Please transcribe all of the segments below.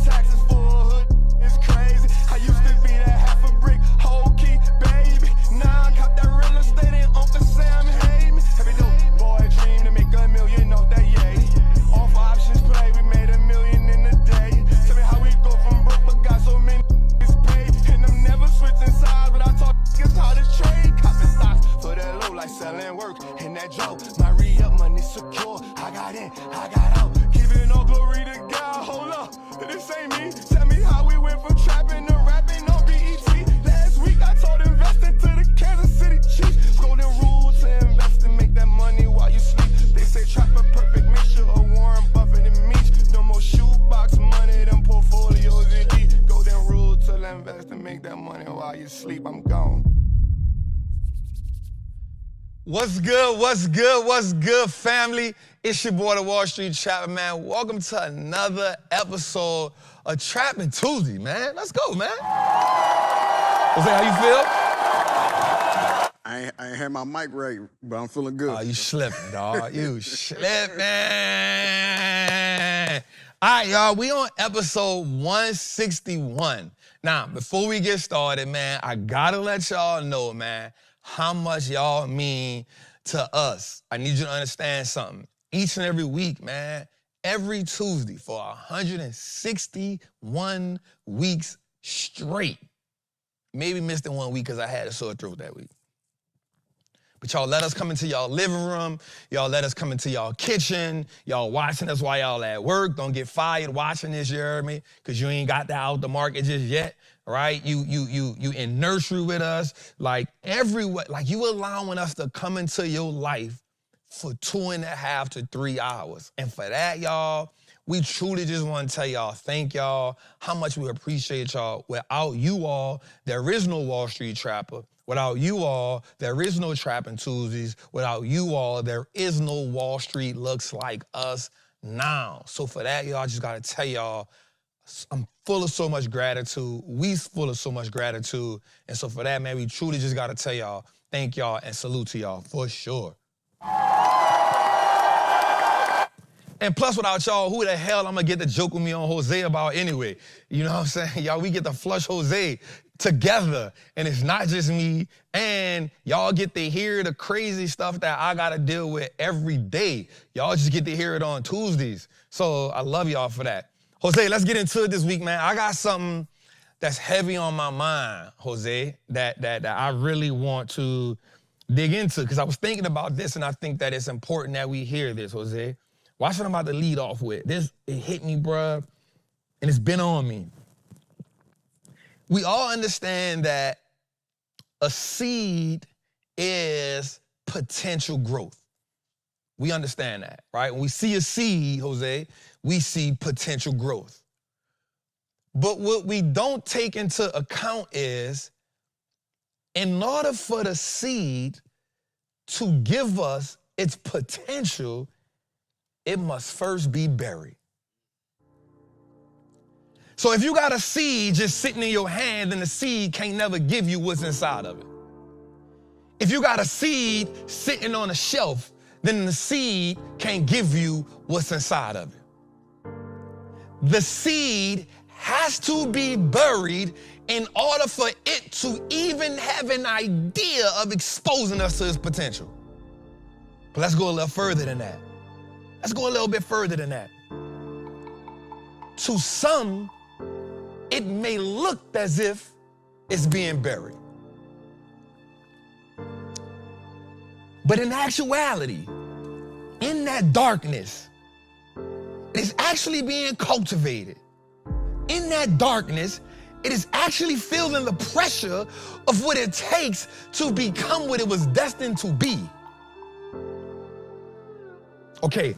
taxes for a hood. It's crazy. I used to be that half a brick, whole key, baby. Now I cop that real estate and Uncle Sam hate me. Every dope boy dream to make $1 million off that yay. Off options play, we made $1 million in a day. Tell me how we go from broke, but got so many paid. And I'm never switching sides, but I talk niggas how to trade. Copping stocks for that low, like selling work. And that joke, my re-up money secure. I got in, I got out. Giving all glory to God. Hold up, this ain't me. Tell me how we went from trapping to rapping on BET. Last week I told investing to the Kansas City Chiefs. Golden rule to invest and make that money while you sleep. They say trap a perfect mixture of Warren Buffett and Meach. No more shoebox money, them portfolios elite. Golden rule to invest and make that money while you sleep. I'm gone. What's good, what's good, what's good, family? It's your boy, the Wall Street Chapter, man. Welcome to another episode of Trappin' Tuesday, man. Let's go, man. Jose, how you feel? I ain't had my mic right, but I'm feeling good. Oh, you slipping, dog. You slipping. All right, y'all, we on episode 161. Now, before we get started, man, I gotta let y'all know, man, how much y'all mean to us. I need you to understand something. Each and every week, man, every Tuesday for 161 weeks straight. Maybe missed it 1 week because I had a sore throat that week. But y'all let us come into y'all living room. Y'all let us come into y'all kitchen. Y'all watching us while y'all at work. Don't get fired watching this, you heard me? Because you ain't got that out the market just yet, right? You in nursery with us. Like everywhere, like you allowing us to come into your life for 2.5 to 3 hours. And for that, y'all, we truly just want to tell y'all, thank y'all, how much we appreciate y'all. Without you all, there is no Wall Street Trapper. Without you all, there is no Trappin' Tuesdays. Without you all, there is no Wall Street looks like us now. So for that, y'all, I just gotta tell y'all, I'm full of so much gratitude. We full of so much gratitude. And so for that, man, we truly just gotta tell y'all, thank y'all and salute to y'all for sure. And plus, without y'all, who the hell I'm gonna get to joke with me on Jose about anyway? You know what I'm saying? Y'all, we get to flush Jose together, and it's not just me, and y'all get to hear the crazy stuff that I gotta deal with every day. Y'all just get to hear it on Tuesdays. So I love y'all for that. Jose, let's get into it this week, man. I got something that's heavy on my mind, Jose, that I really want to dig into, because I was thinking about this, and I think that it's important that we hear this, Jose. Watch what I'm about to lead off with. This, it hit me, bruh, and it's been on me. We all understand that a seed is potential growth. We understand that, right? When we see a seed, Jose, we see potential growth. But what we don't take into account is, in order for the seed to give us its potential, it must first be buried. So if you got a seed just sitting in your hand, then the seed can't never give you what's inside of it. If you got a seed sitting on a shelf, then the seed can't give you what's inside of it. The seed has to be buried in order for it to even have an idea of exposing us to its potential. But let's go a little further than that. Let's go a little bit further than that. To some, it may look as if it's being buried. But in actuality, in that darkness, it is actually being cultivated. In that darkness, it is actually feeling the pressure of what it takes to become what it was destined to be. Okay.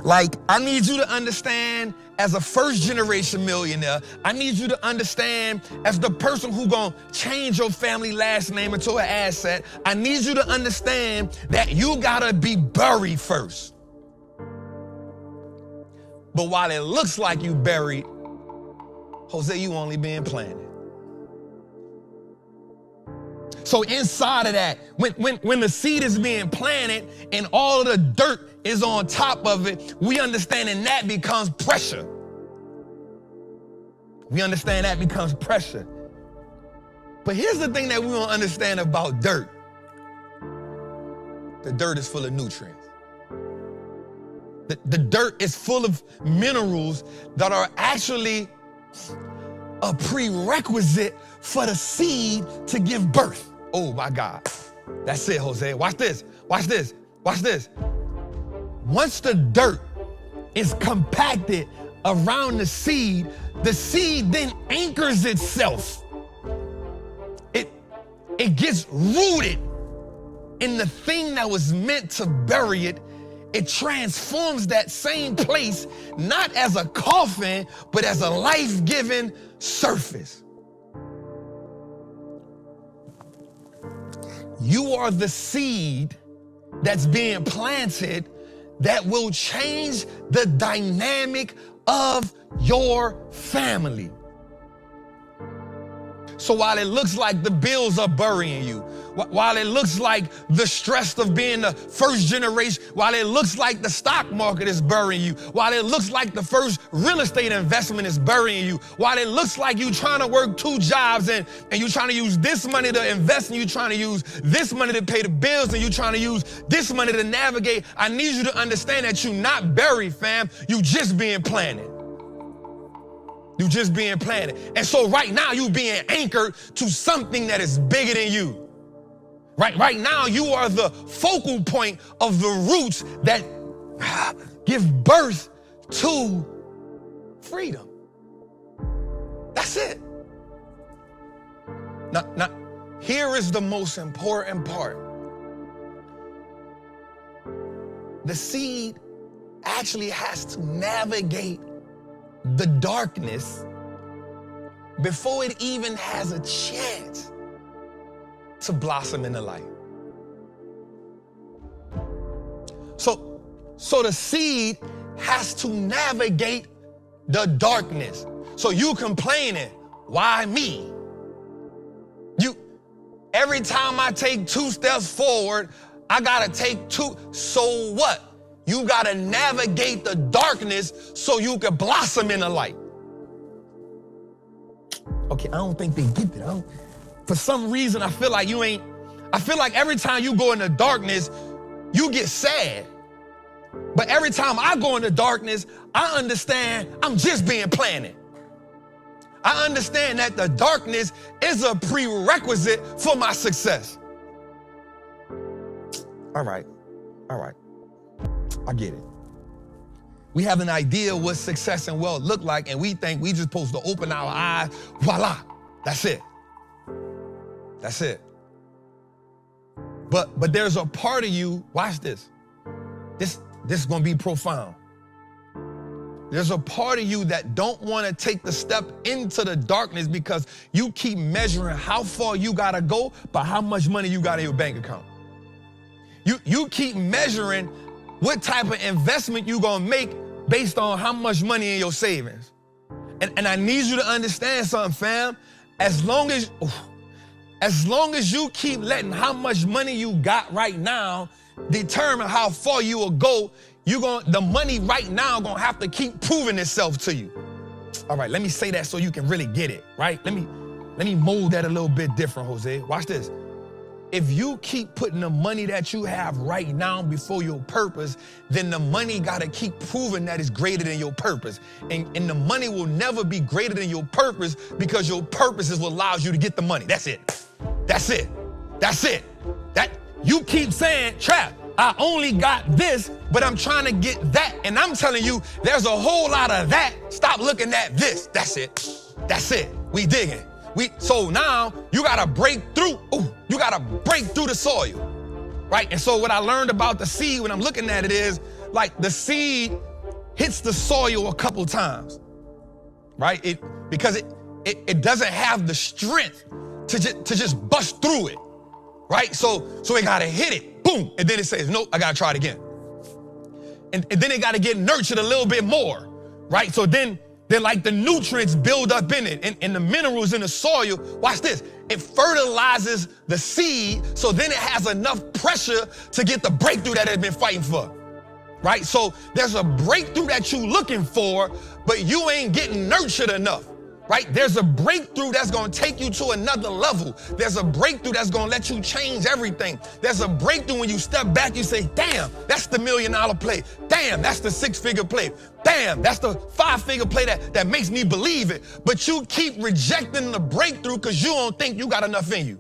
Like, I need you to understand, as a first-generation millionaire, I need you to understand, as the person who gonna change your family last name into an asset, I need you to understand that you gotta be buried first. But while it looks like you buried, Jose, you only being planted. So inside of that, when the seed is being planted and all of the dirt is on top of it, we understand, and that becomes pressure. We understand that becomes pressure. But here's the thing that we don't understand about dirt. The dirt is full of nutrients. The dirt is full of minerals that are actually a prerequisite for the seed to give birth. Oh my God. That's it, Jose. Watch this. Watch this. Watch this. Once the dirt is compacted around the seed then anchors itself. It gets rooted in the thing that was meant to bury it. It transforms that same place, not as a coffin, but as a life-giving surface. You are the seed that's being planted that will change the dynamic of your family. So while it looks like the bills are burying you, while it looks like the stress of being the first generation, while it looks like the stock market is burying you, while it looks like the first real estate investment is burying you, while it looks like you trying to work 2 jobs and you trying to use this money to invest and you trying to use this money to pay the bills and you trying to use this money to navigate, I need you to understand that you're not buried, fam. You just being planted. You just being planted. And so right now you being anchored to something that is bigger than you. Right now you are the focal point of the roots that give birth to freedom. That's it. Now, here is the most important part. The seed actually has to navigate the darkness before it even has a chance to blossom in the light. So the seed has to navigate the darkness. So you complaining, why me? Every time I take 2 steps forward, I gotta take 2. So what? You gotta navigate the darkness so you can blossom in the light. Okay, I don't think they get that. For some reason, I feel like every time you go in the darkness, you get sad. But every time I go in the darkness, I understand I'm just being planted. I understand that the darkness is a prerequisite for my success. All right. I get it. We have an idea what success and wealth look like, and we think we just supposed to open our eyes, voila, that's it. That's it. But there's a part of you, watch this. This is gonna be profound. There's a part of you that don't wanna take the step into the darkness because you keep measuring how far you gotta go by how much money you got in your bank account. You keep measuring what type of investment you gonna make based on how much money in your savings. And I need you to understand something, fam. As long as you keep letting how much money you got right now determine how far you will go, the money right now gonna have to keep proving itself to you. All right, let me say that so you can really get it, right? Let me mold that a little bit different, Jose. Watch this. If you keep putting the money that you have right now before your purpose, then the money gotta keep proving that it's greater than your purpose. And the money will never be greater than your purpose because your purpose is what allows you to get the money. That's it. That's it. That's it. That you keep saying, Trap, I only got this, but I'm trying to get that. And I'm telling you, there's a whole lot of that. Stop looking at this. That's it. That's it. We digging. So now you gotta break through. You gotta break through the soil, right? And so what I learned about the seed when I'm looking at it is like the seed hits the soil a couple times, right? Because it doesn't have the strength to just bust through it, right? So it gotta hit it, boom, and then it says, nope, I gotta try it again. And then it gotta get nurtured a little bit more, right? So then like the nutrients build up in it and the minerals in the soil, watch this, it fertilizes the seed so then it has enough pressure to get the breakthrough that it's been fighting for, right? So there's a breakthrough that you're looking for, but you ain't getting nurtured enough. right? There's a breakthrough that's gonna take you to another level. There's a breakthrough that's gonna let you change everything. There's a breakthrough when you step back, you say, damn, that's the $1 million play. Damn, that's the 6-figure play. Damn, that's the 5-figure play that makes me believe it. But you keep rejecting the breakthrough because you don't think you got enough in you.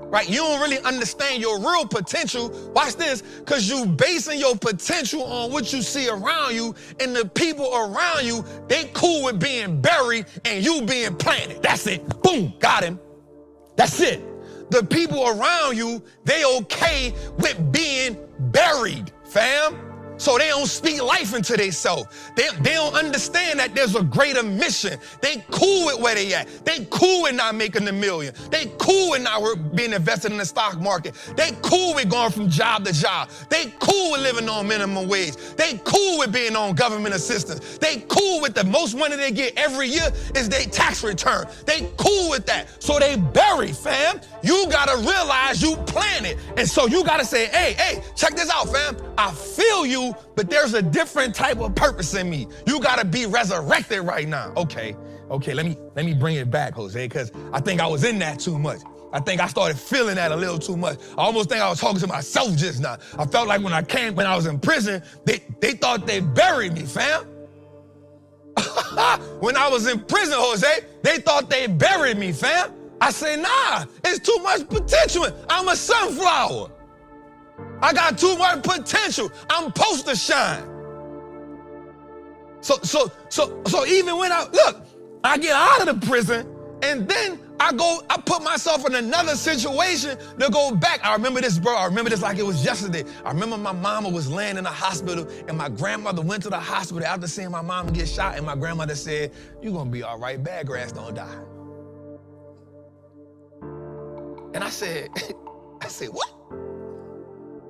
Right? You don't really understand your real potential. Watch this, because you basing your potential on what you see around you, and the people around you, they cool with being buried and you being planted. That's it. Boom, got him. That's it. The people around you, they okay with being buried, fam. So they don't speak life into themselves. They don't understand that there's a greater mission. They cool with where they at. They cool with not making $1 million. They cool with not being invested in the stock market. They cool with going from job to job. They cool with living on minimum wage. They cool with being on government assistance. They cool with the most money they get every year is their tax return. They cool with that. So they bury, fam. You gotta realize you planted. And so you gotta say, hey, check this out, fam. I feel you, but there's a different type of purpose in me. You gotta be resurrected right now. Okay, let me bring it back, Jose, because I think I was in that too much. I think I started feeling that a little too much. I almost think I was talking to myself just now. I felt like when I was in prison, they thought they buried me, fam. When I was in prison, Jose, they thought they buried me, fam. I say, nah, it's too much potential. I'm a sunflower. I got too much potential. I'm supposed to shine. So even when I get out of the prison, and then I put myself in another situation to go back. I remember this, bro. I remember this like it was yesterday. I remember my mama was laying in the hospital, and my grandmother went to the hospital after seeing my mama get shot, and my grandmother said, "You're gonna be all right, bad grass don't die." And I said, what?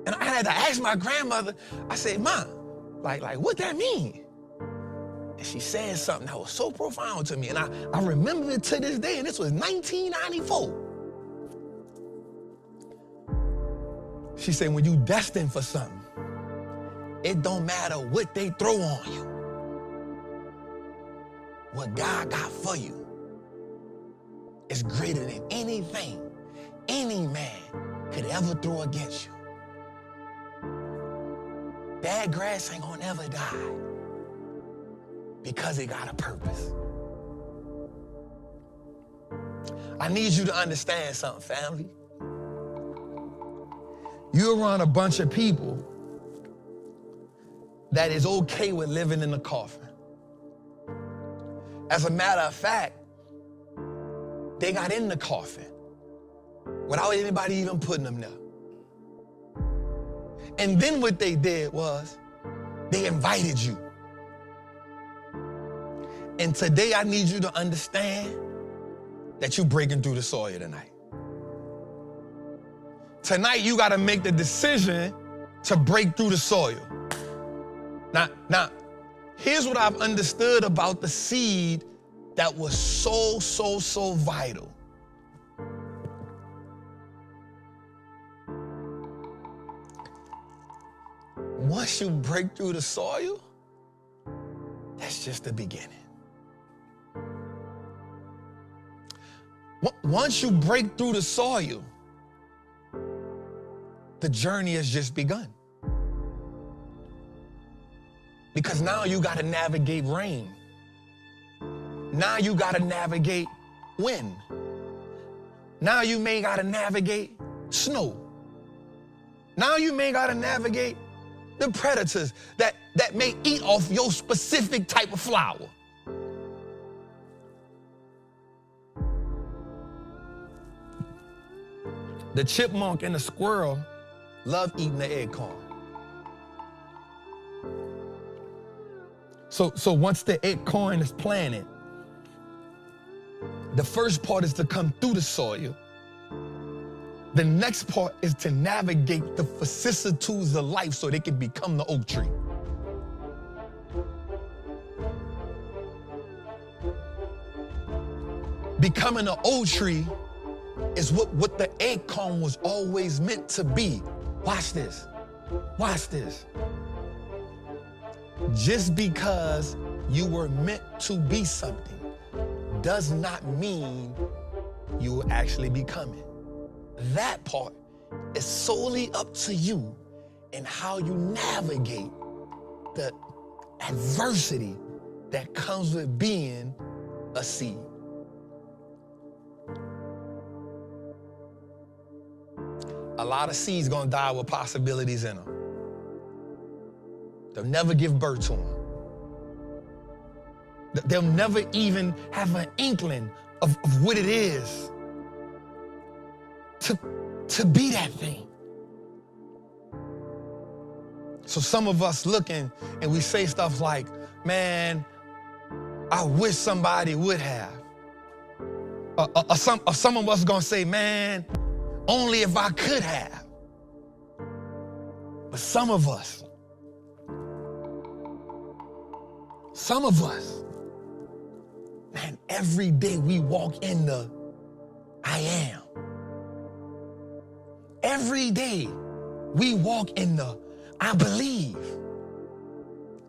And I had to ask my grandmother, I said, "Ma, like what that mean?" And she said something that was so profound to me. And I remember it to this day, and this was 1994. She said, when you destined for something, it don't matter what they throw on you. What God got for you is greater than anything any man could ever throw against you. Bad grass ain't gonna ever die because it got a purpose. I need you to understand something, family. You're around a bunch of people that is okay with living in the coffin. As a matter of fact, they got in the coffin without anybody even putting them there. And then what they did was they invited you. And today I need you to understand that you're breaking through the soil tonight. Tonight you got to make the decision to break through the soil. Now, here's what I've understood about the seed that was so vital. Once you break through the soil, that's just the beginning. Once you break through the soil, the journey has just begun. Because now you got to navigate rain. Now you got to navigate wind. Now you may got to navigate snow. Now you may got to navigate the predators that may eat off your specific type of flower. The chipmunk and the squirrel love eating the acorn. So once the acorn is planted, the first part is to come through the soil. The next part is to navigate the vicissitudes of life so they can become the oak tree. Becoming an oak tree is what the acorn was always meant to be. Watch this. Watch this. Just because you were meant to be something does not mean you will actually become it. That part is solely up to you and how you navigate the adversity that comes with being a seed. A lot of seeds gonna die with possibilities in them. They'll never give birth to them. They'll never even have an inkling of what it is to be that thing. So some of us looking and we say stuff like, man, I wish somebody would have. Or some of us gonna say, man, only if I could have. But some of us, man, every day we walk in the I am. Every day we walk in the I believe.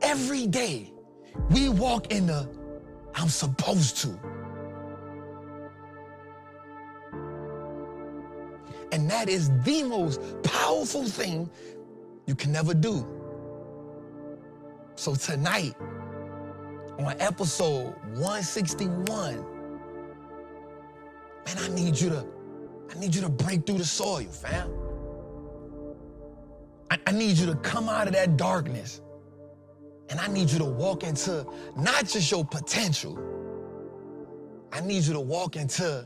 Every day we walk in the I'm supposed to. And that is the most powerful thing you can never do. So tonight, on episode 161, man, I need you to break through the soil, fam. I need you to come out of that darkness. And I need you to walk into not just your potential. I need you to walk into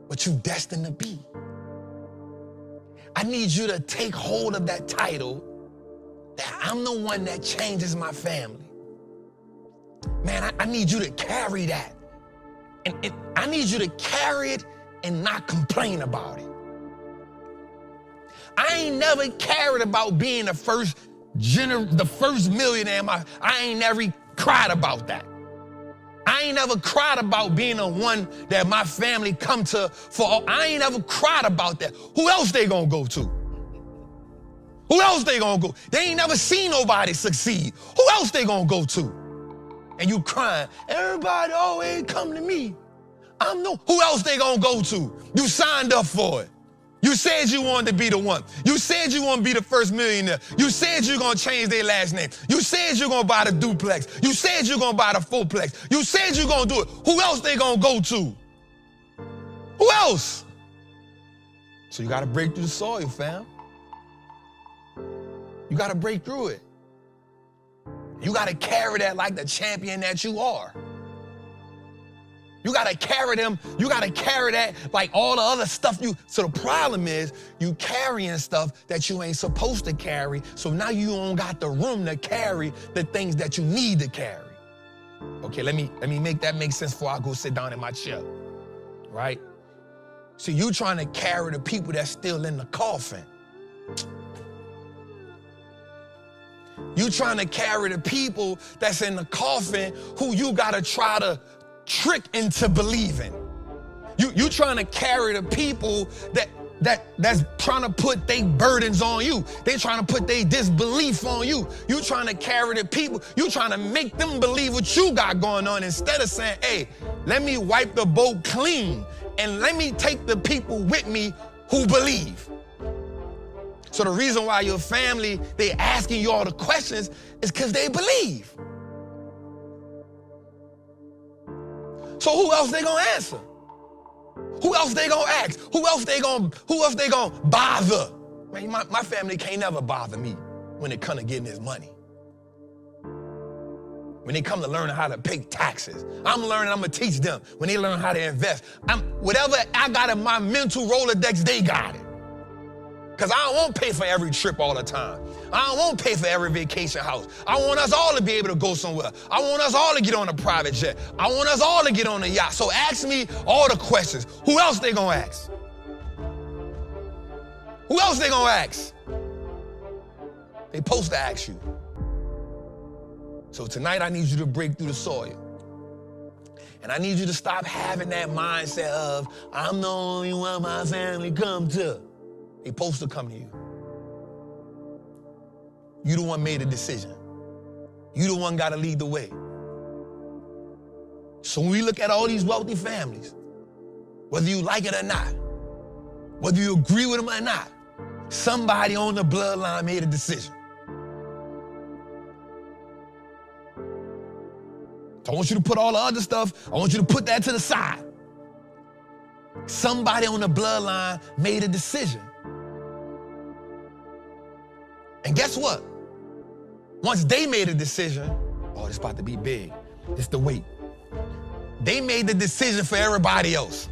what you're destined to be. I need you to take hold of that title that I'm the one that changes my family. Man, I need you to carry that. And I need you to carry it and not complain about it. I ain't never cared about being the first millionaire. I ain't never cried about that. I ain't never cried about being the one that my family come to for. I ain't ever cried about that. Who else they gonna go to? Who else they gonna go? They ain't never seen nobody succeed. Who else they gonna go to? And you crying, everybody always come to me. Who else they gonna go to? You signed up for it. You said you wanted to be the one. You said you want to be the first millionaire. You said you're going to change their last name. You said you're going to buy the duplex. You said you're going to buy the fourplex. You said you're going to do it. Who else they going to go to? Who else? So you got to break through the soil, fam. You got to break through it. You got to carry that like the champion that you are. You gotta carry them, you gotta carry that like all the other stuff so the problem is you carrying stuff that you ain't supposed to carry, so now you don't got the room to carry the things that you need to carry. Okay, let me make that make sense before I go sit down in my chair, right? So you trying to carry the people that's still in the coffin. You trying to carry the people that's in the coffin who you gotta try to trick into believing. You trying to carry the people that's trying to put their burdens on you. They trying to put their disbelief on you. You trying to carry the people. You trying to make them believe what you got going on instead of saying, hey, let me wipe the boat clean and let me take the people with me who believe. So the reason why your family, they asking you all the questions is because they believe. So who else they gonna answer? Who else they gonna ask? Who else they gonna bother? Man, my family can't never bother me when it come to getting this money. When they come to learning how to pay taxes. I'm gonna teach them. When they learn how to invest, whatever I got in my mental Rolodex, they got it. Because I don't want to pay for every trip all the time. I don't want to pay for every vacation house. I want us all to be able to go somewhere. I want us all to get on a private jet. I want us all to get on a yacht. So ask me all the questions. Who else they gonna ask? Who else they gonna ask? They supposed to ask you. So tonight I need you to break through the soil. And I need you to stop having that mindset of, I'm the only one my family come to. They supposed to come to you. You the one made a decision. You the one got to lead the way. So when we look at all these wealthy families, whether you like it or not, whether you agree with them or not, somebody on the bloodline made a decision. So I want you to put all the other stuff, I want you to put that to the side. Somebody on the bloodline made a decision. And guess what? Once they made a decision, oh, it's about to be big. It's the wait. They made the decision for everybody else.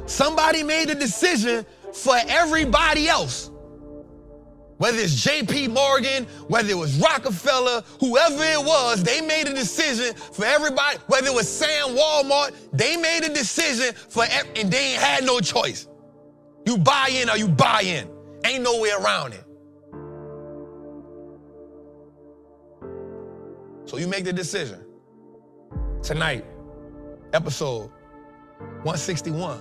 Somebody made a decision for everybody else. Whether it's JP Morgan, whether it was Rockefeller, whoever it was, they made a decision for everybody. Whether it was Sam Walmart, they made a decision for and they ain't had no choice. You buy in or you buy in. Ain't no way around it. So you make the decision. Tonight, episode 161,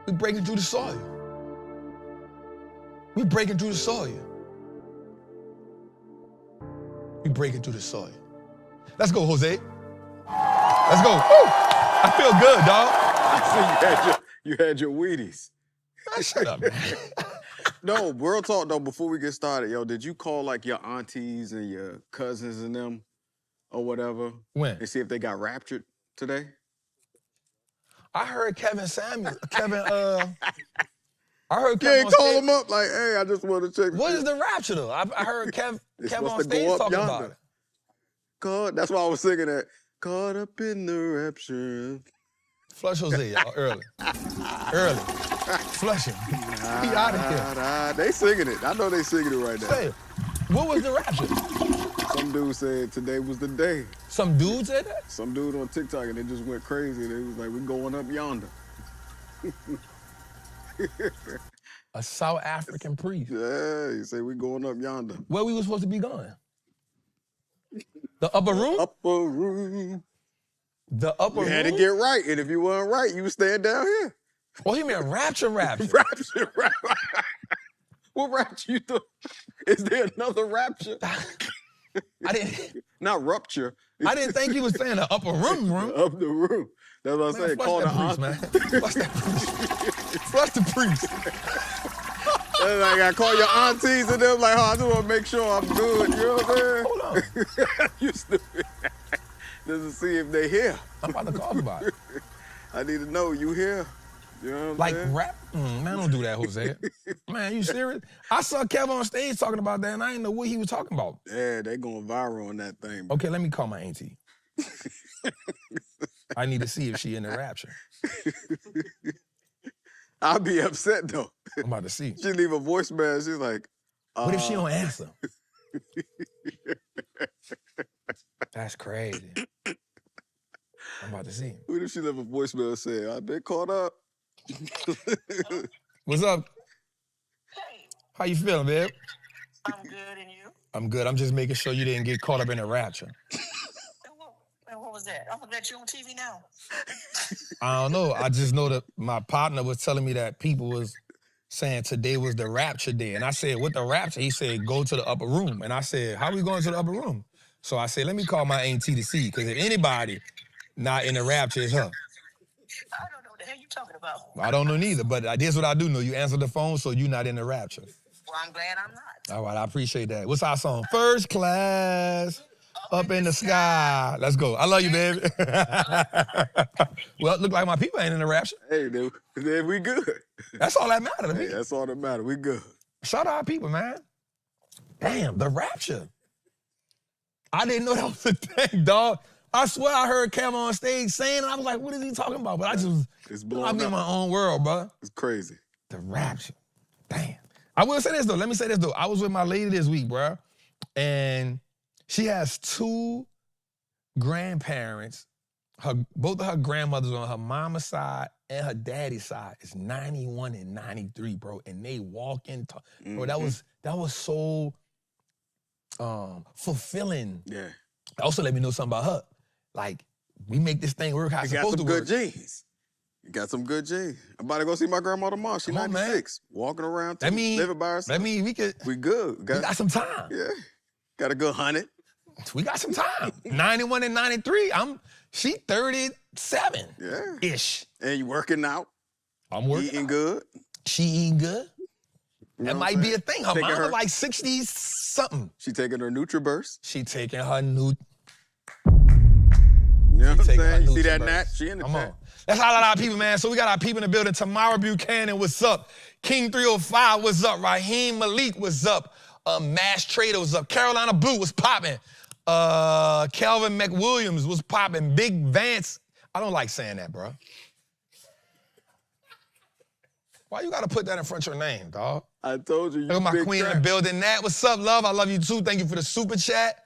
we breaking through the soil. We breaking through the soil. We breaking through the soil. Let's go, Jose. Let's go. Woo! I feel good, dog. I see you had your Wheaties. Man, shut up, man. No, real talk though, before we get started, yo, did you call like your aunties and your cousins and them or whatever? When? And see if they got raptured today? I heard I heard You Kevin ain't on call stage. them up like, hey, I just want to check. What is the rapture though? I heard Kev It's on supposed to stage go up talking yonder. about it. God, that's why I was singing that. Caught up in the rapture. Flush Jose, y'all, early. Early. Flush him. Be out of here. They singing it. I know they singing it right now. Say, what was the rapture? Some dude said today was the day. Some dude said that? Some dude on TikTok and they just went crazy. They was like, we going up yonder. A South African priest. Yeah, he said we going up yonder. Where we were supposed to be going? The upper room? Upper room. The upper You room? had to get right, and if you weren't right, you was staying down here. Oh, he meant rapture. Rapture. What rapture you doing? Is there another rapture? I didn't Not rupture. think he was saying the upper room. Up the room. That's what I Man, said. flush Call that the priest, man. Flush that priest. Flush the priest. Like I call your aunties and them like, oh, I just want to make sure I'm good. You know what I'm saying? Hold on. You stupid. Just to see if they here. I'm about to call about it. I need to know you here. You know what I'm Like saying? rap? Man, don't do that, Jose. Man, you serious? I saw Kevin on stage talking about that, and I didn't know what he was talking about. Yeah, they going viral on that thing. Bro. Okay, let me call my auntie. I need to see if she in the rapture. I'll be upset though. I'm about to see. She leave a voicemail. She's like, What if she don't answer? That's crazy. I'm about to see. What if she leave a voicemail and say, I've been caught up? What's up? Hey, How you feeling, babe? I'm good, and you? I'm good. I'm just making sure you didn't get caught up in the rapture. And what was that? I'm gonna let you on TV now. I don't know. I just know that my partner was telling me that people was saying today was the rapture day. And I said, what the rapture? He said, go to the upper room. And I said, how we going to the upper room? So I said, let me call my auntie to see, because if anybody not in the rapture, it's her. I don't know what the hell you talking about. I don't know neither, but this what I do know. You answer the phone, so you not in the rapture. Well, I'm glad I'm not. All right, I appreciate that. What's our song? First Class, Up in the Sky. Let's go. I love you, baby. Well, it look like my people ain't in the rapture. Hey, then we good. That's all that matters to me. Hey, that's all that matters. We good. Shout out our people, man. Damn, the rapture. I didn't know that was a thing, dog. I swear I heard Cam on stage saying it. I was like, what is he talking about? But I just, It's I'm blowing in up. my own world, bro. It's crazy. The rapture. Damn. I will say this, though. Let me say this, though. I was with my lady this week, bro. And she has two grandparents. Both of her grandmothers on her mama's side and her daddy's side is 91 and 93, bro. And they walk in. Bro, that was so fulfilling. Yeah. Also let me know something about her. Like, we make this thing work how it's You got supposed some to good work. genes. You got some good genes. I'm about to go see my grandma tomorrow. She's Come on, man. 96. Walking around, That mean, living by herself. that mean we We good. got some time. Yeah. Got a good 100. We got some time. 91 and 93. She 37-ish. And you working out? I'm working Eating out. good? She eating good. You That know might what I'm be a saying? thing. Her Taking mama her- like 60-something. She taking her NutriBurst? She taking her new. You know what I'm taking her saying? You see that, NutriBurst. Nat? She in the Come chat. on. Let's highlight our people, man. So we got our people in the building. Tamara Buchanan, what's up? King 305, what's up? Raheem Malik, what's up? Mash Trader, what's up? Carolina Blue, what's popping? Calvin McWilliams, what's popping? Big Vance. I don't like saying that, bro. Why you gotta put that in front of your name, dog? I told you, you Look at my big queen in the trap. building. Nat, what's up, love? I love you too. Thank you for the super chat.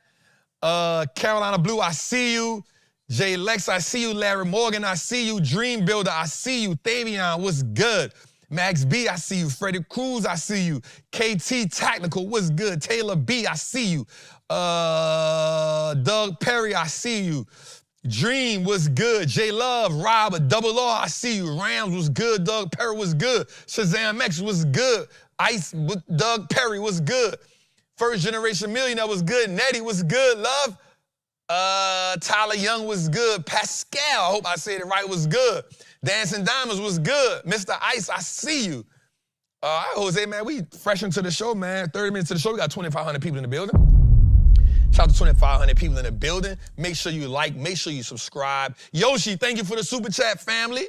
Carolina Blue, I see you. Jay Lex, I see you. Larry Morgan, I see you. Dream Builder, I see you. Thavion, what's good? Max B, I see you. Freddie Cruz, I see you. KT Tactical, what's good? Taylor B, I see you. Doug Perry, I see you. Dream, what's good? J Love, Robert, Double R, I see you. Rams was good. Doug Perry was good. Shazam X was good. Ice, Doug Perry was good. First Generation Millionaire was good. Nettie was good. Love. Tyler Young was good. Pascal, I hope I said it right, was good. Dancing Diamonds was good. Mr. Ice, I see you. All right, Jose, man, we fresh into the show, man. 30 minutes to the show. We got 2,500 people in the building. Shout out to 2,500 people in the building. Make sure you like, make sure you subscribe. Yoshi, thank you for the super chat, family.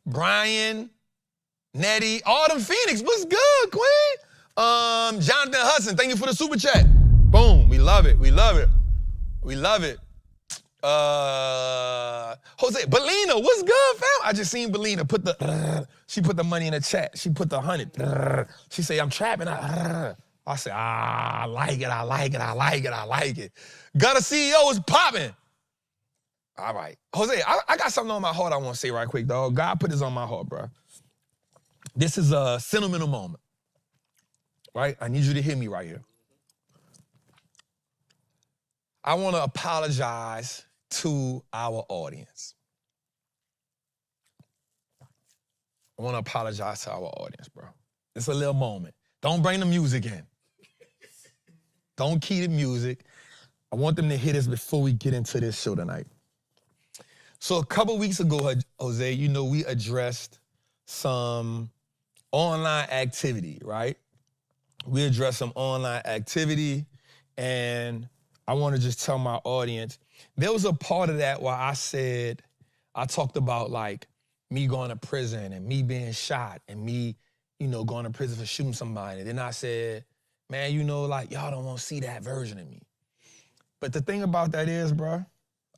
Brian, Nettie, Autumn Phoenix, what's good, Queen? Jonathan Hudson, thank you for the super chat. Boom, we love it, we love it. We love it. Jose, Belina, what's good, fam? I just seen Belina put the, she put the money in the chat. She put the 100. She say, I'm trapping. I said, I like it, I like it, I like it, I like it. Got a CEO is popping. All right. Jose, I got something on my heart I want to say right quick, dog. God put this on my heart, bro. This is a sentimental moment, right? I need you to hear me right here. I want to apologize to our audience. I want to apologize to our audience, bro. It's a little moment. Don't bring the music in. Don't key the music. I want them to hear this before we get into this show tonight. So a couple weeks ago, Jose, you know, we addressed some online activity, right? We addressed some online activity, and I want to just tell my audience, there was a part of that where I talked about like me going to prison and me being shot and me, you know, going to prison for shooting somebody. And then I said, man, you know, like, y'all don't want to see that version of me. But the thing about that is, bro,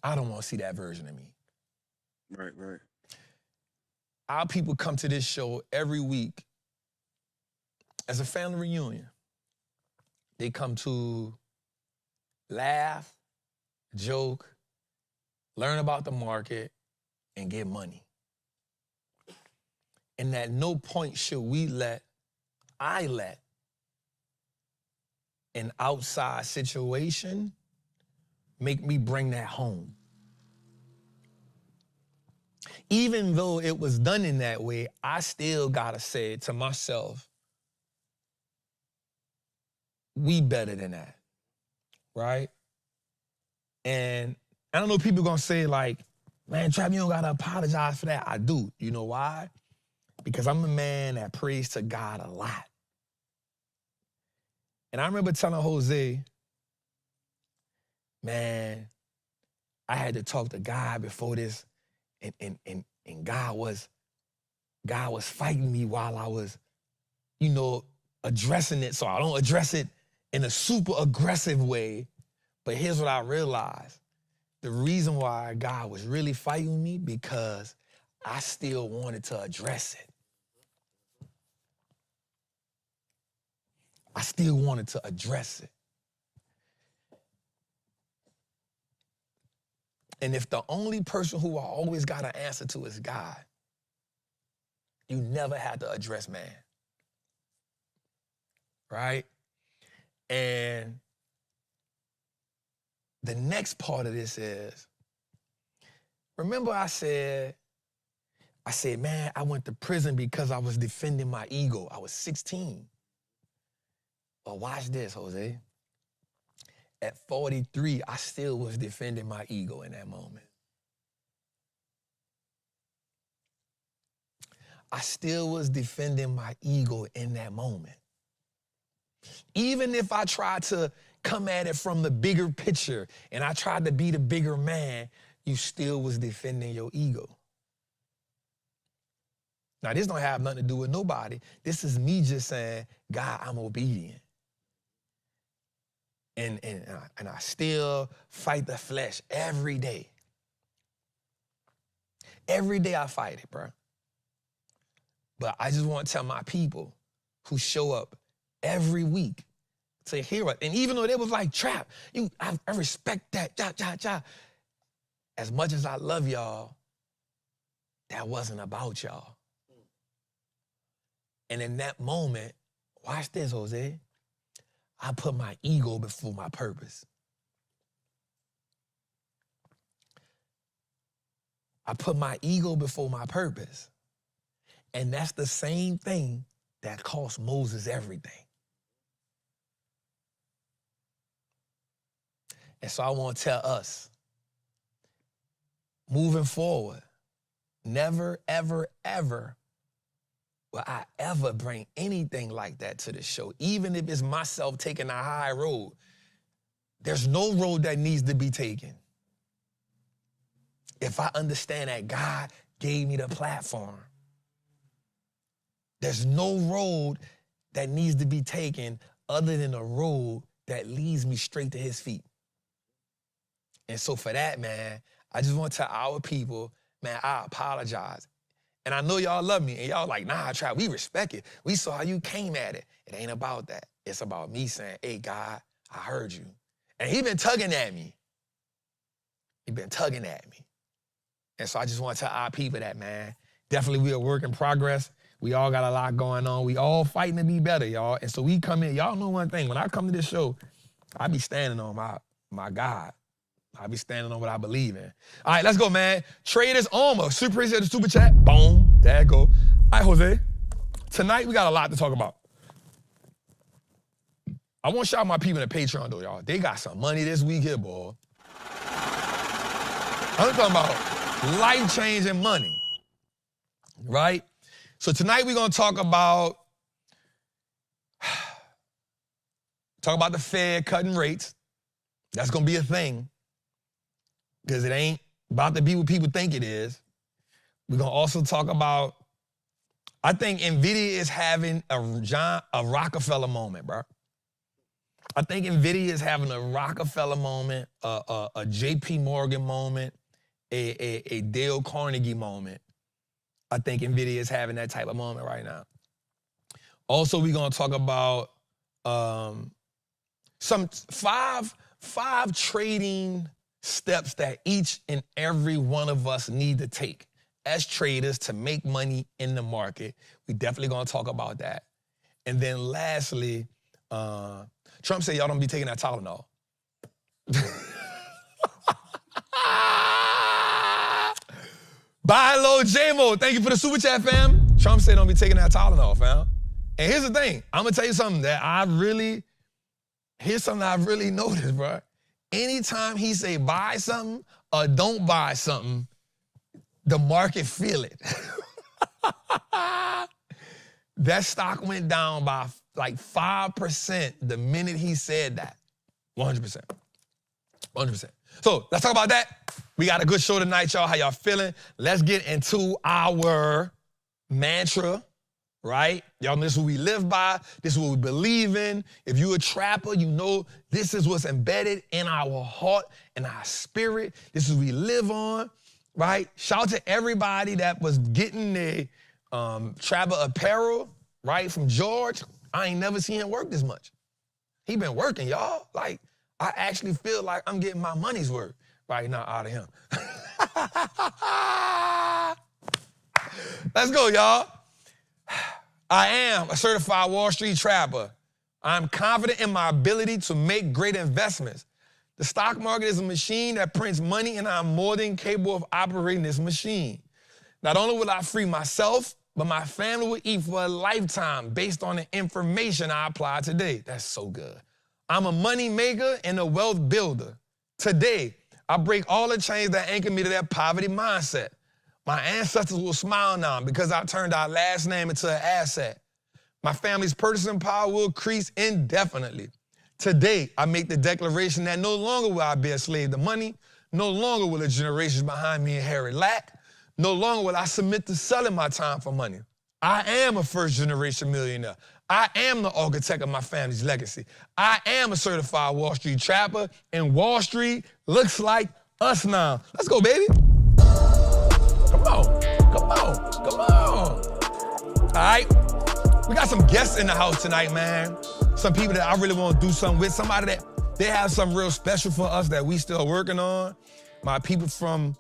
I don't want to see that version of me. Right, right. Our people come to this show every week as a family reunion. They come to laugh, joke, learn about the market, and get money. And at no point should I let an outside situation make me bring that home. Even though it was done in that way, I still gotta say to myself, we better than that, right? And I don't know, people gonna say like, man, Trap, you don't gotta apologize for that. I do. You know why? Because I'm a man that prays to God a lot. And I remember telling Jose, man, I had to talk to God before this, and God was fighting me while I was, you know, addressing it. So I don't address it in a super aggressive way. But here's what I realized. The reason why God was really fighting me, because I still wanted to address it. I still wanted to address it. And if the only person who I always got an answer to is God, you never had to address man. Right? And the next part of this is, remember I said, man, I went to prison because I was defending my ego. I was 16. Well, watch this, Jose. at 43, I still was defending my ego in that moment. I still was defending my ego in that moment. Even if I tried to come at it from the bigger picture and I tried to be the bigger man, you still was defending your ego. Now, this don't have nothing to do with nobody. This is me just saying, God, I'm obedient. And I still fight the flesh every day. Every day I fight it, bro. But I just want to tell my people who show up every week to hear it. And even though they was like, Trap, I respect that, As much as I love y'all, that wasn't about y'all. And in that moment, watch this, Jose, I put my ego before my purpose. I put my ego before my purpose. And that's the same thing that cost Moses everything. And so I want to tell us, moving forward, never, ever, ever will I ever bring anything like that to the show, even if it's myself taking a high road. There's no road that needs to be taken. If I understand that God gave me the platform, there's no road that needs to be taken other than a road that leads me straight to his feet. And so for that, man, I just want to tell our people, man, I apologize. And I know y'all love me, and y'all like, nah, Trap, we respect it. We saw how you came at it. It ain't about that. It's about me saying, hey, God, I heard you. And he been tugging at me. He been tugging at me. And so I just want to tell our people that, man, definitely we a work in progress. We all got a lot going on. We all fighting to be better, y'all. And so we come in, y'all know one thing, when I come to this show, I be standing on my God. I be standing on what I believe in. All right, let's go, man. Traders Armor, super appreciate the super chat. Boom, there it go. All right, Jose, tonight we got a lot to talk about. I want to shout out my people in the Patreon, though, y'all. They got some money this week here, boy. I'm talking about life-changing money, right? So tonight we're going to talk about the Fed cutting rates. That's going to be a thing because it ain't about to be what people think it is. We're going to also talk about, I think Nvidia is having a Rockefeller moment, bro. I think Nvidia is having a Rockefeller moment, a JP Morgan moment, a Dale Carnegie moment. I think Nvidia is having that type of moment right now. Also, we're going to talk about some five trading steps that each and every one of us need to take as traders to make money in the market. We definitely going to talk about that. And then lastly, Trump said y'all don't be taking that Tylenol. Buy low J-Mo, thank you for the super chat, fam. Trump said don't be taking that Tylenol, fam. And here's the thing, I'm gonna tell you something that I've really noticed, bro. Anytime he say buy something or don't buy something, the market feel it. That stock went down by like 5% the minute he said that. 100%. 100%. So let's talk about that. We got a good show tonight, y'all. How y'all feeling? Let's get into our mantra, right? Y'all know this is what we live by. This is what we believe in. If you're a trapper, you know this is what's embedded in our heart and our spirit. This is what we live on, right? Shout out to everybody that was getting the Trapper apparel, right, from George. I ain't never seen him work this much. He been working, y'all. Like, I actually feel like I'm getting my money's worth right now out of him. Let's go, y'all. I am a certified Wall Street trapper. I'm confident in my ability to make great investments. The stock market is a machine that prints money, and I'm more than capable of operating this machine. Not only will I free myself, but my family will eat for a lifetime based on the information I apply today. That's so good. I'm a money maker and a wealth builder. Today, I break all the chains that anchor me to that poverty mindset. My ancestors will smile now because I turned our last name into an asset. My family's purchasing power will increase indefinitely. Today, I make the declaration that no longer will I be a slave to money. No longer will the generations behind me inherit lack. No longer will I submit to selling my time for money. I am a first-generation millionaire. I am the architect of my family's legacy. I am a certified Wall Street trapper, and Wall Street looks like us now. Let's go, baby. Come on, come on, come on. All right, we got some guests in the house tonight, man. Some people that I really want to do something with, somebody that they have something real special for us that we still working on. My people from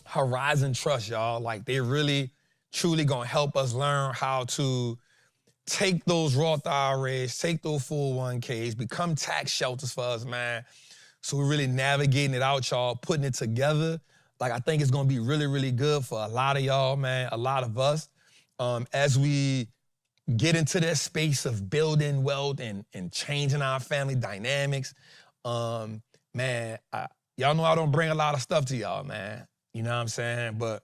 Horizon Trust, y'all. Like, they really, truly gonna help us learn how to take those Roth IRAs, take those 401ks, become tax shelters for us, man. So we're really navigating it out, y'all, putting it together. Like, I think it's gonna be really, really good for a lot of y'all, man, a lot of us, as we get into that space of building wealth and changing our family dynamics. Man, y'all know I don't bring a lot of stuff to y'all, man. You know what I'm saying? But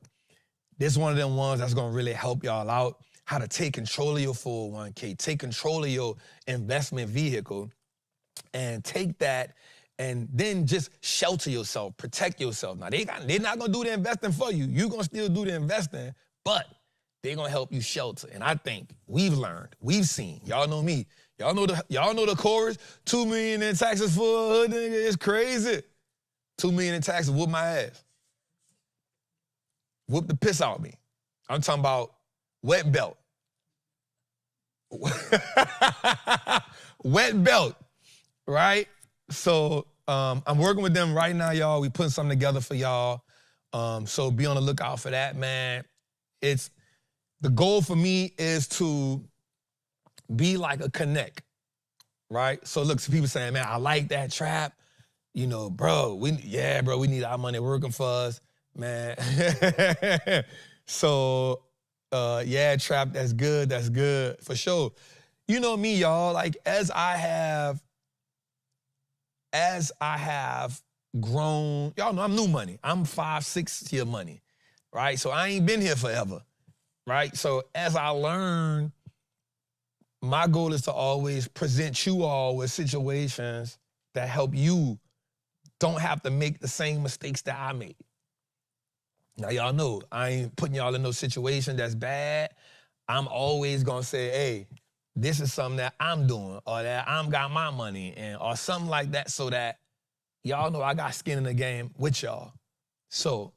this is one of them ones that's gonna really help y'all out, how to take control of your 401k, take control of your investment vehicle, and take that and then just shelter yourself, protect yourself. Now, they're not gonna do the investing for you. You're gonna still do the investing, but they're gonna help you shelter. And I think we've learned, we've seen, y'all know me. Y'all know the chorus, $2 million in taxes for a hood nigga, it's crazy. $2 million in taxes, whoop my ass. Whoop the piss out of me. I'm talking about wet belt. Wet belt, right? So I'm working with them right now, y'all. We putting something together for y'all. So be on the lookout for that, man. The goal for me is to be like a connect, right? So look, some people saying, man, I like that trap. You know, bro, we need our money working for us, man. So, yeah, trap, that's good, for sure. You know me, y'all, like, as I have grown, y'all know I'm new money. I'm 5-6 year money, right? So I ain't been here forever, right? So as I learn, my goal is to always present you all with situations that help you don't have to make the same mistakes that I made. Now, y'all know I ain't putting y'all in no situation that's bad. I'm always gonna say, hey, this is something that I'm doing, or that I'm got my money in, or something like that, so that y'all know I got skin in the game with y'all. So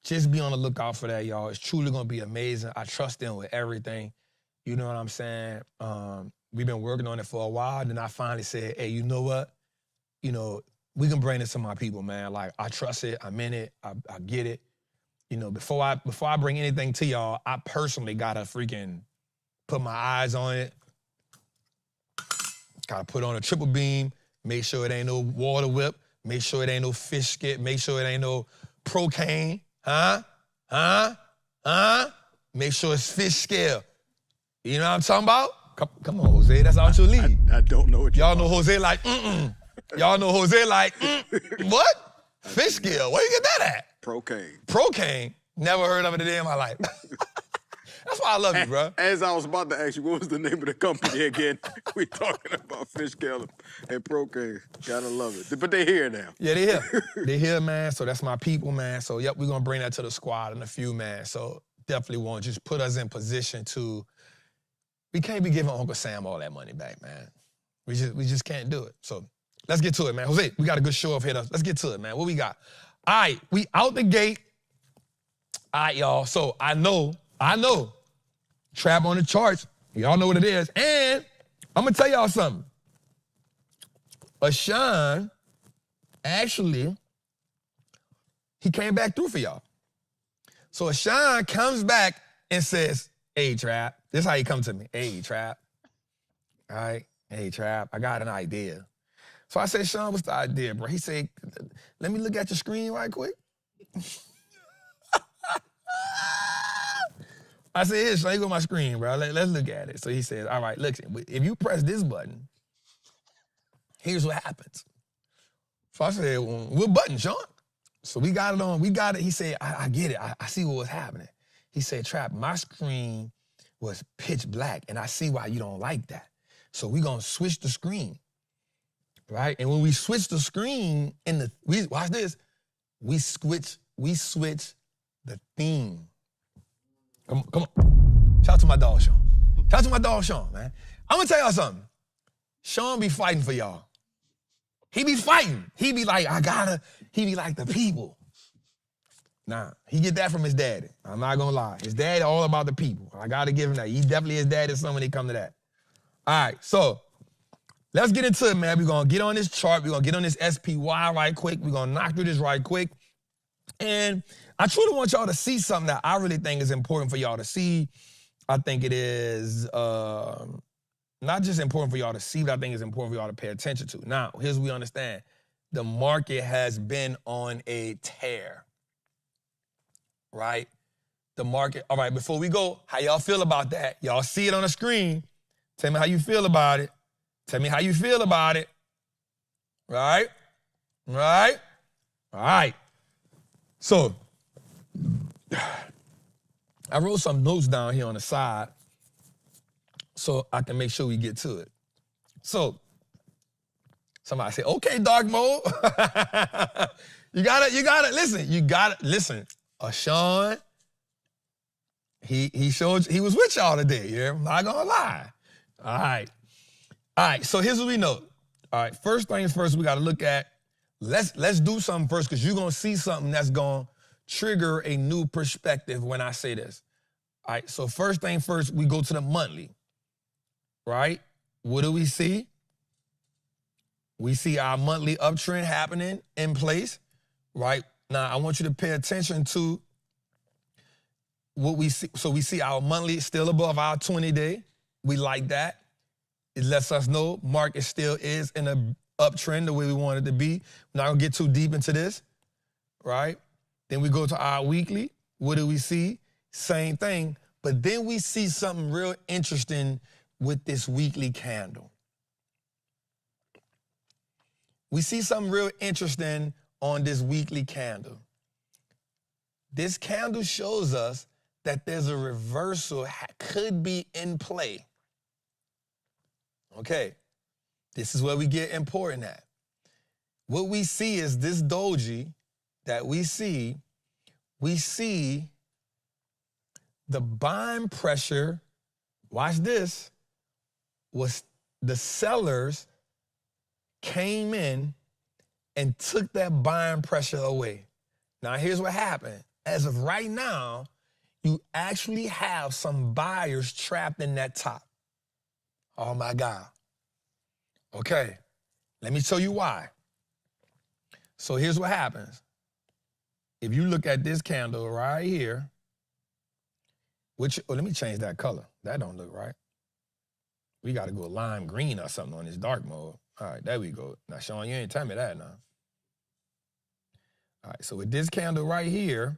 just be on the lookout for that, y'all. It's truly gonna be amazing. I trust them with everything. You know what I'm saying? We've been working on it for a while, and then I finally said, hey, you know what? You know, we can bring this to my people, man. Like, I trust it, I'm in it, I get it. You know, before I bring anything to y'all, I personally gotta freaking put my eyes on it. Gotta put on a triple beam, make sure it ain't no water whip, make sure it ain't no fish skip, make sure it ain't no procaine, make sure it's fish scale. You know what I'm talking about? Come on, Jose, that's out your league. I don't know what y'all know Jose like, Y'all know Jose like, what? Fish scale, where you get that at? Procaine? Never heard of it a day in my life. That's why I love you, bro. As I was about to ask you, what was the name of the company again? We talking about fish scale and procaine. Gotta love it. But they here now. Yeah, they here. They here, man. So that's my people, man. So, yep, we're gonna bring that to the squad in a few, man. So definitely want to just put us in position to, we can't be giving Uncle Sam all that money back, man. We just can't do it. So let's get to it, man. Jose, we got a good show up here. Let's get to it, man. What we got? All right, we out the gate. All right, y'all. So I know, trap on the charts. Y'all know what it is. And I'm gonna tell y'all something. Ashan, actually, he came back through for y'all. So Ashan comes back and says, hey, Trap, this is how he come to me. Hey, Trap. All right, hey, Trap, I got an idea. So I said, Sean, what's the idea, bro? He said, let me look at your screen right quick. I said, here, Sean, you go my screen, bro. Let's look at it. So he says, all right, look, if you press this button, Here's what happens. So I said, well, what button, Sean? So we got it. He said, I get it. I see what was happening. He said, Trap, my screen was pitch black, and I see why you don't like that. So we gonna switch the screen, right? And when we switch the screen, watch this, we switch the theme. Come on. Shout out to my dog, Sean. Shout out to my dog, Sean, man. I'm gonna tell y'all something. Sean be fighting for y'all. He be fighting. He be like, he be like the people. Nah, he get that from his daddy. I'm not gonna lie. His daddy all about the people. I gotta give him that. He definitely his daddy's son when it come to that. All right, so let's get into it, man. We're gonna get on this chart. We're gonna get on this SPY right quick. We're gonna knock through this right quick. And I truly want y'all to see something that I really think is important for y'all to see. I think it is not just important for y'all to see, but I think it's important for y'all to pay attention to. Now, here's what we understand. The market has been on a tear, right? The market, all right, before we go, how y'all feel about that? Y'all see it on the screen. Tell me how you feel about it. Tell me how you feel about it. Right? Right? All right. So, I wrote some notes down here on the side so I can make sure we get to it. So, somebody say, okay, dark mode. you gotta listen. Sean, he showed, he was with y'all today, yeah? I'm not gonna lie. All right, so here's what we know. All right, first things first, we gotta look at, let's do something first, because you're gonna see something that's gonna trigger a new perspective when I say this. All right, so first thing first, we go to the monthly, right? What do we see? We see our monthly uptrend happening in place, right? Now, I want you to pay attention to what we see. So we see our monthly still above our 20-day. We like that. It lets us know market still is in an uptrend the way we want it to be. We're not gonna get too deep into this, right? Then we go to our weekly. What do we see? Same thing. But then we see something real interesting with this weekly candle. We see something real interesting on this weekly candle. This candle shows us that there's a reversal could be in play. Okay, this is where we get important at. What we see is this doji that we see the buying pressure, watch this, was the sellers came in and took that buying pressure away. Now, here's what happened. As of right now, you actually have some buyers trapped in that top. Oh, my God. Okay, let me tell you why. So here's what happens. If you look at this candle right here, let me change that color. That don't look right. We got to go lime green or something on this dark mode. All right, there we go. Now, Sean, you ain't tell me that now. All right, so with this candle right here,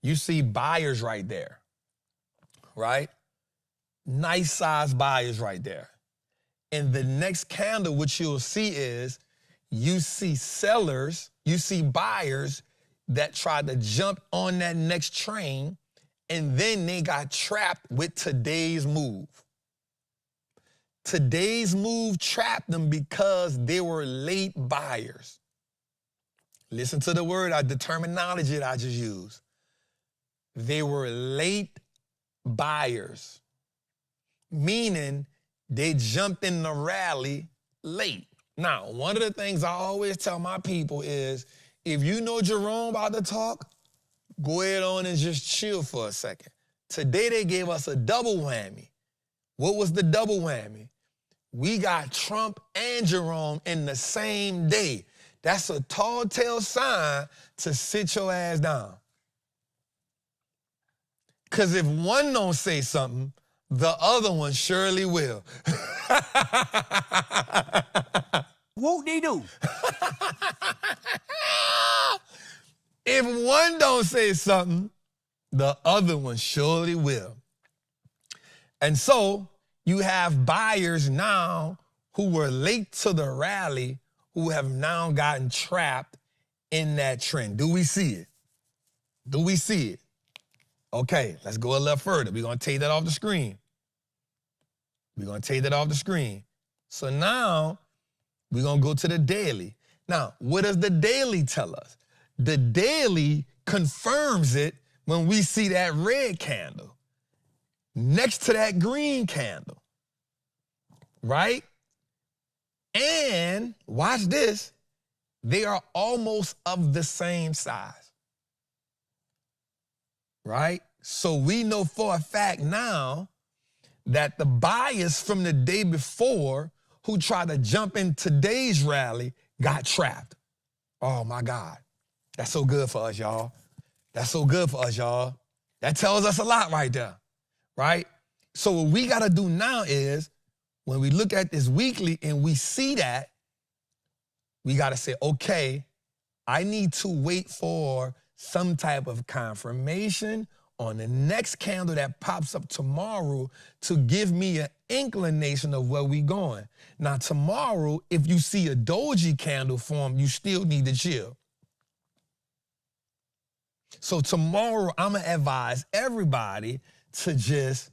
you see buyers right there, right? Nice size buyers right there. And the next candle, what you'll see is you see sellers, you see buyers that tried to jump on that next train, and then they got trapped with today's move. Today's move trapped them because they were late buyers. Listen to the word, the terminology that I just used. They were late buyers, meaning they jumped in the rally late. Now, one of the things I always tell my people is, if you know Jerome about to talk, go ahead on and just chill for a second. Today they gave us a double whammy. What was the double whammy? We got Trump and Jerome in the same day. That's a tall tale sign to sit your ass down. Because if one don't say something, the other one surely will. Whoop-de-doo. If one don't say something, The other one surely will. And so you have buyers now who were late to the rally who have now gotten trapped in that trend. Do we see it? Do we see it? Okay, let's go a little further. We're going to take that off the screen. We're going to take that off the screen. So now we're going to go to the daily. Now, what does the daily tell us? The daily confirms it when we see that red candle next to that green candle, right? And watch this, they are almost of the same size, right? So we know for a fact now that the buyers from the day before who tried to jump in today's rally got trapped. Oh my God. That's so good for us, y'all. That's so good for us, y'all. That tells us a lot right there, right? So what we got to do now is when we look at this weekly and we see that, we got to say, okay, I need to wait for some type of confirmation on the next candle that pops up tomorrow to give me an inclination of where we going. Now, tomorrow, if you see a doji candle form, you still need to chill. So tomorrow, I'm going to advise everybody to just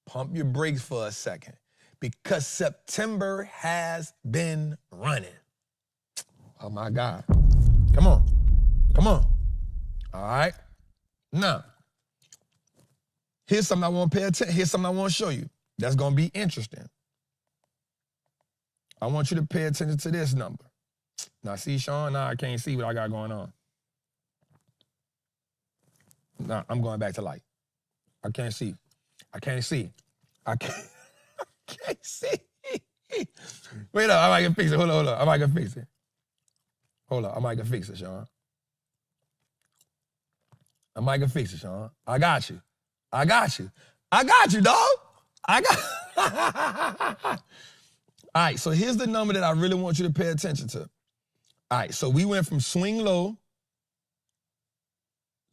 pump your brakes for a second because September has been running. Oh, my God. Come on. Come on. All right. Now, here's something I want to pay attention. Here's something I want to show you. That's going to be interesting. I want you to pay attention to this number. Now, see, Sean? Now I can't see what I got going on. Now, I'm going back to light. I can't see. I can't see. I can't see. Wait up. I might can fix it. Hold on, hold on. I might can fix it. Hold on. I might can fix it, Sean. I might can fix it, Sean. I got you. I got you. I got you, dog. I got. All right, so here's the number that I really want you to pay attention to. All right, so we went from swing low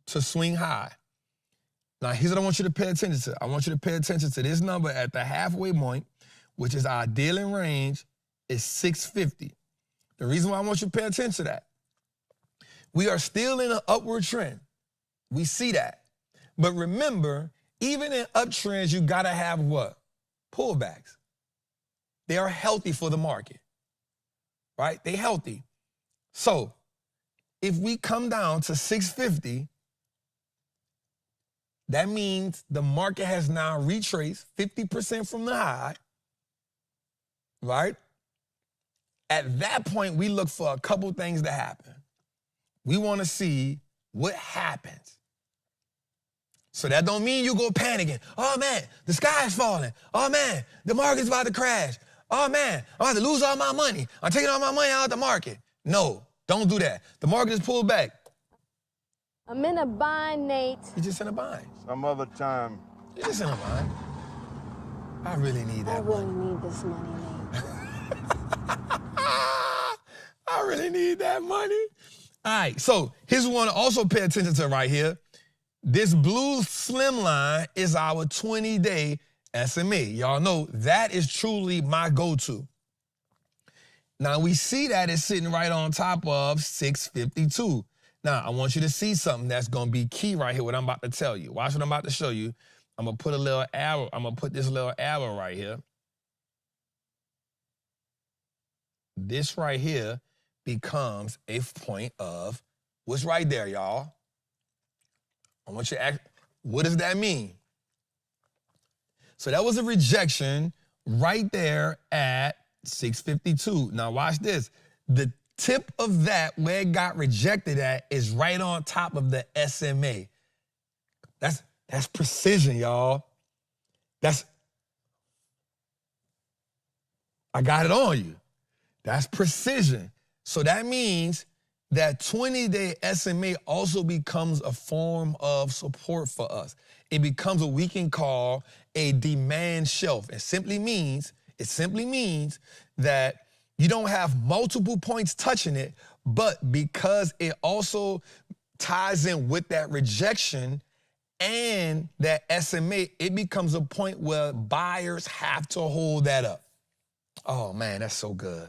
to swing high. Now, here's what I want you to pay attention to. I want you to pay attention to this number at the halfway point, which is our daily range, is 650. The reason why I want you to pay attention to that, we are still in an upward trend. We see that. But remember, even in uptrends, you got to have what? Pullbacks. They are healthy for the market, right? They're healthy. So if we come down to 650, that means the market has now retraced 50% from the high, right? At that point, we look for a couple things to happen. We want to see what happens. So that don't mean you go panicking. Oh, man, the sky is falling. Oh, man, the market's about to crash. Oh, man, I'm about to lose all my money. I'm taking all my money out of the market. No, don't do that. The market is pulled back. I'm in a bind, Nate. You're just in a bind. Some other time. You're just in a bind. I really need that money. I really need this money, Nate. I really need that money. All right, so here's what I want to also pay attention to right here. This blue slim line is our 20-day SMA. Y'all know that is truly my go-to. Now, we see that it's sitting right on top of 652. Now, I want you to see something that's going to be key right here, what I'm about to tell you. Watch what I'm about to show you. I'm going to put a little arrow. I'm going to put this little arrow right here. This right here becomes a point of what's right there, y'all. I want you to ask, what does that mean? So that was a rejection right there at 652. Now watch this. The tip of that, where it got rejected at, is right on top of the SMA. That's precision, y'all. I got it on you. That's precision. So that means that 20-day SMA also becomes a form of support for us. It becomes what we can call a demand shelf. It simply means that you don't have multiple points touching it, but because it also ties in with that rejection and that SMA, it becomes a point where buyers have to hold that up. Oh man, that's so good.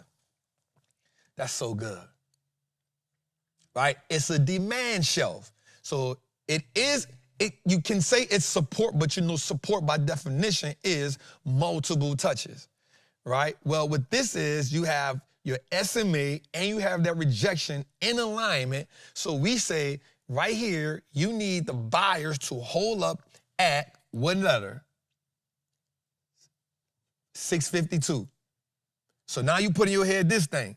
That's so good. Right? It's a demand shelf. So you can say it's support, but you know support by definition is multiple touches. Right? Well, what this is, you have your SMA and you have that rejection in alignment. So we say right here, you need the buyers to hold up at what letter? 652. So now you put in your head this thing.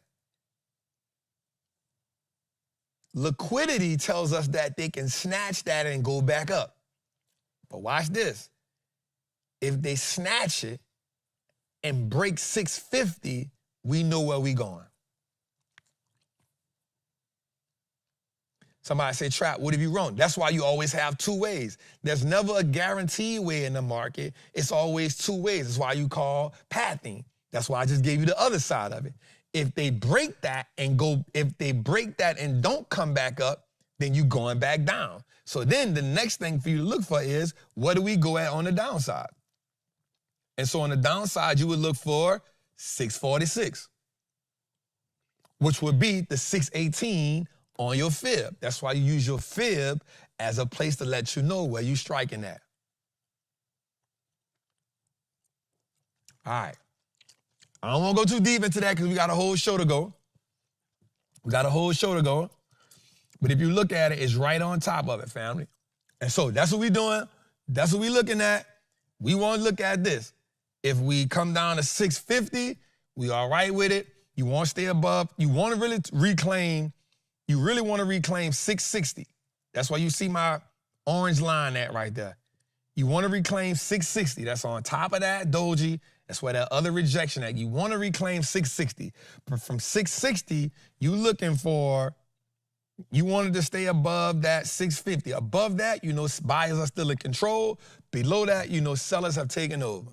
Liquidity tells us that they can snatch that and go back up. But watch this. If they snatch it and break 650, we know where we going. Somebody say, Trap, what have you wrong? That's why you always have two ways. There's never a guaranteed way in the market. It's always two ways. That's why you call pathing. That's why I just gave you the other side of it. If they break that and don't come back up, then you going back down. So then the next thing for you to look for is, what do we go at on the downside? And so on the downside, you would look for 646, which would be the 618 on your fib. That's why you use your fib as a place to let you know where you're striking at. All right. I don't want to go too deep into that because we got a whole show to go. But if you look at it, it's right on top of it, family. And so that's what we're doing. That's what we're looking at. We want to look at this. If we come down to 650, we all right with it. You want to stay above. You want to really reclaim. You really want to reclaim 660. That's why you see my orange line at right there. You want to reclaim 660. That's on top of that doji. That's where that other rejection at. You want to reclaim 660. But from 660, you wanted to stay above that 650. Above that, you know buyers are still in control. Below that, you know sellers have taken over.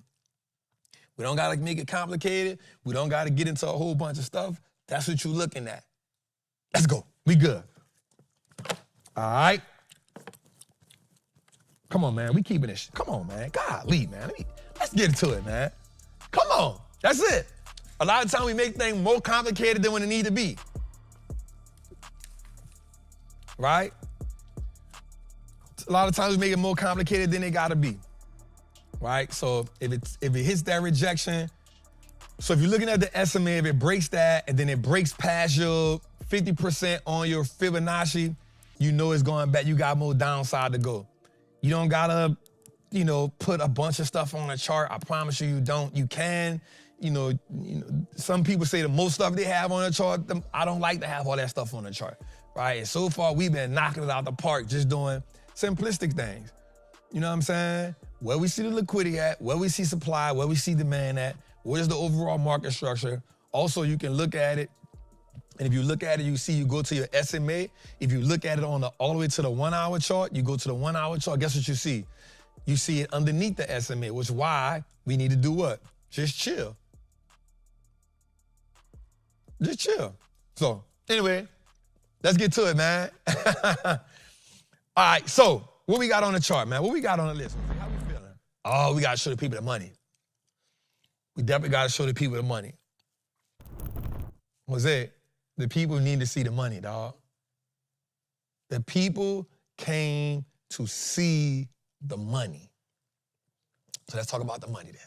We don't got to make it complicated. We don't got to get into a whole bunch of stuff. That's what you're looking at. Let's go. We good. All right. Come on, man. We keeping this. Come on, man. Golly, man. Let's get into it, man. Come on. That's it. A lot of times we make things more complicated than when it need to be. Right? A lot of times we make it more complicated than it got to be. Right? So if it hits that rejection, so if you're looking at the SMA, if it breaks that and then it breaks past your 50% on your Fibonacci, you know it's going back. You got more downside to go. You don't got to, put a bunch of stuff on a chart. I promise you don't. You can. Some people say the most stuff they have on a chart, I don't like to have all that stuff on the chart, right? And so far, we've been knocking it out the park just doing simplistic things. You know what I'm saying? Where we see the liquidity at, where we see supply, where we see demand at, where's the overall market structure. Also, you can look at it, and if you look at it, you go to your SMA. If you look at it all the way to the 1 hour chart, you go to the 1 hour chart, guess what you see? You see it underneath the SMA, which is why we need to do what? Just chill. Just chill. So, anyway, let's get to it, man. All right, so what we got on the chart, man? What we got on the list? How we feeling? Oh, we got to show the people the money. We definitely got to show the people the money. Jose, the people need to see the money, dog. The people came to see the money. So let's talk about the money then.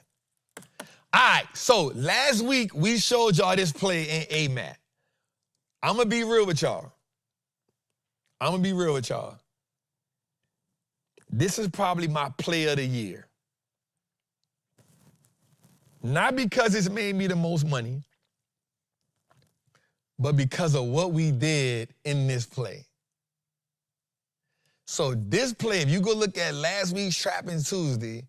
All right, so last week we showed y'all this play in AMAT. I'm going to be real with y'all. This is probably my play of the year. Not because it's made me the most money, but because of what we did in this play. So this play, if you go look at last week's Trappin Tuesday,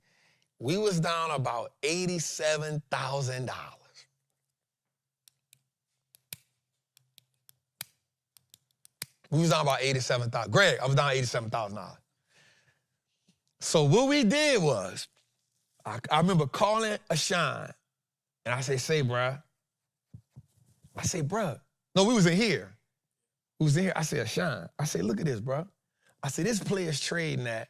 we was down about $87,000. We was down about $87,000. Greg, I was down $87,000. So what we did was, I remember calling Ashan, and I say, bruh. No, we was in here. I said, Ashan, look at this, bruh. I said, this play is trading at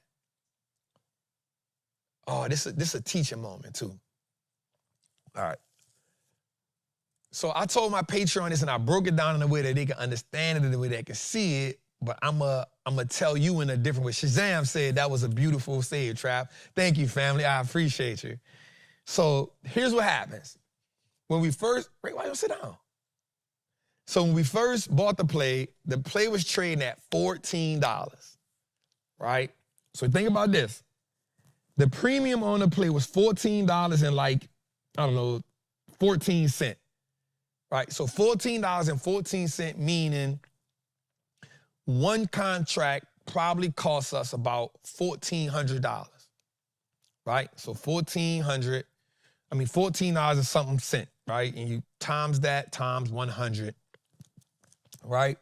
Oh, this a teaching moment too. All right. So I told my Patreon this and I broke it down in a way that they can understand it, in a way they can see it, but I'm gonna tell you in a different way. Shazam said that was a beautiful save, Trap. Thank you, family. I appreciate you. So here's what happens. When we first, wait, why don't you sit down? So when we first bought the play was trading at $14, right? So think about this. The premium on the play was $14 and like, I don't know, 14 cents, right? So $14.14, meaning one contract probably costs us about $1,400, right? So $14 and something cent, right? And you times that times 100, right?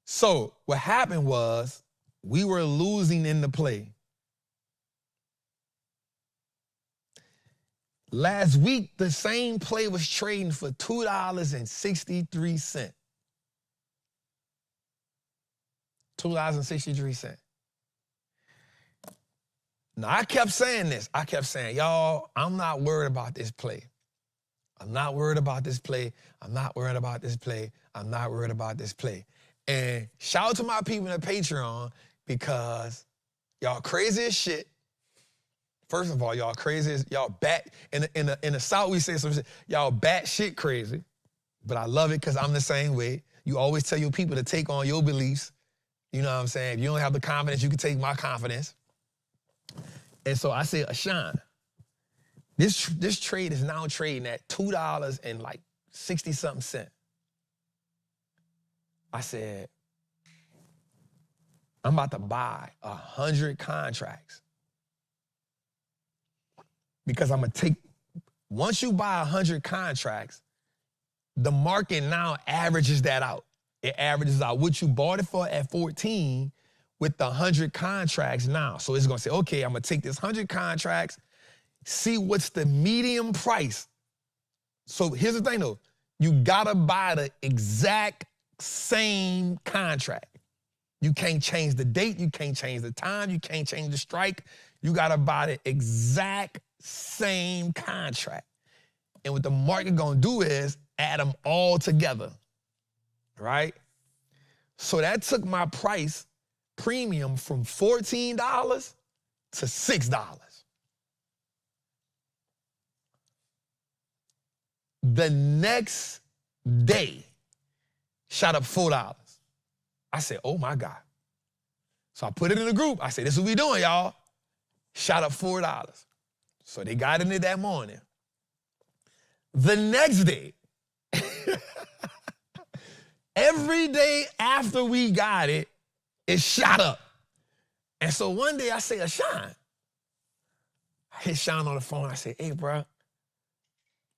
So what happened was we were losing in the play. Last week, the same play was trading for $2.63. $2.63. Now, I kept saying this. I kept saying, y'all, I'm not worried about this play. I'm not worried about this play. I'm not worried about this play. I'm not worried about this play. And shout out to my people in the Patreon because y'all crazy as shit. First of all, y'all crazy as, y'all bat, in the South we say some shit, y'all bat shit crazy. But I love it because I'm the same way. You always tell your people to take on your beliefs. You know what I'm saying? If you don't have the confidence, you can take my confidence. And so I said, Ashan, this trade is now trading at $2 and like 60-something cents. I said, I'm about to buy 100 contracts. Because I'm going to take, once you buy 100 contracts, the market now averages that out. It averages out what you bought it for at 14 with the 100 contracts now. So it's going to say, okay, I'm going to take this 100 contracts, see what's the medium price. So here's the thing though, you got to buy the exact same contract. You can't change the date, you can't change the time, you can't change the strike. You got to buy the exact same contract. And what the market gonna do is add them all together, right? So that took my price premium from $14 to $6. The next day, shot up $4. I said, oh my God. So I put it in the group. I said, this is what we doing, y'all. Shot up $4. So they got in it that morning. The next day, every day after we got it, it shot up. And so one day I say, Ashan, I hit Sean on the phone. I say, hey, bro,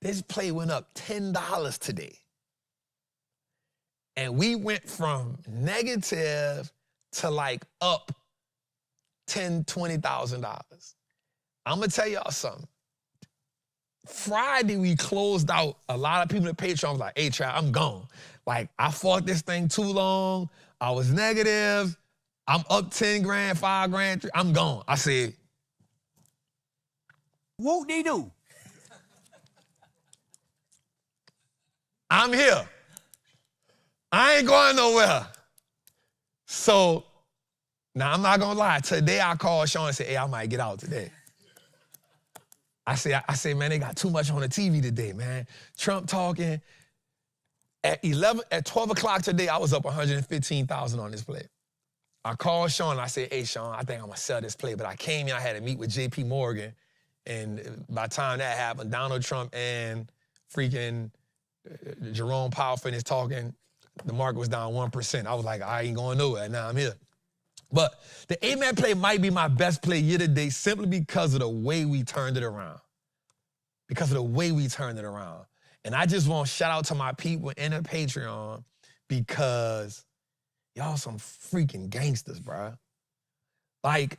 this play went up $10 today. And we went from negative to like up $10,000, $20,000. I'm gonna tell y'all something. Friday, we closed out. A lot of people in the Patreon was like, hey, Trap, I'm gone. Like, I fought this thing too long. I was negative. I'm up 10 grand, 5 grand. I'm gone. I said, Whoop-de-doo. I'm here. I ain't going nowhere. So, now I'm not gonna lie. Today I called Sean and said, hey, I might get out today. I say, man, they got too much on the TV today, man. Trump talking. At 12 o'clock today, I was up 115,000 on this play. I called Sean and I said, hey, Sean, I think I'm gonna sell this play. But I came in, I had to meet with JP Morgan. And by the time that happened, Donald Trump and freaking Jerome Powell finished talking, the market was down 1%. I was like, I ain't going nowhere. Now I'm here. But the 8-man play might be my best play year to date simply because of the way we turned it around. Because of the way we turned it around. And I just want to shout out to my people in the Patreon because y'all some freaking gangsters, bro. Like,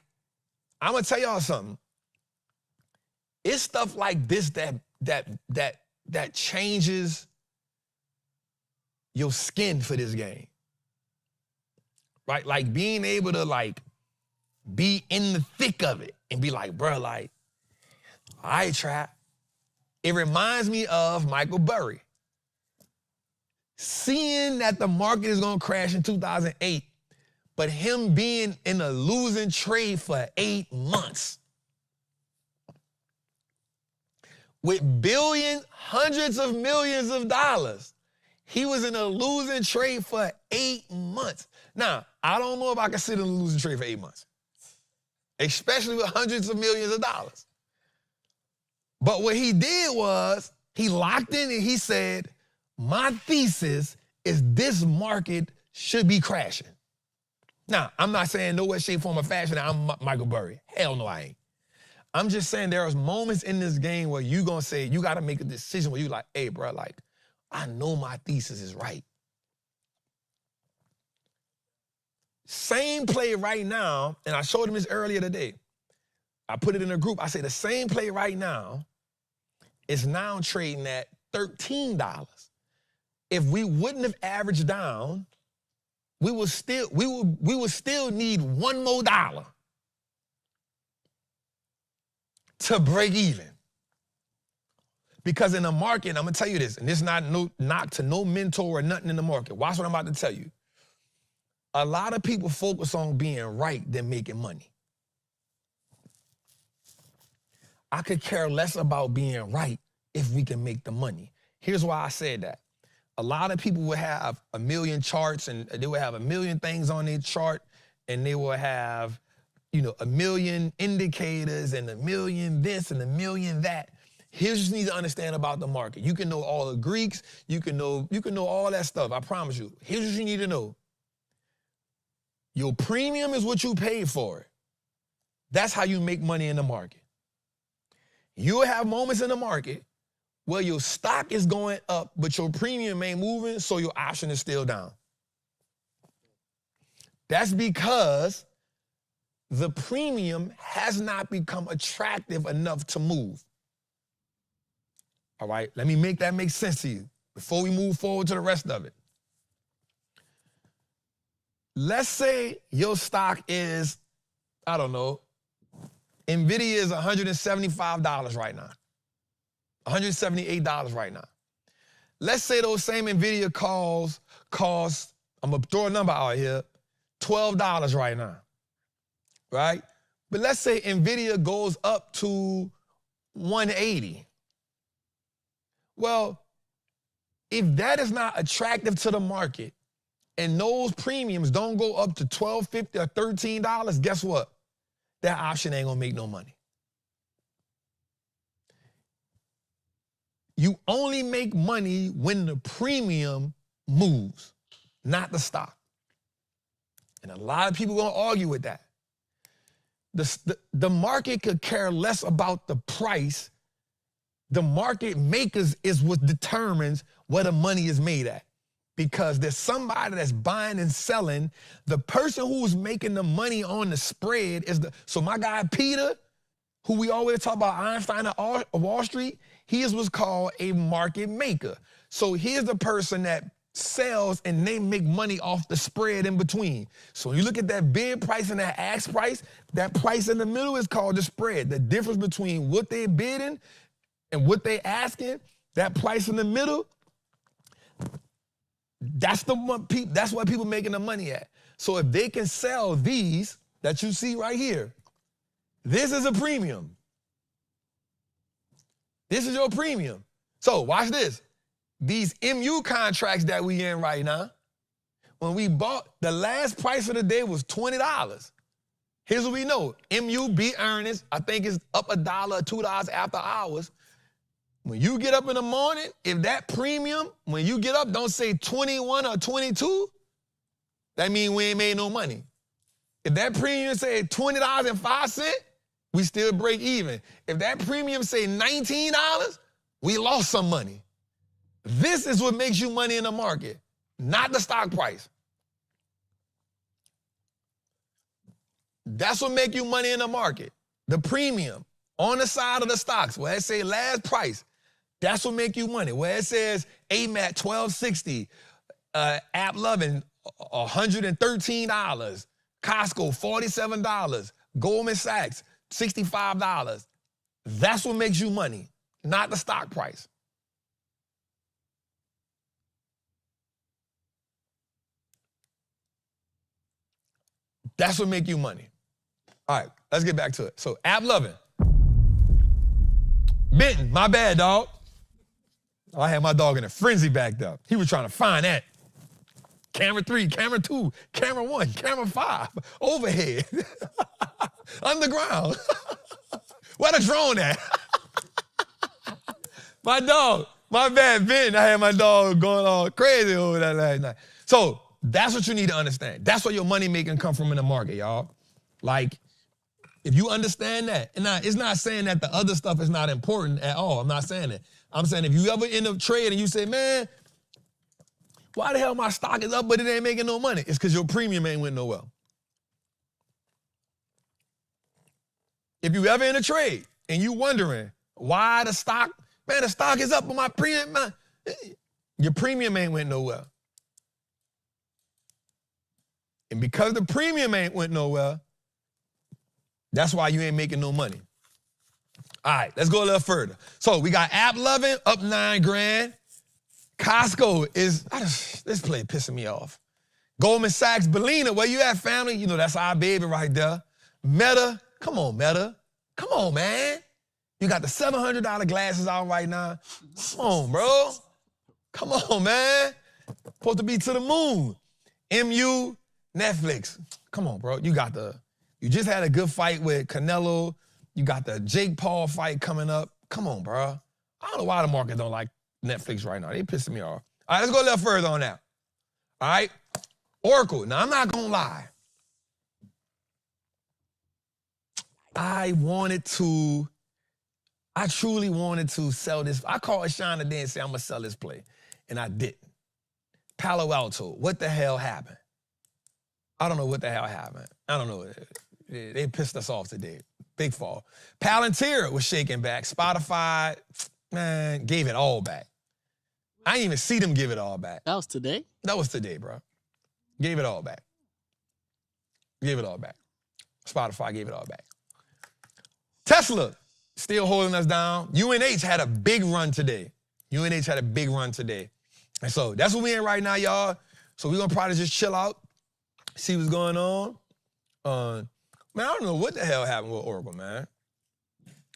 I'm going to tell y'all something. It's stuff like this that changes your skin for this game. Right? Like being able to like be in the thick of it and be like, bro, like, All right, Trap. It reminds me of Michael Burry. Seeing that the market is going to crash in 2008, but him being in a losing trade for 8 months. With billions, hundreds of millions of dollars. He was in a losing trade for 8 months. Now, I don't know if I can sit in a losing trade for 8 months, especially with hundreds of millions of dollars. But what he did was he locked in and he said, my thesis is this market should be crashing. Now, I'm not saying no way, shape, form, or fashion that I'm Michael Burry. Hell no, I ain't. I'm just saying there are moments in this game where you gonna say, you gotta make a decision where you like, hey, bro, like, I know my thesis is right. Same play right now, and I showed him this earlier today. I put it in a group. I say the same play right now is now trading at $13. If we wouldn't have averaged down, we would still need one more dollar to break even. Because in the market, I'm gonna tell you this, and this is not no knock to no mentor or nothing in the market. Watch what I'm about to tell you. A lot of people focus on being right than making money. I could care less about being right if we can make the money. Here's why I said that. A lot of people will have a million charts and they will have a million things on their chart and they will have, you know, a million indicators and a million this and a million that. Here's what you need to understand about the market. You can know all the Greeks, you can know all that stuff, I promise you. Here's what you need to know. Your premium is what you paid for it. That's how you make money in the market. You'll have moments in the market where your stock is going up, but your premium ain't moving, so your option is still down. That's because the premium has not become attractive enough to move. All right, let me make that make sense to you before we move forward to the rest of it. Let's say your stock is, I don't know, Nvidia is $175 right now. $178 right now. Let's say those same Nvidia cost, I'm gonna throw a number out here, $12 right now, right? But let's say Nvidia goes up to 180. Well, if that is not attractive to the market and those premiums don't go up to $12.50 or $13, guess what? That option ain't gonna make no money. You only make money when the premium moves, not the stock. And a lot of people gonna argue with that. The market could care less about the price. The market makers is what determines where the money is made at. Because there's somebody that's buying and selling. The person who's making the money on the spread is so my guy Peter, who we always talk about, Einstein at Wall Street, he is what's called a market maker. So here's the person that sells and they make money off the spread in between. So when you look at that bid price and that ask price, that price in the middle is called the spread. The difference between what they're bidding and what they're asking, that price in the middle, that's what people making the money at. So if they can sell these that you see right here, this is a premium. This is your premium. So watch this. These MU contracts that we in right now, when we bought, the last price of the day was $20. Here's what we know. MU beat earnings. I think it's up $1 or $2 after hours. When you get up in the morning, if that premium, when you get up, don't say 21 or 22, that means we ain't made no money. If that premium say $20.05, we still break even. If that premium say $19, we lost some money. This is what makes you money in the market, not the stock price. That's what makes you money in the market. The premium on the side of the stocks, where it say last price, that's what make you money. Where it says AMAT $12.60, App Loving $113, Costco $47, Goldman Sachs $65. That's what makes you money, not the stock price. That's what make you money. All right, let's get back to it. So, app loving. Benton, my bad, dog. I had my dog in a frenzy back there. He was trying to find that. Camera 3, camera 2, camera 1, camera 5, overhead, underground. Where the drone at? My dog, my bad, Ben. I had my dog going all crazy over that last night. So that's what you need to understand. That's where your money making come from in the market, y'all. Like, if you understand that, and now it's not saying that the other stuff is not important at all. I'm not saying that. I'm saying if you ever end up trading and you say, man, why the hell my stock is up but it ain't making no money? It's because your premium ain't went nowhere. If you ever in a trade and you wondering why the stock is up but my premium, your premium ain't went nowhere. And because the premium ain't went nowhere, that's why you ain't making no money. All right, let's go a little further. So we got app loving up $9,000. Costco is, this play pissing me off. Goldman Sachs, Belina, where you at, family? You know, that's our baby right there. Meta, come on, Meta. Come on, man. You got the $700 glasses out right now. Come on, bro. Come on, man. Supposed to be to the moon. MU, Netflix. Come on, bro. You just had a good fight with Canelo. You got the Jake Paul fight coming up. Come on, bro. I don't know why the market don't like Netflix right now. They pissing me off. All right, let's go a little further on that. All right? Oracle. Now, I'm not going to lie. I truly wanted to sell this. I called Sean today and said, I'm going to sell this play. And I didn't. Palo Alto, what the hell happened? I don't know what the hell happened. I don't know. They pissed us off today. Big fall. Palantir was shaking back. Spotify, man, gave it all back. I didn't even see them give it all back. That was today? That was today, bro. Gave it all back. Gave it all back. Spotify gave it all back. Tesla, still holding us down. UNH had a big run today. UNH had a big run today. And so that's what we in right now, y'all. So we're going to probably just chill out, see what's going on. Man, I don't know what the hell happened with Oracle, man.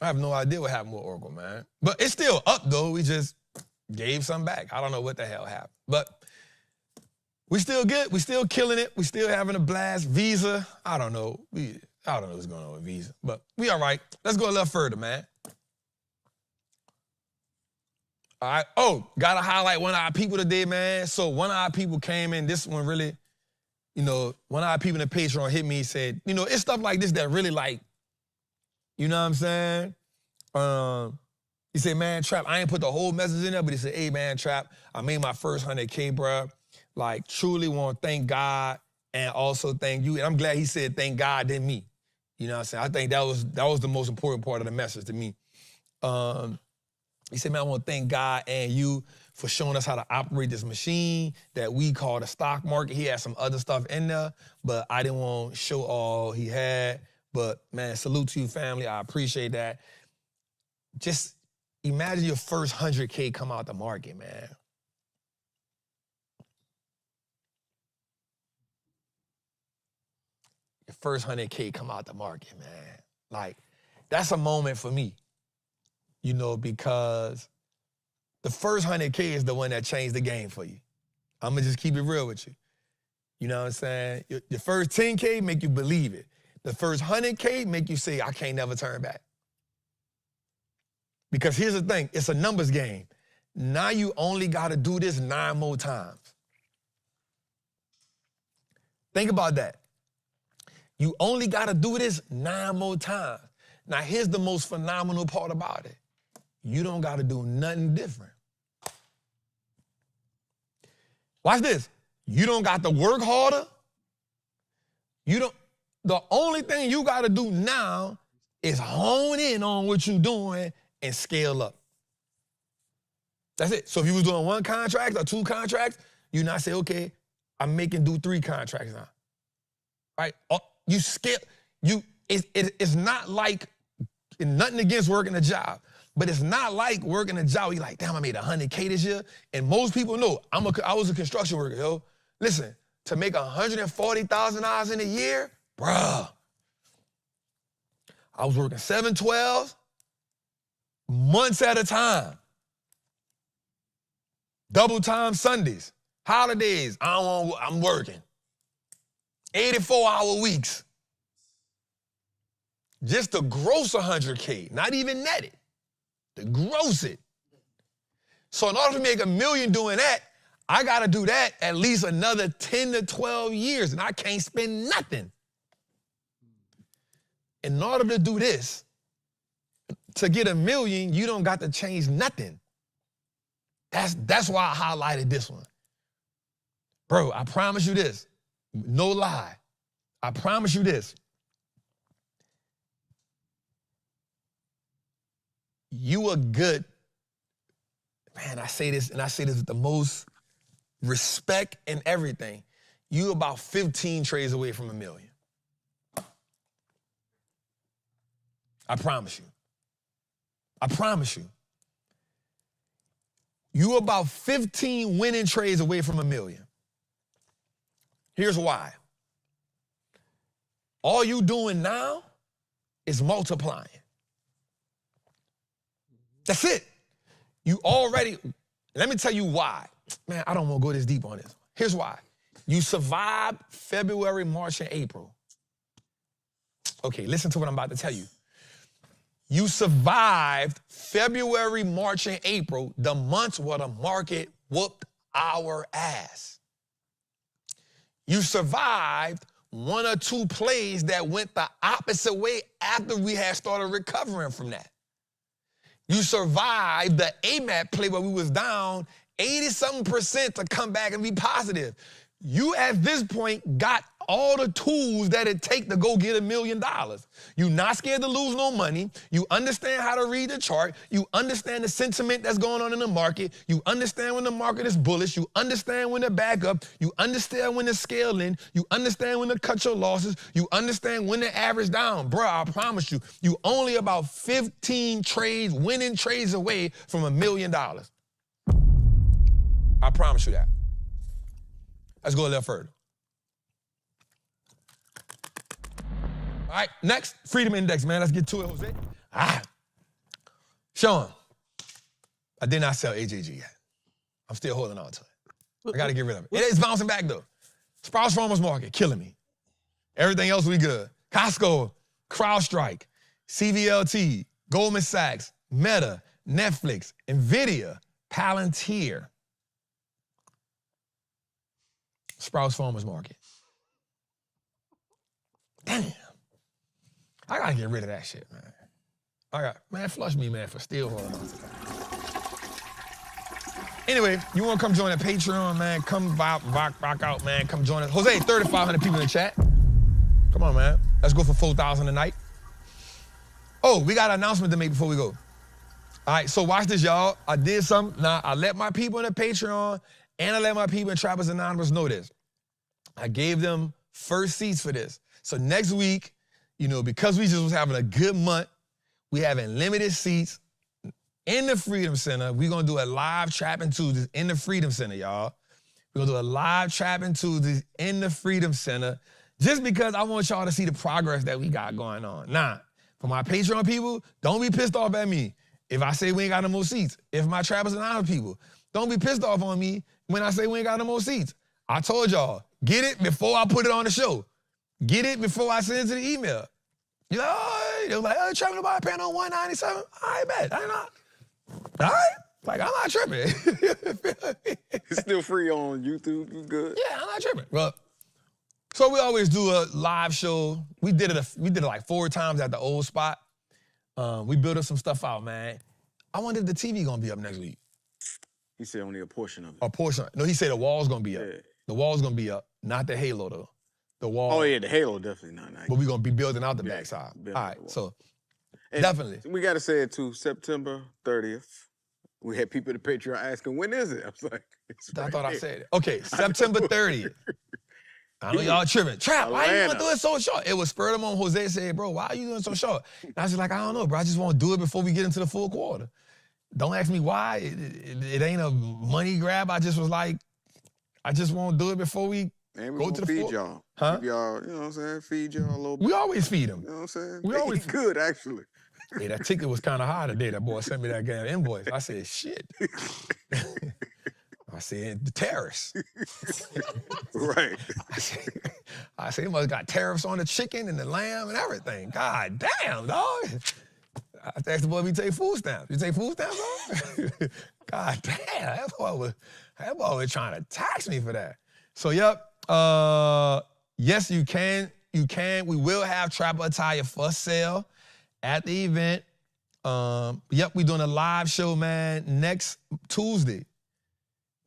I have no idea what happened with Oracle, man. But it's still up, though. We just gave some back. I don't know what the hell happened. But we still good. We still killing it. We still having a blast. Visa, I don't know. I don't know what's going on with Visa. But we all right. Let's go a little further, man. All right. Oh, got to highlight one of our people today, man. So one of our people came in. This one really, you know, one of our people in the Patreon hit me and said, you know, it's stuff like this that really like, you know what I'm saying? He said, man, Trap, I ain't put the whole message in there, but he said, hey, man, Trap, I made my first 100K, bro. Like, truly want to thank God and also thank you. And I'm glad he said thank God than me. You know what I'm saying? I think that was the most important part of the message to me. He said, man, I want to thank God and you for showing us how to operate this machine that we call the stock market. He had some other stuff in there, but I didn't want to show all he had. But, man, salute to you, family. I appreciate that. Just imagine your first 100K come out the market, man. Your first 100K come out the market, man. Like, that's a moment for me, you know, because the first 100K is the one that changed the game for you. I'm going to just keep it real with you. You know what I'm saying? Your first 10K make you believe it. The first 100K make you say, I can't never turn back. Because here's the thing, it's a numbers game. Now you only got to do this 9 more times. Think about that. You only got to do this 9 more times. Now here's the most phenomenal part about it. You don't got to do nothing different. Watch this. You don't got to work harder. The only thing you got to do now is hone in on what you're doing and scale up. That's it. So if you was doing 1 contract or 2 contracts, you not say, okay, I'm making do 3 contracts now. Right? You scale, it's not like And nothing against working a job. But it's not like working a job. You're like, damn, I made $100K this year. And most people know I was a construction worker, yo. Listen, to make $140,000 in a year, bruh. I was working 7/12 months at a time. Double time Sundays, holidays, I'm working. 84-hour weeks. Just to gross 100K, not even net it. To gross it. So in order to make $1 million doing that, I gotta do that at least another 10 to 12 years, and I can't spend nothing. In order to do this, to get $1 million, you don't got to change nothing. That's why I highlighted this one. Bro, I promise you this, no lie. I promise you this. You are good. Man, I say this with the most respect and everything. You about 15 trades away from $1 million. I promise you. I promise you. You about 15 winning trades away from $1 million. Here's why. All you doing now is multiplying. That's it. You already, let me tell you why. Man, I don't want to go this deep on this. Here's why. You survived February, March, and April. Okay, listen to what I'm about to tell you. You survived February, March, and April, the months where the market whooped our ass. You survived one or two plays that went the opposite way after we had started recovering from that. You survived the AMAT play where we was down 80-something% to come back and be positive. You, at this point, got all the tools that it take to go get $1 million. You're not scared to lose no money. You understand how to read the chart. You understand the sentiment that's going on in the market. You understand when the market is bullish. You understand when to back up. You understand when to scale in. You understand when to cut your losses. You understand when to average down. Bro, I promise you, you only about 15 trades, winning trades away from $1 million. I promise you that. Let's go a little further. All right, next, Freedom Index, man. Let's get to it, Jose. Sean, I did not sell AJG yet. I'm still holding on to it. I got to get rid of it. It is bouncing back, though. Sprouts Farmers Market, killing me. Everything else we good. Costco, CrowdStrike, CVLT, Goldman Sachs, Meta, Netflix, Nvidia, Palantir. Sprouts Farmers Market. Damn. I gotta get rid of that shit, man. Man, flush me, man, for still holding on to that. Anyway, you wanna come join the Patreon, man? Come rock out, man. Come join us. Jose, 3,500 people in the chat. Come on, man. Let's go for 4,000 tonight. Oh, we got an announcement to make before we go. All right, so watch this, y'all. I did something. Now, I let my people in the Patreon and I let my people in Trappers Anonymous know this. I gave them first seats for this. So next week, you know, because we just was having a good month, we having limited seats in the Freedom Center. We're gonna do a live Trappin' Tuesdays in the Freedom Center, y'all. We're gonna do a live Trappin' Tuesdays in the Freedom Center, just because I want y'all to see the progress that we got going on. Now, for my Patreon people, don't be pissed off at me if I say we ain't got no more seats. If my Trappers Anonymous people, don't be pissed off on me when I say we ain't got no more seats. I told y'all, get it before I put it on the show. Get it before I send it to the email. You know, they was like, oh, Trappin' about paying on $197. I bet. I ain't not. All right. Like, I'm not tripping. It's still free on YouTube. You good? Yeah, I'm not tripping. Well, so we always do a live show. We did it like 4 times at the old spot. We built up some stuff out, man. I wonder if the TV gonna be up next week. He said only a portion of it. A portion. No, he said the wall's gonna be up. Yeah. The wall's gonna be up, not the Halo though. The wall. Oh yeah, the Halo definitely not. But we're gonna be building out the backside. All right, so and definitely. We gotta say it too, September 30th. We had people at the Patreon asking, when is it? I was like, I thought I said it. Okay, September 30th. I know y'all tripping. Trap, why you Atlanta. gonna do it so short? It was spurred him on. Jose said, bro, why are you doing it so short? And I was just like, I don't know, bro. I just want to do it before we get into the full quarter. Don't ask me why. It ain't a money grab. I just was like, I just want to do it before we And we go gonna to the feed full. y'all. Huh? Keep y'all, you know what I'm saying? Feed y'all a little bit. We always feed him. You know what I'm saying? We always- He good, actually. Hey, that ticket was kind of high today. That boy sent me that damn invoice. I said, shit. I said, the tariffs. Right. I said, he must have got tariffs on the chicken and the lamb and everything. God damn, dog. I asked the boy if he take food stamps. You take food stamps, dog? God damn, that boy was trying to tax me for that. So, yep. Yes, you can. You can. We will have Trapper attire for sale at the event. Yep, we're doing a live show, man, next Tuesday.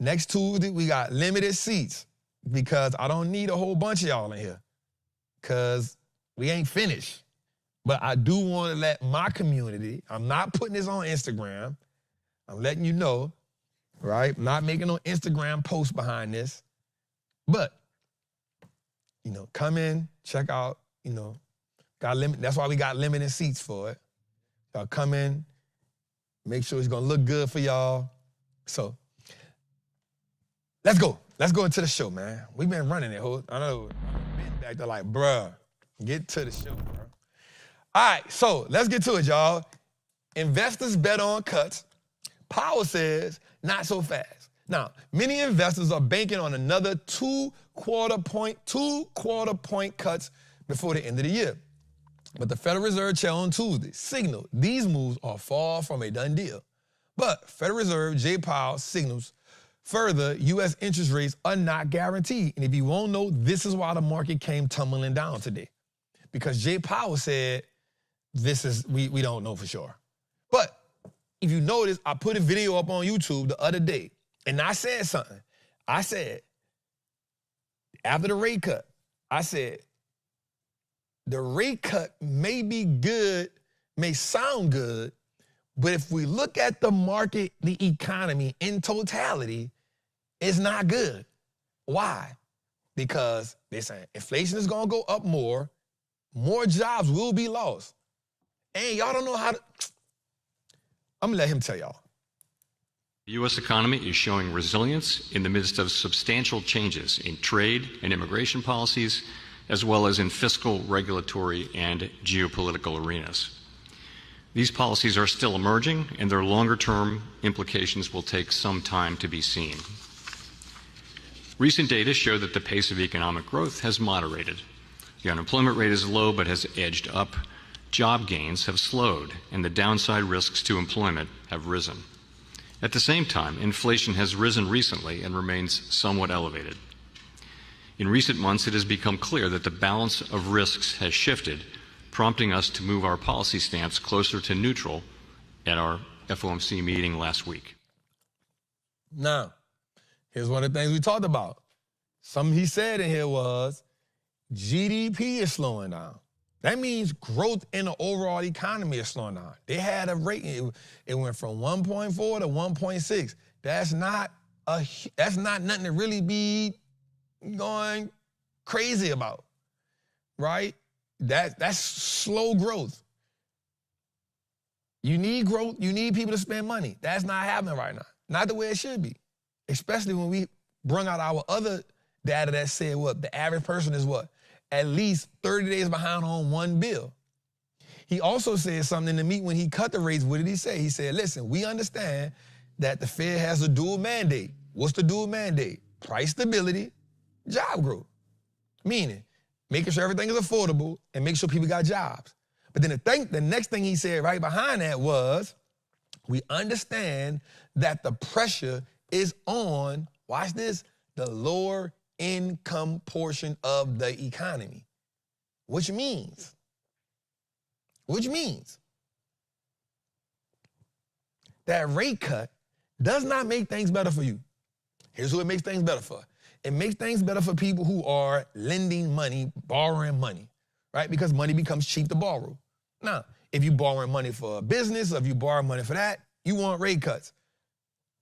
Next Tuesday, we got limited seats because I don't need a whole bunch of y'all in here because we ain't finished. But I do want to let my community, I'm not putting this on Instagram. I'm letting you know, right? I'm not making no Instagram post behind this. But, you know, come in, check out, you know, that's why we got limited seats for it. Y'all come in, make sure it's going to look good for y'all. So, let's go. Let's go into the show, man. We've been running it. I know. I've been back there like, bruh, get to the show, bro. All right, so let's get to it, y'all. Investors bet on cuts. Powell says, not so fast. Now, many investors are banking on another two quarter point cuts before the end of the year. But the Federal Reserve Chair on Tuesday signaled these moves are far from a done deal. But Federal Reserve Jay Powell signals further, U.S. interest rates are not guaranteed. And if you won't know, this is why the market came tumbling down today. Because Jay Powell said, we don't know for sure. But if you notice, I put a video up on YouTube the other day, and I said something. I said, after the rate cut, I said, the rate cut may be good, may sound good, but if we look at the market, the economy in totality, it's not good. Why? Because they're saying inflation is going to go up more jobs will be lost. And y'all don't know how to... I'm going to let him tell y'all. The U.S. economy is showing resilience in the midst of substantial changes in trade and immigration policies, as well as in fiscal, regulatory, and geopolitical arenas. These policies are still emerging, and their longer-term implications will take some time to be seen. Recent data show that the pace of economic growth has moderated. The unemployment rate is low but has edged up. Job gains have slowed, and the downside risks to employment have risen. At the same time, inflation has risen recently and remains somewhat elevated. In recent months, it has become clear that the balance of risks has shifted, prompting us to move our policy stance closer to neutral at our FOMC meeting last week. Now, here's one of the things we talked about. Something he said in here was, GDP is slowing down. That means growth in the overall economy is slowing down. They had a rate, it went from 1.4 to 1.6. That's not nothing to really be going crazy about, right? That's slow growth. You need growth, you need people to spend money. That's not happening right now. Not the way it should be. Especially when we bring out our other data that said what? The average person is what? At least 30 days behind on one bill. He also said something in the meeting when he cut the rates. What did he say? He said, listen, we understand that the Fed has a dual mandate. What's the dual mandate? Price stability, job growth. Meaning, making sure everything is affordable and make sure people got jobs. But then the next thing he said right behind that was, we understand that the pressure is on, watch this, the lower income portion of the economy. Which means that rate cut does not make things better for you. Here's who it makes things better for. It makes things better for people who are lending money, borrowing money, right? Because money becomes cheap to borrow. Now, if you're borrowing money for a business, or if you borrow money for that, you want rate cuts.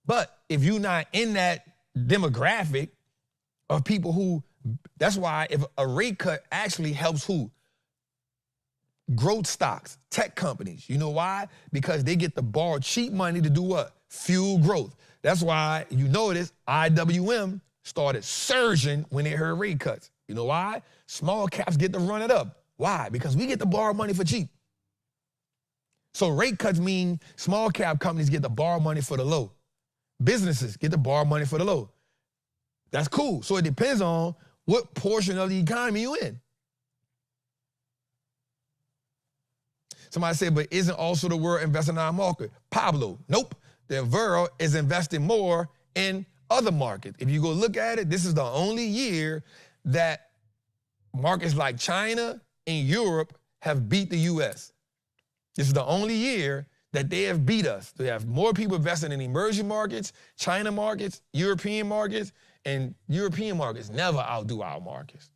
But if you're not in that demographic of people who That's why if a rate cut actually helps who? Growth stocks, tech companies. You know why? Because they get to borrow cheap money to do what? Fuel growth. That's why you notice IWM started surging when they heard rate cuts. You know why? Small caps get to run it up. Why? Because we get to borrow money for cheap. So rate cuts mean small cap companies get to borrow money for the low. Businesses get to borrow money for the low. That's cool. So it depends on what portion of the economy you in. Somebody said, but isn't also the world investing in our market? Pablo, nope. The world is investing more in other markets. If you go look at it, this is the only year that markets like China and Europe have beat the US. This is the only year that they have beat us. They have more people investing in emerging markets, China markets, European markets, and European markets never outdo our markets.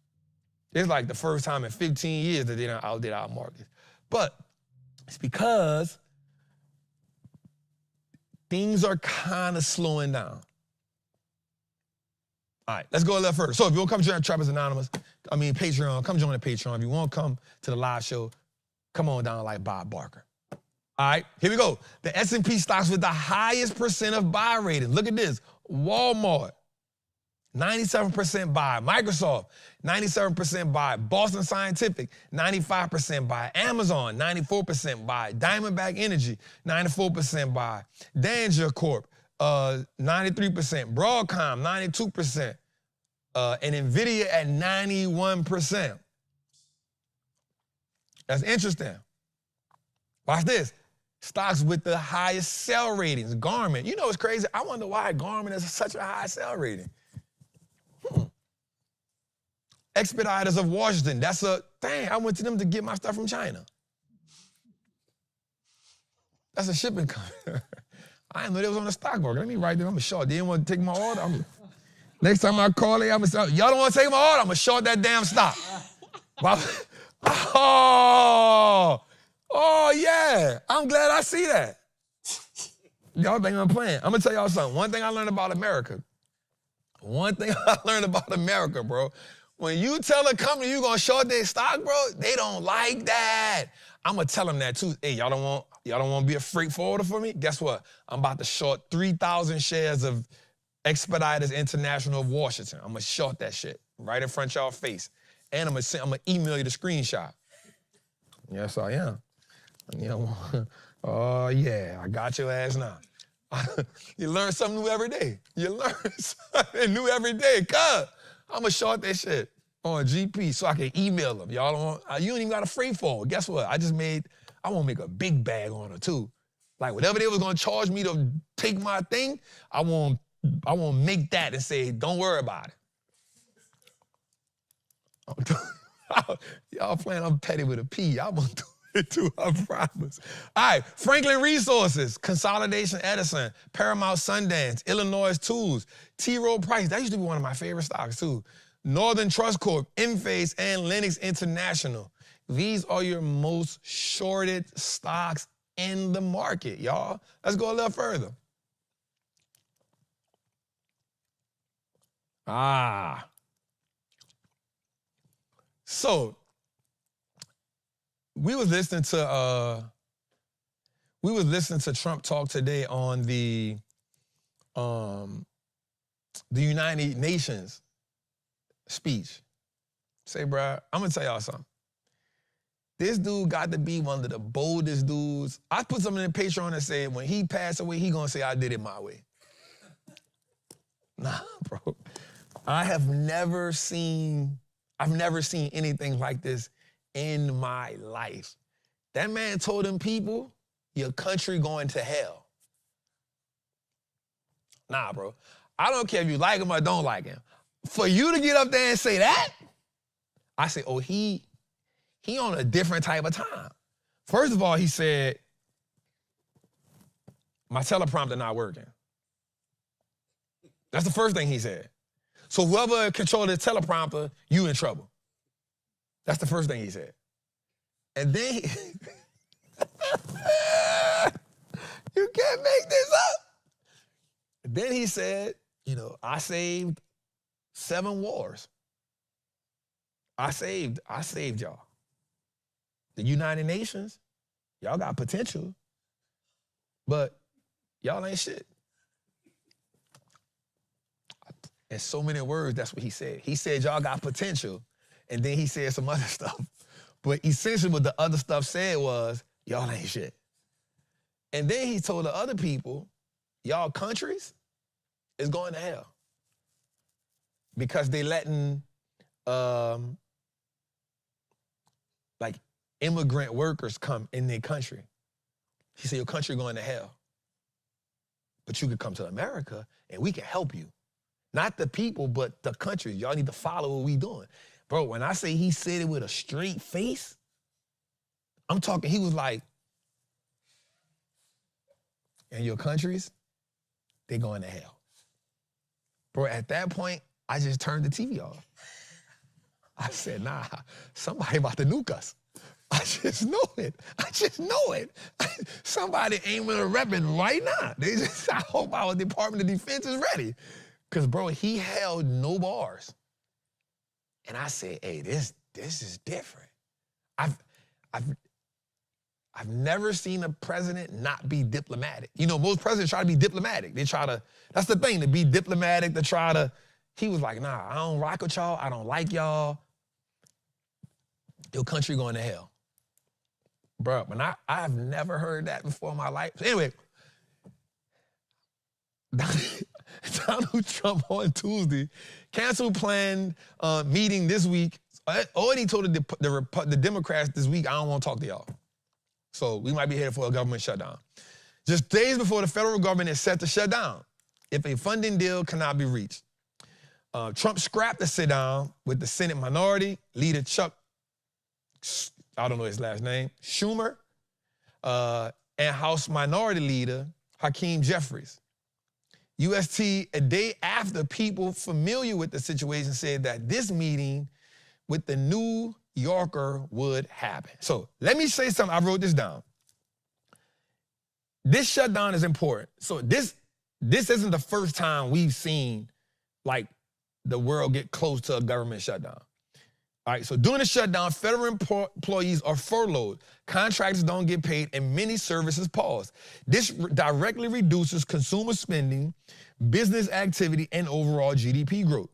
It's like the first time in 15 years that they done outdid our markets. But it's because things are kind of slowing down. All right, let's go a little further. So if you want to come join Trappers Anonymous, Patreon, come join the Patreon. If you want to come to the live show, come on down like Bob Barker. All right, here we go. The S&P stocks with the highest percent of buy rating. Look at this. Walmart, 97% buy. Microsoft, 97% buy. Boston Scientific, 95% buy. Amazon, 94% buy. Diamondback Energy, 94% buy. Danger Corp, 93%. Broadcom, 92%. And Nvidia at 91%. That's interesting. Watch this. Stocks with the highest sell ratings. Garmin. You know what's crazy? I wonder why Garmin has such a high sell rating. Expeditors of Washington. That's I went to them to get my stuff from China. That's a shipping company. I didn't know they was on the stock market. Let me write them. I'm a short. They didn't want to take my order. Next time I call it, I'm gonna y'all don't want to take my order, I'm gonna short that damn stock. Oh yeah. I'm glad I see that. Y'all think I'm playing. I'm gonna tell y'all something. One thing I learned about America. Bro. When you tell a company you gonna short their stock, bro, they don't like that. I'm gonna tell them that too. Hey, y'all don't want to be a freight forwarder for me? Guess what? I'm about to short 3,000 shares of Expeditors International of Washington. I'm gonna short that shit right in front of y'all face. And I'm gonna email you the screenshot. Yes, I am. Oh yeah, I got your ass now. You learn something new every day. You learn something new every day. Cuz, I'm gonna short that shit on GP so I can email them. Y'all don't want, you don't even got a freight forward. Guess what? I want to make a big bag on her too. Like whatever they was gonna charge me to take my thing, I want to make that and say, don't worry about it. Y'all playing I'm petty with a P. I'm gonna do it too, I promise. All right, Franklin Resources, Consolidation Edison, Paramount Sundance, Illinois Tools, T. Rowe Price. That used to be one of my favorite stocks too. Northern Trust Corp, Enphase, and Lennox International. These are your most shorted stocks in the market, y'all. Let's go a little further. So we was listening to Trump talk today on the United Nations speech. Say, bruh, I'm gonna tell y'all something. This dude got to be one of the boldest dudes. I put something in the Patreon that said when he passed away, he gonna say I did it my way. Nah, bro. I've never seen anything like this in my life. That man told them people, your country going to hell. Nah, bro. I don't care if you like him or don't like him. For you to get up there and say that, I say, oh, he on a different type of time. First of all, he said, my teleprompter not working. That's the first thing he said. So whoever controlled the teleprompter, you in trouble. That's the first thing he said. And then you can't make this up. Then he said, I saved 7 wars. I saved y'all. The United Nations, y'all got potential, but y'all ain't shit. In so many words, that's what he said. He said y'all got potential, and then he said some other stuff. But essentially what the other stuff said was, y'all ain't shit. And then he told the other people, y'all countries is going to hell. Because they letting like immigrant workers come in their country. He said, your country going to hell. But you could come to America and we can help you. Not the people, but the country. Y'all need to follow what we doing. Bro, when I say he said it with a straight face, I'm talking, he was like, and your countries, they going to hell. Bro, at that point, I just turned the TV off. I said, nah, somebody about to nuke us. I just know it. I just know it. Somebody aiming a weapon right now. I hope our Department of Defense is ready. Because, bro, he held no bars. And I said, hey, this is different. I've never seen a president not be diplomatic. You know, most presidents try to be diplomatic. They try to, that's the thing, to be diplomatic, to try to, he was like, nah, I don't rock with y'all. I don't like y'all. Your country going to hell. Bro, but I've never heard that before in my life. So anyway, Donald Trump on Tuesday canceled planned meeting this week. Already told the Democrats this week, I don't want to talk to y'all. So we might be headed for a government shutdown. Just days before the federal government is set to shut down if a funding deal cannot be reached. Trump scrapped the sit-down with the Senate Minority Leader Chuck, I don't know his last name, Schumer, and House Minority Leader Hakeem Jeffries. UST, a day after people familiar with the situation said that this meeting with the New Yorker would happen. So let me say something. I wrote this down. This shutdown is important. So this isn't the first time we've seen like the world get close to a government shutdown. All right, so during the shutdown, federal employees are furloughed, contractors don't get paid, and many services pause. This directly reduces consumer spending, business activity, and overall GDP growth.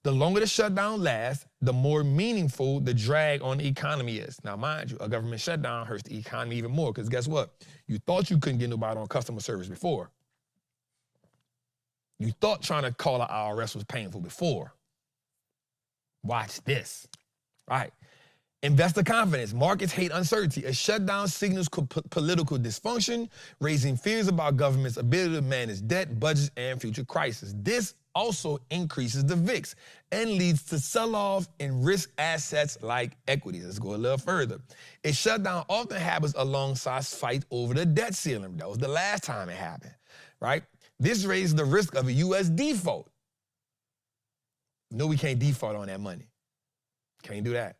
The longer the shutdown lasts, the more meaningful the drag on the economy is. Now, mind you, a government shutdown hurts the economy even more, because guess what? You thought you couldn't get nobody on customer service before. You thought trying to call an IRS was painful before. Watch this. All right. Investor confidence. Markets hate uncertainty. A shutdown signals political dysfunction, raising fears about government's ability to manage debt, budgets, and future crises. This also increases the VIX and leads to sell-off in risk assets like equities. Let's go a little further. A shutdown often happens alongside fight over the debt ceiling. That was the last time it happened, right? This raises the risk of a U.S. default. No, we can't default on that money. Can't do that.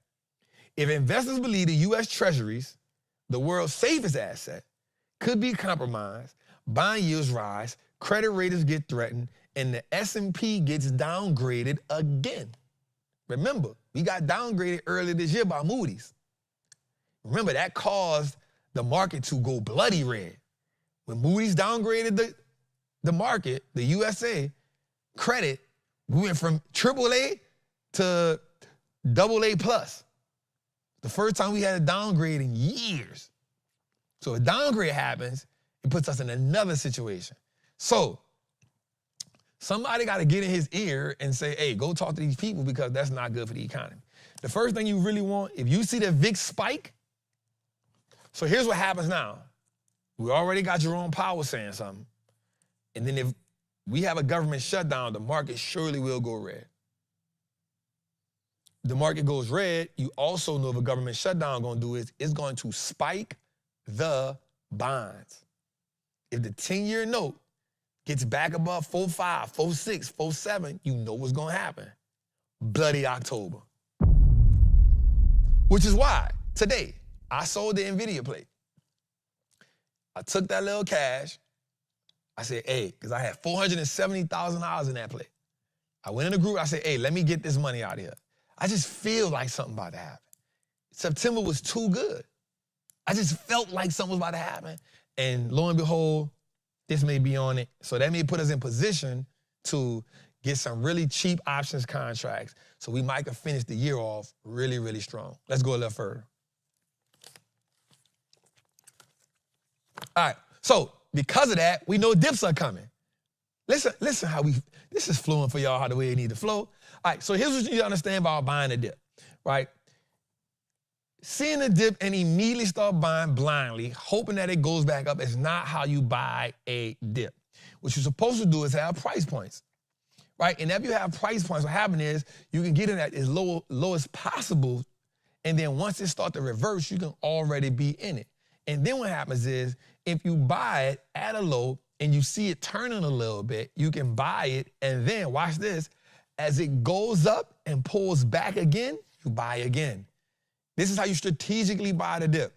If investors believe the U.S. Treasuries, the world's safest asset, could be compromised, bond yields rise, credit ratings get threatened, and the S&P gets downgraded again. Remember, we got downgraded earlier this year by Moody's. Remember, that caused the market to go bloody red. When Moody's downgraded the market, the USA credit, we went from AAA to AA+. The first time we had a downgrade in years. So if a downgrade happens, it puts us in another situation. So somebody got to get in his ear and say, hey, go talk to these people because that's not good for the economy. The first thing you really want, if you see the VIX spike, so here's what happens now. We already got Jerome Powell saying something. And then if we have a government shutdown, the market surely will go red. The market goes red, you also know if a government shutdown going to do is it's going to spike the bonds. If the 10-year note gets back above 4.5, 4.6, 4.7, you know what's going to happen. Bloody October. Which is why today I sold the Nvidia plate. I took that little cash. I said, hey, because I had $470,000 in that plate. I went in the group, I said, hey, let me get this money out of here. I just feel like something about to happen. September was too good. I just felt like something was about to happen. And lo and behold, this may be on it. So that may put us in position to get some really cheap options contracts. So we might have finished the year off really, really strong. Let's go a little further. All right, so because of that, we know dips are coming. Listen how this is flowing for y'all how the way it need to flow. All right, so here's what you need to understand about buying a dip, right? Seeing a dip and immediately start buying blindly, hoping that it goes back up is not how you buy a dip. What you're supposed to do is have price points, right? And if you have price points, what happens is you can get in at as low as possible, and then once it starts to reverse, you can already be in it. And then what happens is if you buy it at a low and you see it turning a little bit, you can buy it, and then, watch this, as it goes up and pulls back again, you buy again. This is how you strategically buy the dip,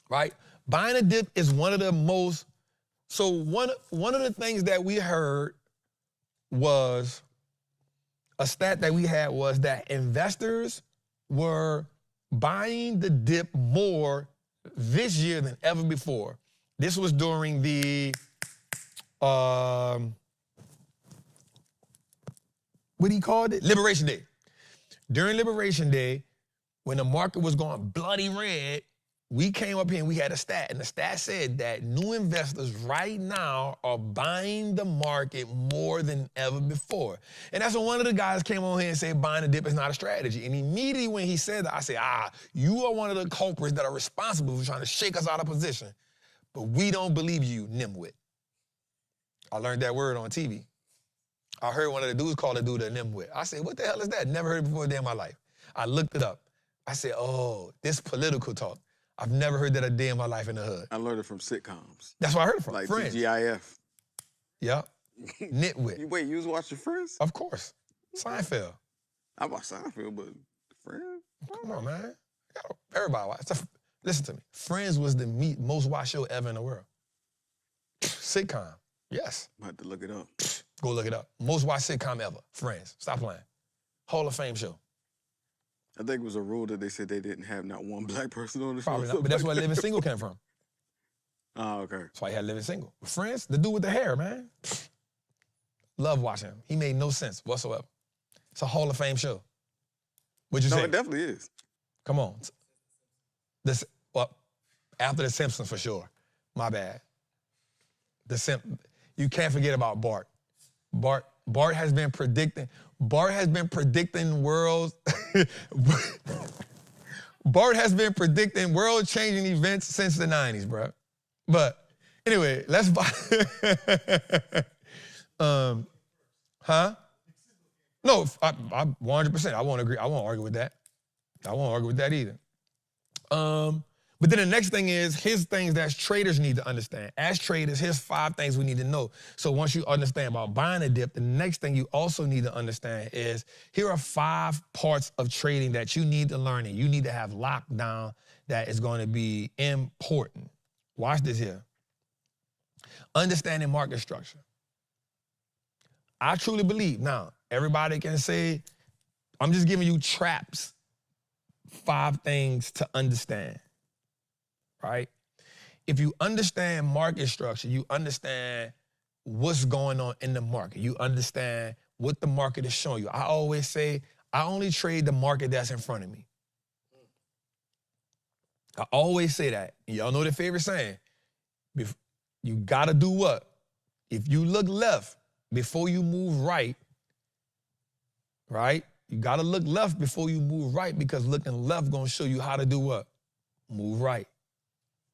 right? Buying a dip is one of the most, so one of the things that we heard was, a stat that we had was that investors were buying the dip more this year than ever before. This was during the, what do you call it? Liberation Day. During Liberation Day, when the market was going bloody red, we came up here and we had a stat, and the stat said that new investors right now are buying the market more than ever before. And that's when one of the guys came on here and said buying a dip is not a strategy. And immediately when he said that, I said, you are one of the culprits that are responsible for trying to shake us out of position. But we don't believe you, nimwit. I learned that word on TV. I heard one of the dudes call a dude a nimwit. I said, what the hell is that? Never heard it before a day in my life. I looked it up. I said, oh, this political talk. I've never heard that a day in my life in the hood. I learned it from sitcoms. That's where I heard it from. Like Friends. TGIF. Yep. Nitwit. Wait, you was watching Friends? Of course. Seinfeld. I watched Seinfeld, but Friends? Come on, man. Everybody watch. Listen to me. Friends was the most watched show ever in the world. Sitcom. Yes. I had to look it up. Go look it up. Most watched sitcom ever. Friends. Stop playing. Hall of Fame show. I think it was a rule that they said they didn't have not one black person on the show. Probably not, but that's where Living Single came from. Oh, okay. That's why he had Living Single. Friends, the dude with the hair, man. Love watching him. He made no sense whatsoever. It's a Hall of Fame show. What'd you say? No, it definitely is. Come on. Well, after The Simpsons for sure. My bad. You can't forget about Bart. Bart has been predicting worlds. Bart has been predicting world-changing events since the 90s, bro. But anyway, let's buy. No, I 100%. I won't agree. I won't argue with that. I won't argue with that either. But then the next thing is, here's things that traders need to understand. As traders, here's 5 things we need to know. So once you understand about buying a dip, the next thing you also need to understand is, here are 5 parts of trading that you need to learn and you need to have locked down that is going to be important. Watch this here. Understanding market structure. I truly believe, now, everybody can say, I'm just giving you traps, 5 things to understand. Right? If you understand market structure, you understand what's going on in the market. You understand what the market is showing you. I always say, I only trade the market that's in front of me. I always say that. Y'all know the favorite saying. You gotta do what? If you look left before you move right, You gotta look left before you move right, because looking left gonna show you how to do what? Move right.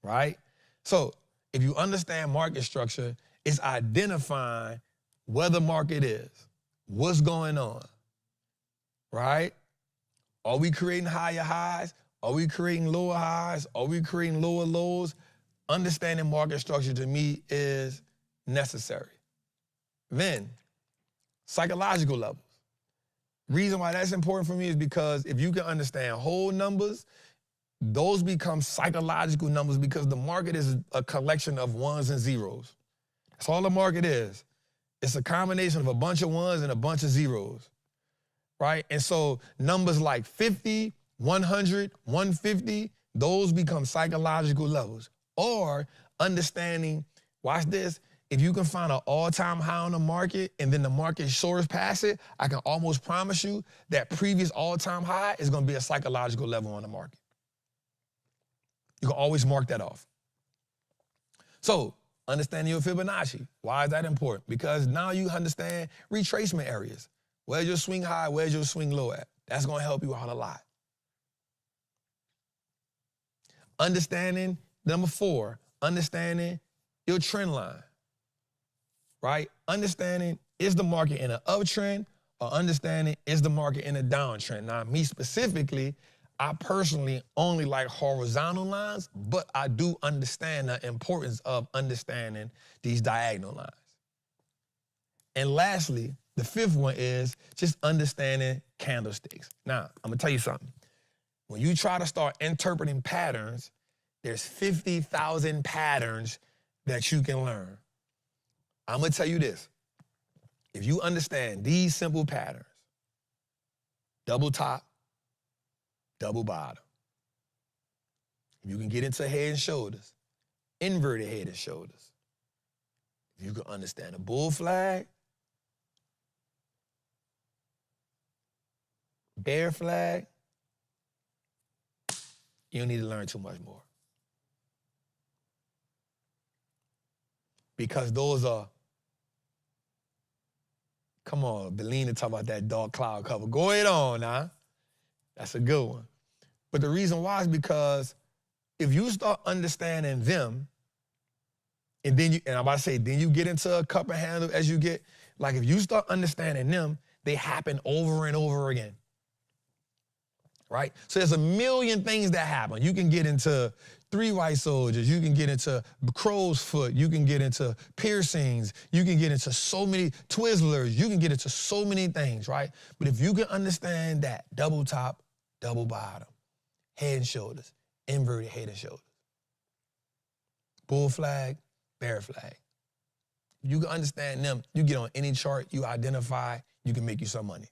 Right? So if you understand market structure, it's identifying where the market is, what's going on, right? Are we creating higher highs? Are we creating lower highs? Are we creating lower lows? Understanding market structure to me is necessary. Then, psychological levels. Reason why that's important for me is because if you can understand whole numbers, those become psychological numbers, because the market is a collection of ones and zeros. That's all the market is. It's a combination of a bunch of ones and a bunch of zeros. right? And so numbers like 50, 100, 150, those become psychological levels. Or understanding, watch this, if you can find an all-time high on the market and then the market soars past it, I can almost promise you that previous all-time high is going to be a psychological level on the market. You can always mark that off. So, understanding your Fibonacci. Why is that important? Because now you understand retracement areas. Where's your swing high? Where's your swing low at? That's going to help you out a lot. Understanding, number 4, understanding your trend line, right? Understanding, is the market in an uptrend, or understanding, is the market in a downtrend? Now, me specifically, I personally only like horizontal lines, but I do understand the importance of understanding these diagonal lines. And lastly, the 5th one is just understanding candlesticks. Now, I'm gonna tell you something. When you try to start interpreting patterns, there's 50,000 patterns that you can learn. I'm gonna tell you this. If you understand these simple patterns, double top, double bottom. If you can get into head and shoulders, inverted head and shoulders. If you can understand a bull flag, bear flag, you don't need to learn too much more. Because those are, come on, Belina talk about that dark cloud cover. Go ahead on now. That's a good one. But the reason why is because if you start understanding them, and then I'm about to say, then you get into a cup and handle as you get, like if you start understanding them, they happen over and over again. Right? So there's a million things that happen. You can get into 3 white soldiers, you can get into crow's foot, you can get into piercings, you can get into so many Twizzlers, you can get into so many things, right? But if you can understand that, double top, double bottom, head and shoulders, inverted head and shoulders, bull flag, bear flag. You can understand them, you get on any chart, you identify, you can make you some money.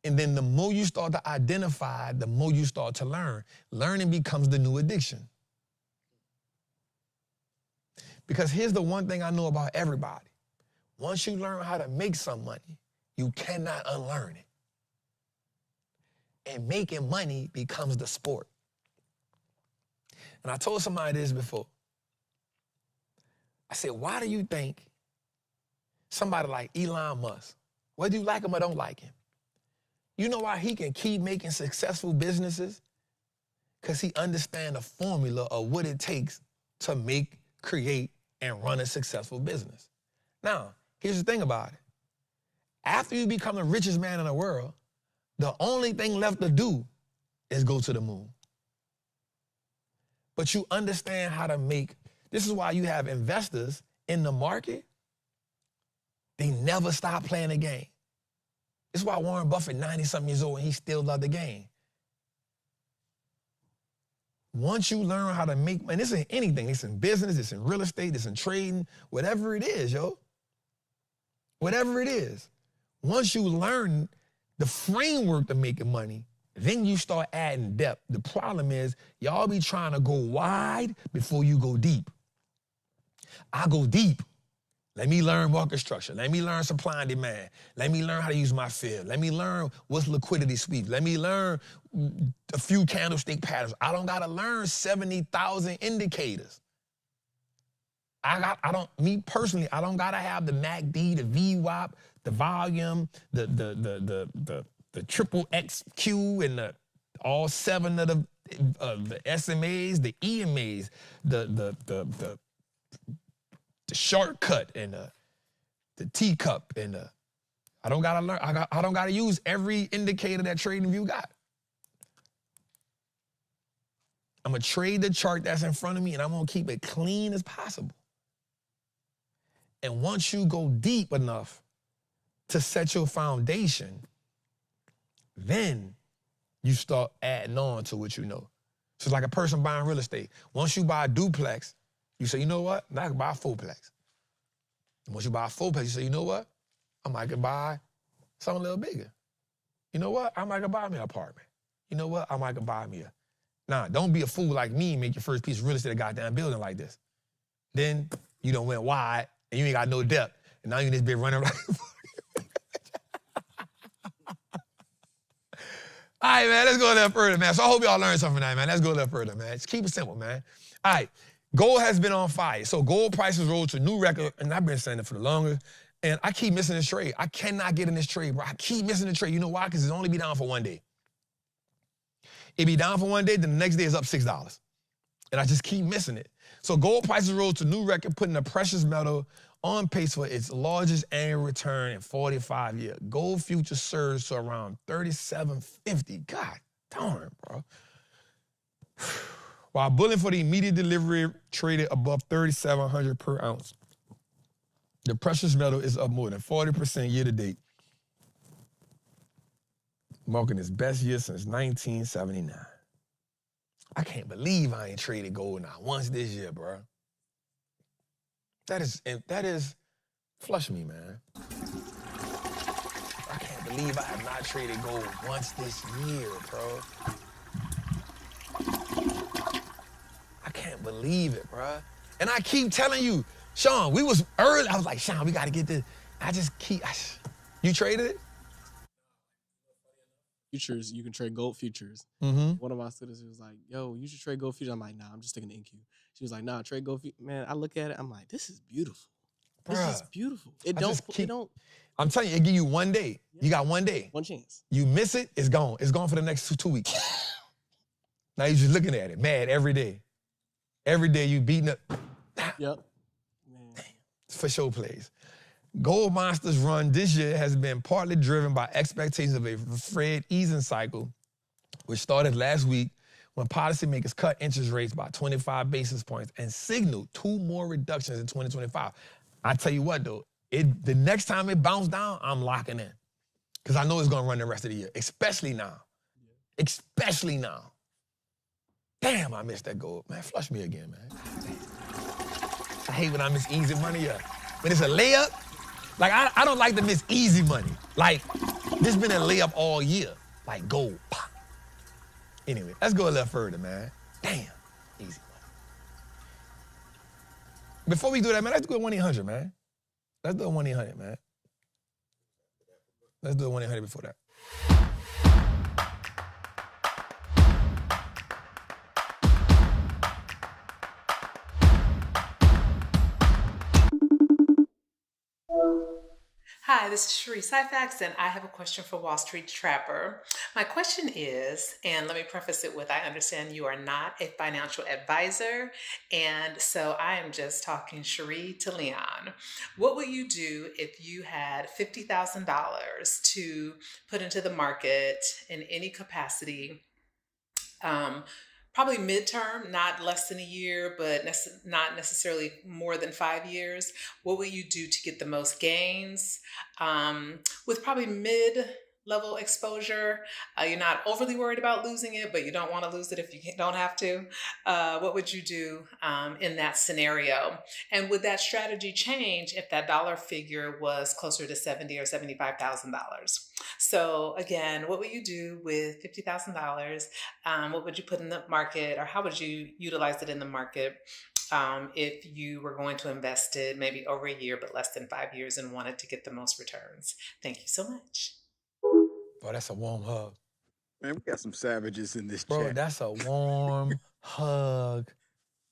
And then the more you start to identify, the more you start to learn. Learning becomes the new addiction. Because here's the one thing I know about everybody. Once you learn how to make some money, you cannot unlearn it. And making money becomes the sport. And I told somebody this before. I said, why do you think somebody like Elon Musk, whether you like him or don't like him, you know why he can keep making successful businesses? Because he understands the formula of what it takes to make, create, and run a successful business. Now, here's the thing about it. After you become the richest man in the world, the only thing left to do is go to the moon. But you understand how to make, this is why you have investors in the market, they never stop playing the game. This is why Warren Buffett, 90-something years old, and he still loved the game. Once you learn how to make, and this ain't anything, it's in business, it's in real estate, it's in trading, whatever it is, yo. Whatever it is. Once you learn the framework to making money, then you start adding depth. The problem is, y'all be trying to go wide before you go deep. I go deep. Let me learn market structure. Let me learn supply and demand. Let me learn how to use my field. Let me learn what's liquidity sweep. Let me learn a few candlestick patterns. I don't gotta learn 70,000 indicators. Me personally, I don't gotta have the MACD, the VWAP, the volume, the triple XQ, and all 7 of the SMAs, the EMAs, the shortcut and the teacup and I don't gotta learn. I don't gotta use every indicator that TradingView got. I'm gonna trade the chart that's in front of me and I'm gonna keep it clean as possible. And once you go deep enough to set your foundation, then you start adding on to what you know. So it's like a person buying real estate. Once you buy a duplex, you say, you know what? Now I can buy a fourplex. And once you buy a 4-pack, you say, you know what? I might could buy something a little bigger. You know what? I might could buy me an apartment. You know what? I might could buy me a... Nah, don't be a fool like me and make your first piece of real estate a goddamn building like this. Then you done went wide and you ain't got no depth. And now you just been running like... All right, man, let's go a little further, man. So I hope y'all learned something tonight, man. Let's go a little further, man. Just keep it simple, man. All right, gold has been on fire. So gold prices rose to a new record, and I've been saying it for the longest. And I keep missing this trade. I cannot get in this trade, bro. I keep missing the trade. You know why? Because it's only be down for one day. It be down for one day, then the next day is up $6. And I just keep missing it. So gold prices rose to a new record, putting the precious metal on pace for its largest annual return in 45 years. Gold futures surged to around $37.50. God darn, bro. While bullion for the immediate delivery traded above $3,700 per ounce. The precious metal is up more than 40% year to date, marking its best year since 1979. I can't believe I ain't traded gold not once this year, bro. That is, flush me, man. I can't believe I have not traded gold once this year, bro. I can't believe it, bro. And I keep telling you, Sean, we was early. I was like, Sean, we got to get this. I just keep, you traded it? Futures, you can trade gold futures. One of my students was like, yo, you should trade gold futures. I'm like, nah, I'm just taking the NQ. She was like, nah, trade gold futures. Man, I look at it, I'm like, this is beautiful. This is beautiful. It don't. I'm telling you, it give you one day. You got one day. One chance. You miss it, it's gone. It's gone for the next 2 weeks. Now you're just looking at it, mad every day. Every day you beating up. Yep. For show plays. Gold Monster's run this year has been partly driven by expectations of a Fed easing cycle, which started last week when policymakers cut interest rates by 25 basis points and signaled 2 more reductions in 2025. I tell you what, though, the next time it bounced down, I'm locking in. Because I know it's going to run the rest of the year, especially now. Especially now. Damn, I missed that gold. Man, flush me again, man. I hate when I miss easy money. When it's a layup, like I don't like to miss easy money. Like, this been a layup all year. Like gold, pop. Anyway, let's go a little further, man. Damn, easy money. Before we do that, man, let's do a 1-800, man. Let's do a 1-800, man. Let's do a 1-800 before that. Hi, this is Cherie Syfax, and I have a question for Wall Street Trapper. My question is, and let me preface it with, I understand you are not a financial advisor, and so I am just talking Cherie to Leon. What would you do if you had $50,000 to put into the market in any capacity, probably midterm, not less than a year, but not necessarily more than 5 years? What will you do to get the most gains? With probably mid-level exposure, you're not overly worried about losing it, but you don't want to lose it if you don't have to. What would you do in that scenario? And would that strategy change if that dollar figure was closer to $70,000 or $75,000? So again, what would you do with $50,000? What would you put in the market, or how would you utilize it in the market if you were going to invest it maybe over a year, but less than 5 years, and wanted to get the most returns? Thank you so much. Bro, that's a warm hug. Man, we got some savages in this Bro, chat. that's a warm hug.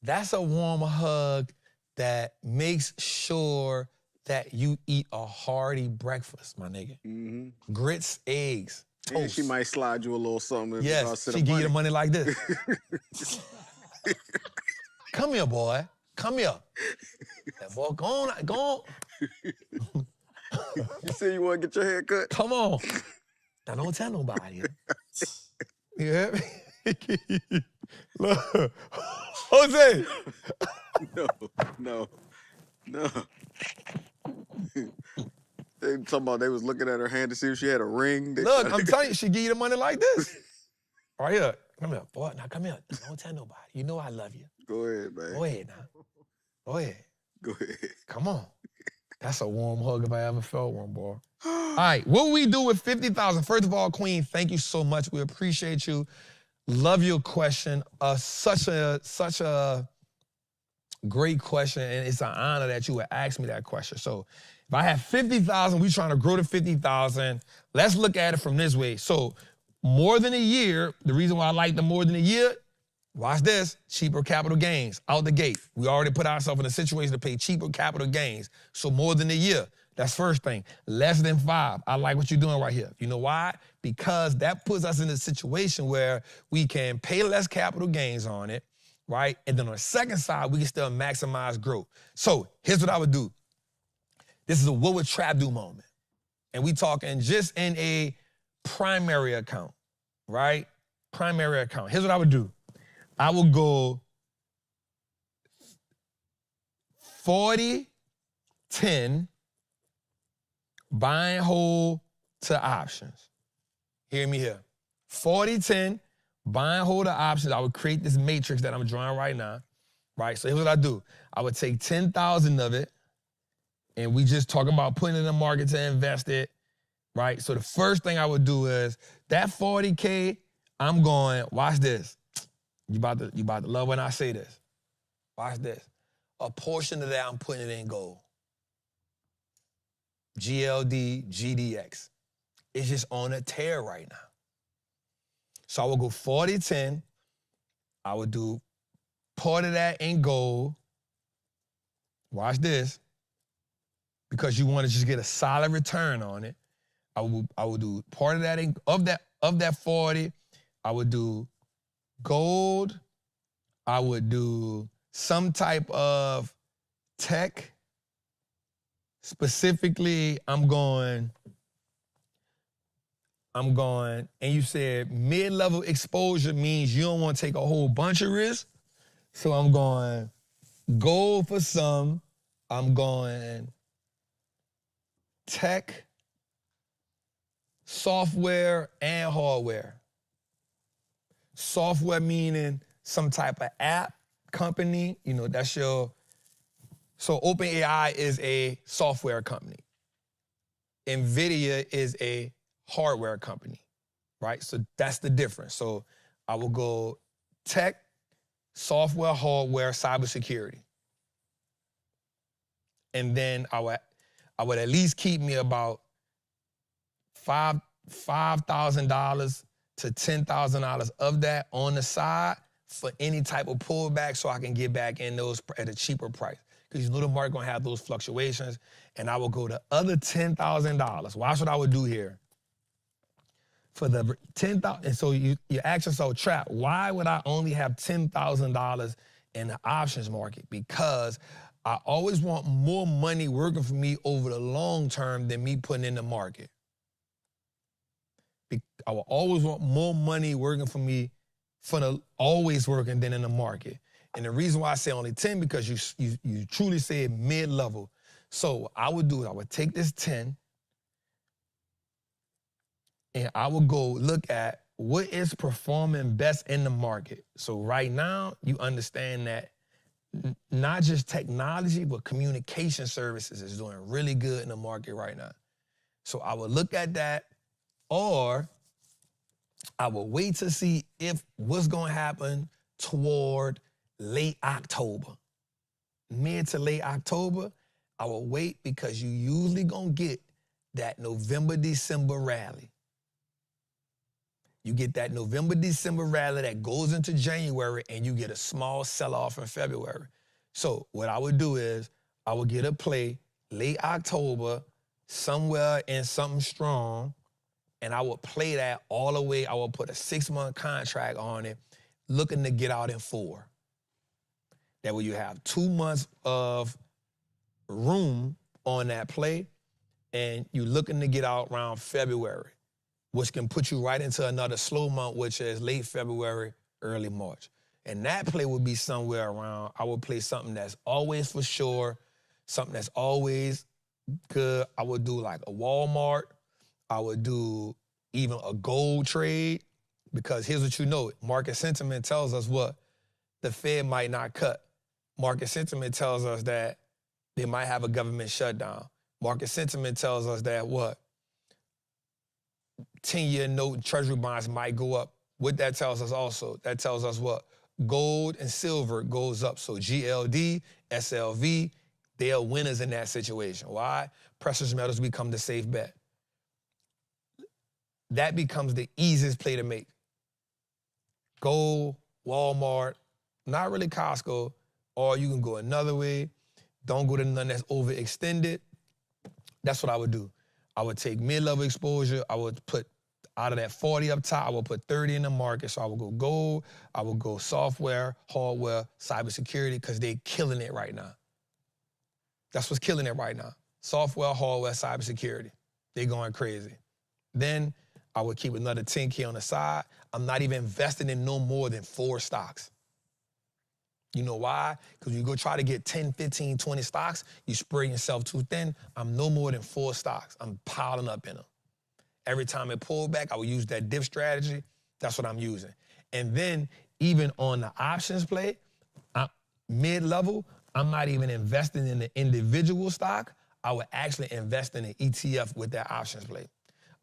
That's a warm hug that makes sure that you eat a hearty breakfast, my nigga. Grits, eggs, toast. And she might slide you a little something. Yes, she give you the money like this. Come here, boy. Come here. That boy, go on. You say you want to get your hair cut? Come on. Now, don't tell nobody. You hear me? Look. Jose. No. They talking about they was looking at her hand to see if she had a ring. Look, I'm telling you, she give you the money like this. Right here. Come here, boy. Now, come here. Don't tell nobody. You know I love you. Go ahead, man. Go ahead now. Go ahead. Go ahead. Come on. That's a warm hug if I ever felt one, boy. All right, what we do with 50,000? First of all, Queen, thank you so much. We appreciate you. Love your question. Such a great question, and it's an honor that you would ask me that question. So if I have 50,000, we trying to grow to 50,000. Let's look at it from this way. So more than a year, the reason why I like the more than a year, watch this, cheaper capital gains out the gate. We already put ourselves in a situation to pay cheaper capital gains. So more than a year, that's first thing. Less than 5, I like what you're doing right here. You know why? Because that puts us in a situation where we can pay less capital gains on it, right? And then on the second side, we can still maximize growth. So here's what I would do. This is a what would Trap do moment. And we talking just in a primary account, right? Primary account. Here's what I would do. I would go 40, 10, buy and hold to options. Hear me here. 40, 10, buy and hold the options. I would create this matrix that I'm drawing right now, right? So here's what I do. I would take 10,000 of it, and we just talking about putting it in the market to invest it, right? So the first thing I would do is that 40K, I'm going, watch this. You about to love when I say this. Watch this. A portion of that, I'm putting it in gold. GLD, GDX. It's just on a tear right now. So I would go 40, 10. I would do part of that in gold. Watch this. Because you want to just get a solid return on it. I would do part of that of that 40. I would do gold. I would do some type of tech. Specifically, I'm going, and you said mid-level exposure means you don't want to take a whole bunch of risks. So I'm going gold for some. I'm going tech, software, and hardware. Software meaning some type of app company, you know, that's your, so OpenAI is a software company. Nvidia is a hardware company, right? So that's the difference. So I will go tech, software, hardware, cybersecurity. And then I would at least keep me about $5,000 to $10,000 of that on the side for any type of pullback so I can get back in those at a cheaper price. Because you know the market gonna have those fluctuations, and I will go to other $10,000. Watch what I would do here. For the 10,000, and so you ask yourself, Trap, why would I only have $10,000 in the options market? Because I always want more money working for me over the long term than me putting in the market. I will always want more money working for me always working than in the market. And the reason why I say only 10, because you truly said mid-level. So what I would do, I would take this 10 and I would go look at what is performing best in the market. So right now, you understand that not just technology, but communication services is doing really good in the market right now. So I would look at that, or I will wait to see if what's going to happen toward late October. Mid to late October, I will wait because you usually going to get that November, December rally. You get that November, December rally that goes into January, and you get a small sell-off in February. So what I would do is I would get a play late October, somewhere in something strong, and I would play that all the way. I would put a 6-month contract on it, looking to get out in 4. That way you have 2 months of room on that play, and you're looking to get out around February, which can put you right into another slow month, which is late February, early March. And that play would be somewhere around, I would play something that's always for sure, something that's always good. I would do like a Walmart. I would do even a gold trade, because here's what you know, market sentiment tells us what? The Fed might not cut. Market sentiment tells us that they might have a government shutdown. Market sentiment tells us that what? 10-year note treasury bonds might go up. What that tells us also, that tells us what? Gold and silver goes up. So GLD, SLV, they are winners in that situation. Why? Precious metals become the safe bet. That becomes the easiest play to make. Gold, Walmart, not really Costco, or you can go another way. Don't go to none that's overextended. That's what I would do. I would take mid-level exposure. I would put out of that 40 up top, I would put 30 in the market. So I would go gold, I would go software, hardware, cybersecurity, because they're killing it right now. That's what's killing it right now. Software, hardware, cybersecurity. They're going crazy. Then I would keep another 10K on the side. I'm not even investing in no more than 4 stocks. You know why? Because you go try to get 10, 15, 20 stocks, you spread yourself too thin. I'm no more than 4 stocks. I'm piling up in them. Every time it pulled back, I would use that dip strategy. That's what I'm using. And then even on the options play, mid-level, I'm not even investing in the individual stock. I would actually invest in an ETF with that options play.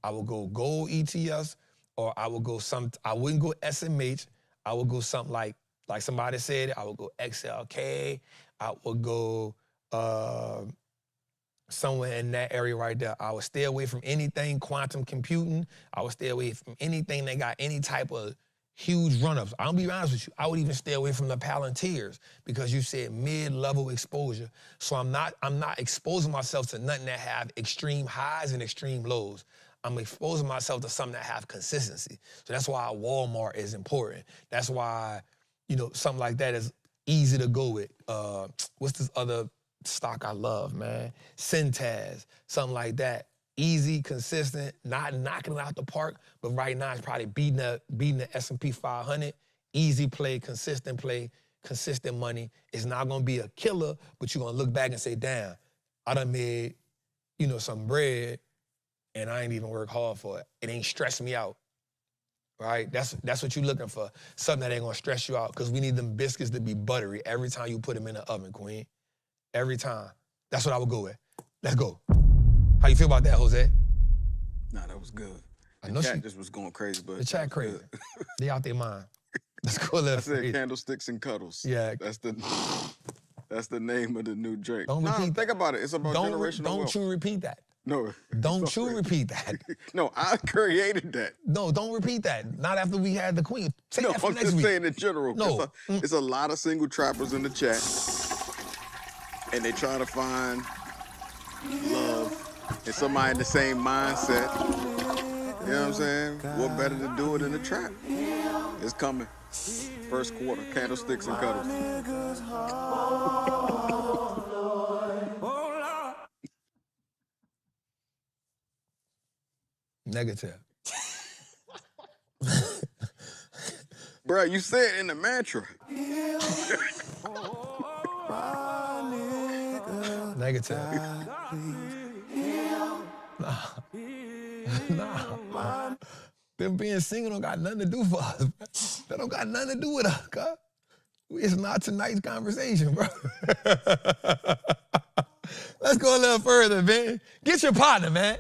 I would go gold ETFs, or I would go I wouldn't go SMH. I would go something like somebody said, I would go XLK. I would go somewhere in that area right there. I would stay away from anything quantum computing. I would stay away from anything that got any type of huge run-ups. I'll be honest with you, I would even stay away from the Palantirs because you said mid-level exposure. So I'm not exposing myself to nothing that have extreme highs and extreme lows. I'm exposing myself to something that have consistency. So that's why Walmart is important. That's why, you know, something like that is easy to go with. What's this other stock I love, man? Centaz, something like that. Easy, consistent, not knocking it out the park, but right now it's probably beating the S&P 500. Easy play, consistent money. It's not gonna be a killer, but you're gonna look back and say, damn, I done made, you know, some bread and I ain't even work hard for it. It ain't stressing me out, right? That's what you're looking for, something that ain't gonna stress you out, because we need them biscuits to be buttery every time you put them in the oven, queen. Every time. That's what I would go with. Let's go. How you feel about that, Jose? Nah, that was good. I know the chat just was going crazy, but the chat crazy. They out their mind. Let's go. I said candlesticks and cuddles. Yeah. That's the name of the new drink. Don't repeat. Think about it. It's about generational wealth. Don't you repeat that. No. Don't you repeat that. No, I created that. No, don't repeat that. Not after we had the queen. Say that for I'm next just week. saying in general. No. It's a lot of single trappers in the chat, and they trying to find love and somebody in the same mindset. You know what I'm saying? What better to do it in the trap? It's coming. First quarter, candlesticks and cuddles. Negative. Bruh, you said in the mantra. Negative. Nah. Them being single don't got nothing to do for us, bro. That don't got nothing to do with us, cuz. It's not tonight's conversation, bro. Let's go a little further, man. Get your partner, man.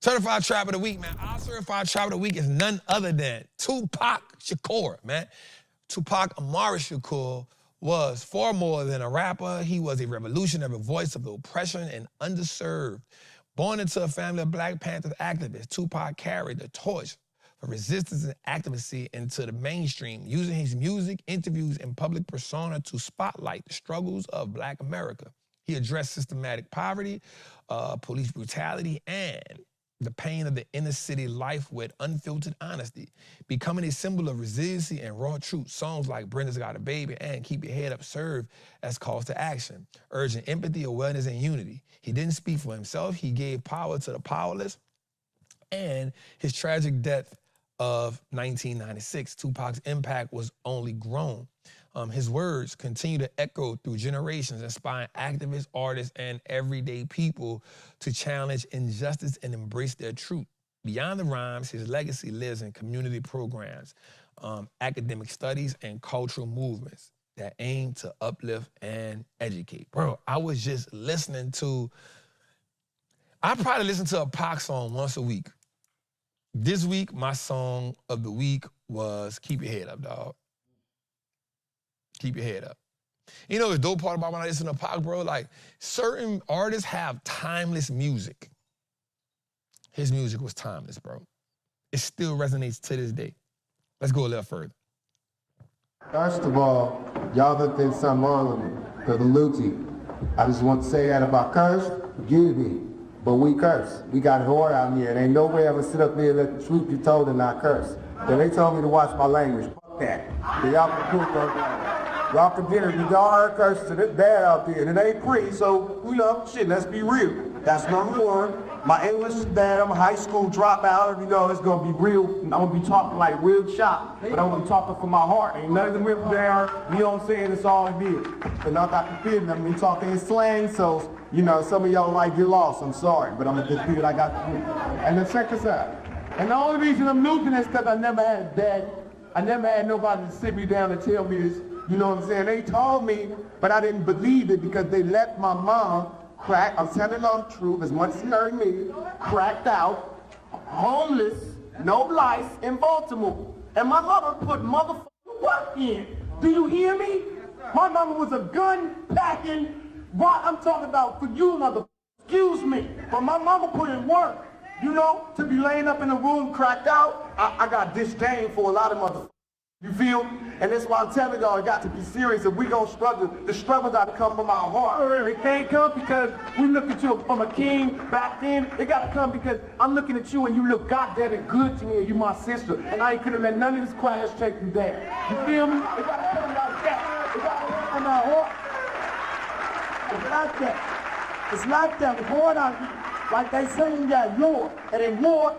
Certified Trap of the Week, man. Our Certified Trap of the Week is none other than TUPAC Shakur, man. Tupac Amaru Shakur was far more than a rapper. He was a revolutionary voice of the oppression and underserved. Born into a family of Black Panther activists, Tupac carried the torch for resistance and activism into the mainstream, using his music, interviews, and public persona to spotlight the struggles of Black America. He addressed systematic poverty, police brutality, and the pain of the inner city life with unfiltered honesty, becoming a symbol of resiliency and raw truth. Songs like Brenda's Got a Baby and Keep Your Head Up serve as calls to action, urging empathy, awareness, and unity. He didn't speak for himself. He gave power to the powerless. And his tragic death of 1996, Tupac's impact was only grown. His words continue to echo through generations, inspiring activists, artists, and everyday people to challenge injustice and embrace their truth. Beyond the rhymes, his legacy lives in community programs, academic studies, and cultural movements that aim to uplift and educate. Bro, I was just listening to, I probably listen to a Pac song once a week. This week, my song of the week was Keep Your Head Up, dog. Keep your head up. You know the dope part about when I listen to Pac, bro? Like, certain artists have timeless music. His music was timeless, bro. It still resonates to this day. Let's go a little further. First of all, y'all done did something wrong with me. Because the Luti, I just want to say that about curse, forgive me. But we curse. We got whore out here, and ain't no way ever sit up there and let the truth be told and not curse. Then they told me to watch my language. Fuck that. So y'all can cook on y'all can dinner. Y'all heard curses, and it's bad out there, and it ain't pretty, so, you know, shit, let's be real. That's number one. My English is bad. I'm a high school dropout. You know, it's gonna be real. I'm gonna be talking like real shop, but I'm gonna be talking from my heart. Ain't nothing written down. You know what I'm saying? It's all it is. And I'm not confused. I'm gonna be talking in slang, so, you know, some of y'all might get lost. I'm sorry, but I'm gonna just do what I got to do. And then check this out. And the only reason I'm losing is because I never had dad. I never had nobody to sit me down and tell me this. You know what I'm saying? They told me, but I didn't believe it because they let my mom crack, I'm telling on the truth, as much as you heard me, cracked out, homeless, no life in Baltimore. And my mother put motherfucking work in. Do you hear me? My mama was a gun packing, what I'm talking about for you, mother, excuse me. But my mama put in work, you know, to be laying up in a room cracked out. I got disdain for a lot of motherfuckers. You feel? And that's why I'm telling y'all, it got to be serious. If we gonna struggle, the struggle got to come from our heart. It can't come because we look at you from a king back then. It got to come because I'm looking at you and you look goddamn good to me and you my sister. And I ain't gonna let none of this class take me down. You feel me? It got to come like that. It got to come from our heart. It's like that. It's like that. With heart out here. Like they say, you got war. And in war,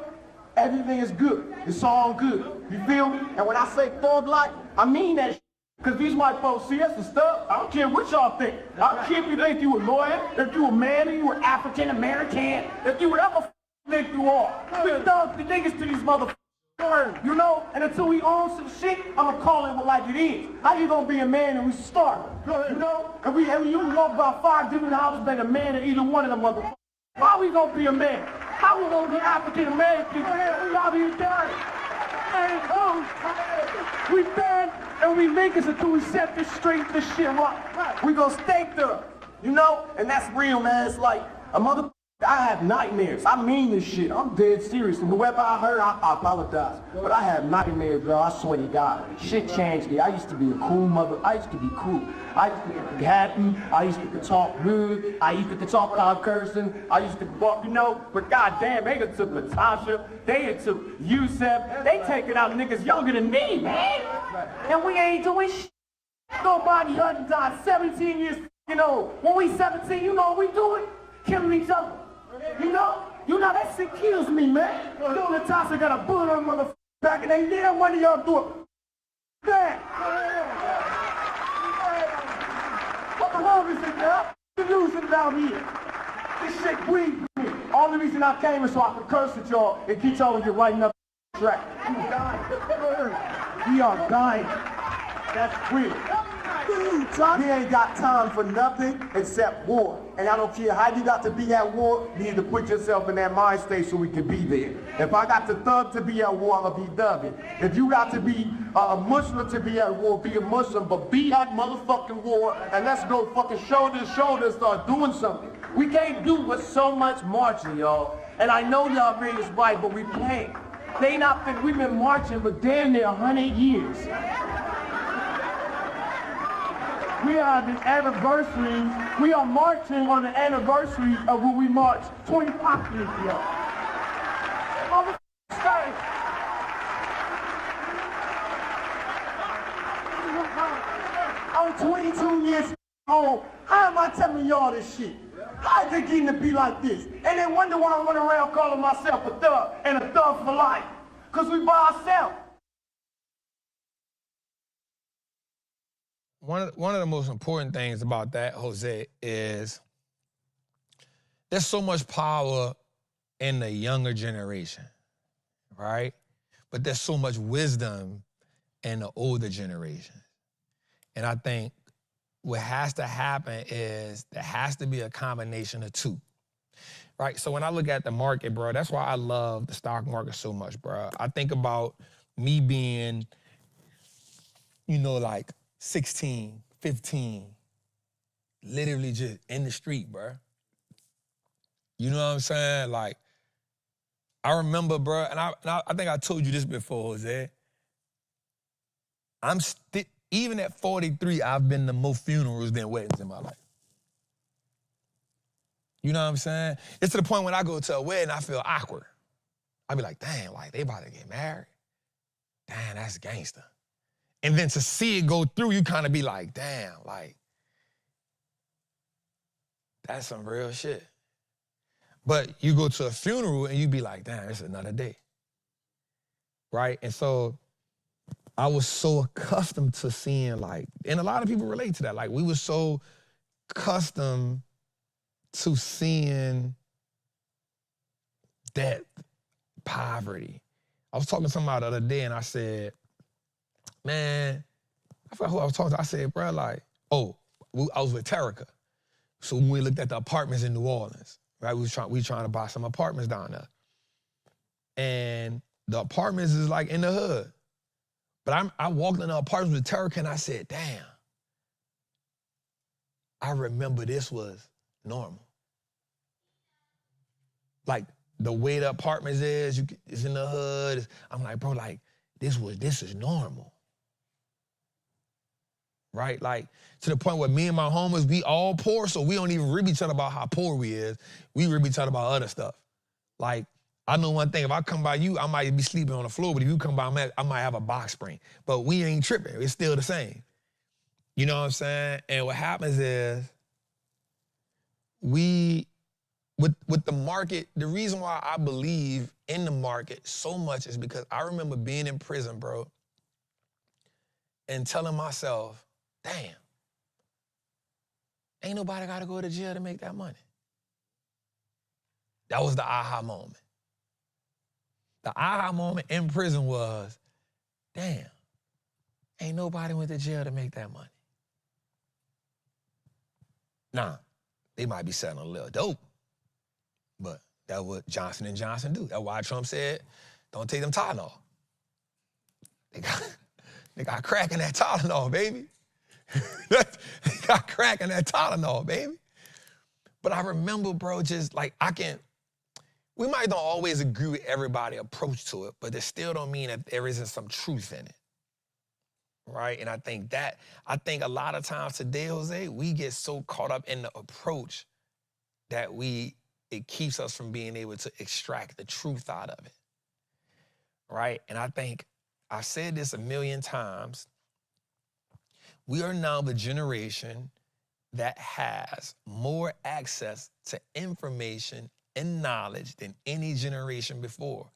everything is good. It's all good. You feel me? And when I say thug life, I mean that shit. Because these white folks see us and stuff. I don't care what y'all think. I don't care if you think you a lawyer, if you a man, or you were African American, if you whatever think you are. We thug the niggas to these motherfuckers. You know? And until we own some shit, I'ma call it like it is. How you gonna be a man and we start? You know? And you walk by 5 different houses, been a man in either one of them motherfuckers. How we gonna be a man? How we gonna be African American? We out here dying. We bad and we make us until we set this straight, this shit right. We gonna stay there, you know? And that's real, man. It's like a mother. I have nightmares. I mean this shit. I'm dead serious. And whoever I heard, I apologize. But I have nightmares, bro. I swear to God. Shit changed me. I used to be a cool mother. I used to be cool. I used to be happy. I used to talk rude. I used to talk without cursing. I used to walk, you know. But goddamn, they took Natasha. They took Yusef. They taking out niggas younger than me, man. And we ain't doing shit. Nobody hunting died 17 years, you know. When we 17, you know what we doing? Killing each other. You know that shit kills me, man. You know Natasha got a bullet on motherfucker back and ain't there one of y'all do it. Damn. What the hell is it, man? The news is out here. This shit breathes me. Only reason I came is so I could curse at y'all and keep y'all you writing up track. We dying. We are dying. That's real. We ain't got time for nothing except war. And I don't care how you got to be at war, you need to put yourself in that mind state so we can be there. If I got to thug to be at war, I'll be thugging. If you got to be a Muslim to be at war, be a Muslim, but be at motherfucking war, and let's go fucking shoulder to shoulder and start doing something. We can't do with so much marching, y'all. And I know y'all read is right, but we playing. They not think we've been marching for damn near 100 years. We are the anniversary. We are marching on the anniversary of when we marched 25 years ago. I'm 22 years old. How am I telling y'all this shit? How is it getting to be like this? And they wonder why I run around calling myself a thug and a thug for life. Because we by ourselves. One of the most important things about that, Jose, is there's so much power in the younger generation, right? But there's so much wisdom in the older generation. And I think what has to happen is there has to be a combination of two, right? So when I look at the market, bro, that's why I love the stock market so much, bro. I think about me being, you know, like 16, 15, literally just in the street, bro. You know what I'm saying? Like, I remember, bro, and I think I told you this before, Jose. Even at 43, I've been to more funerals than weddings in my life. You know what I'm saying? It's to the point when I go to a wedding, I feel awkward. I be like, damn, like, they about to get married? Damn, that's gangster. And then to see it go through, you kind of be like, damn, like, that's some real shit. But you go to a funeral and you be like, damn, it's another day. Right? And so I was so accustomed to seeing, like, and a lot of people relate to that. Like, we were so accustomed to seeing death, poverty. I was talking to somebody the other day and I said, man, I forgot who I was talking to. I said, bro, like, I was with Terica. So when we looked at the apartments in New Orleans, right? We trying to buy some apartments down there. And the apartments is like in the hood. But I walked in the apartments with Terica and I said, damn, I remember this was normal. Like the way the apartments is, it's in the hood. I'm like, bro, like this is normal. Right? Like to the point where me and my homies, we all poor, so we don't even rib each other about how poor we is. We rib each other about other stuff. Like, I know one thing, if I come by you, I might be sleeping on the floor, but if you come by me, I might have a box spring. But we ain't tripping. It's still the same. You know what I'm saying? And what happens is with the market, the reason why I believe in the market so much is because I remember being in prison, bro, and telling myself, damn, ain't nobody got to go to jail to make that money. That was the aha moment. The aha moment in prison was, damn, ain't nobody went to jail to make that money. Nah, they might be selling a little dope, but that's what Johnson & Johnson do. That's why Trump said, don't take them Tylenol. They got crack in that Tylenol, baby. They got crack in that Tylenol, baby. But I remember, bro, just like we might not always agree with everybody's approach to it, but it still don't mean that there isn't some truth in it, right? And I think a lot of times today, Jose, we get so caught up in the approach that it keeps us from being able to extract the truth out of it, right? And I think, I've said this a million times, we are now the generation that has more access to information and knowledge than any generation before.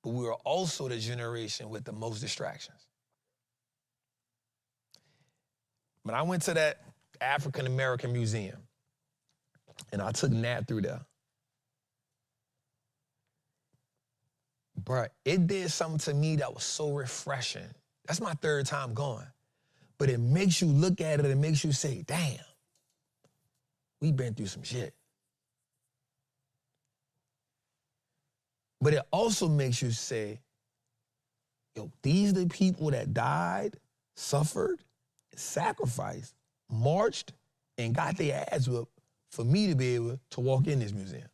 But we are also the generation with the most distractions. When I went to that African American museum and I took Nat through there, bruh, it did something to me that was so refreshing. That's my third time going. But it makes you look at it and it makes you say, damn, we've been through some shit. But it also makes you say, yo, these are the people that died, suffered, sacrificed, marched, and got their ass whooped for me to be able to walk in this museum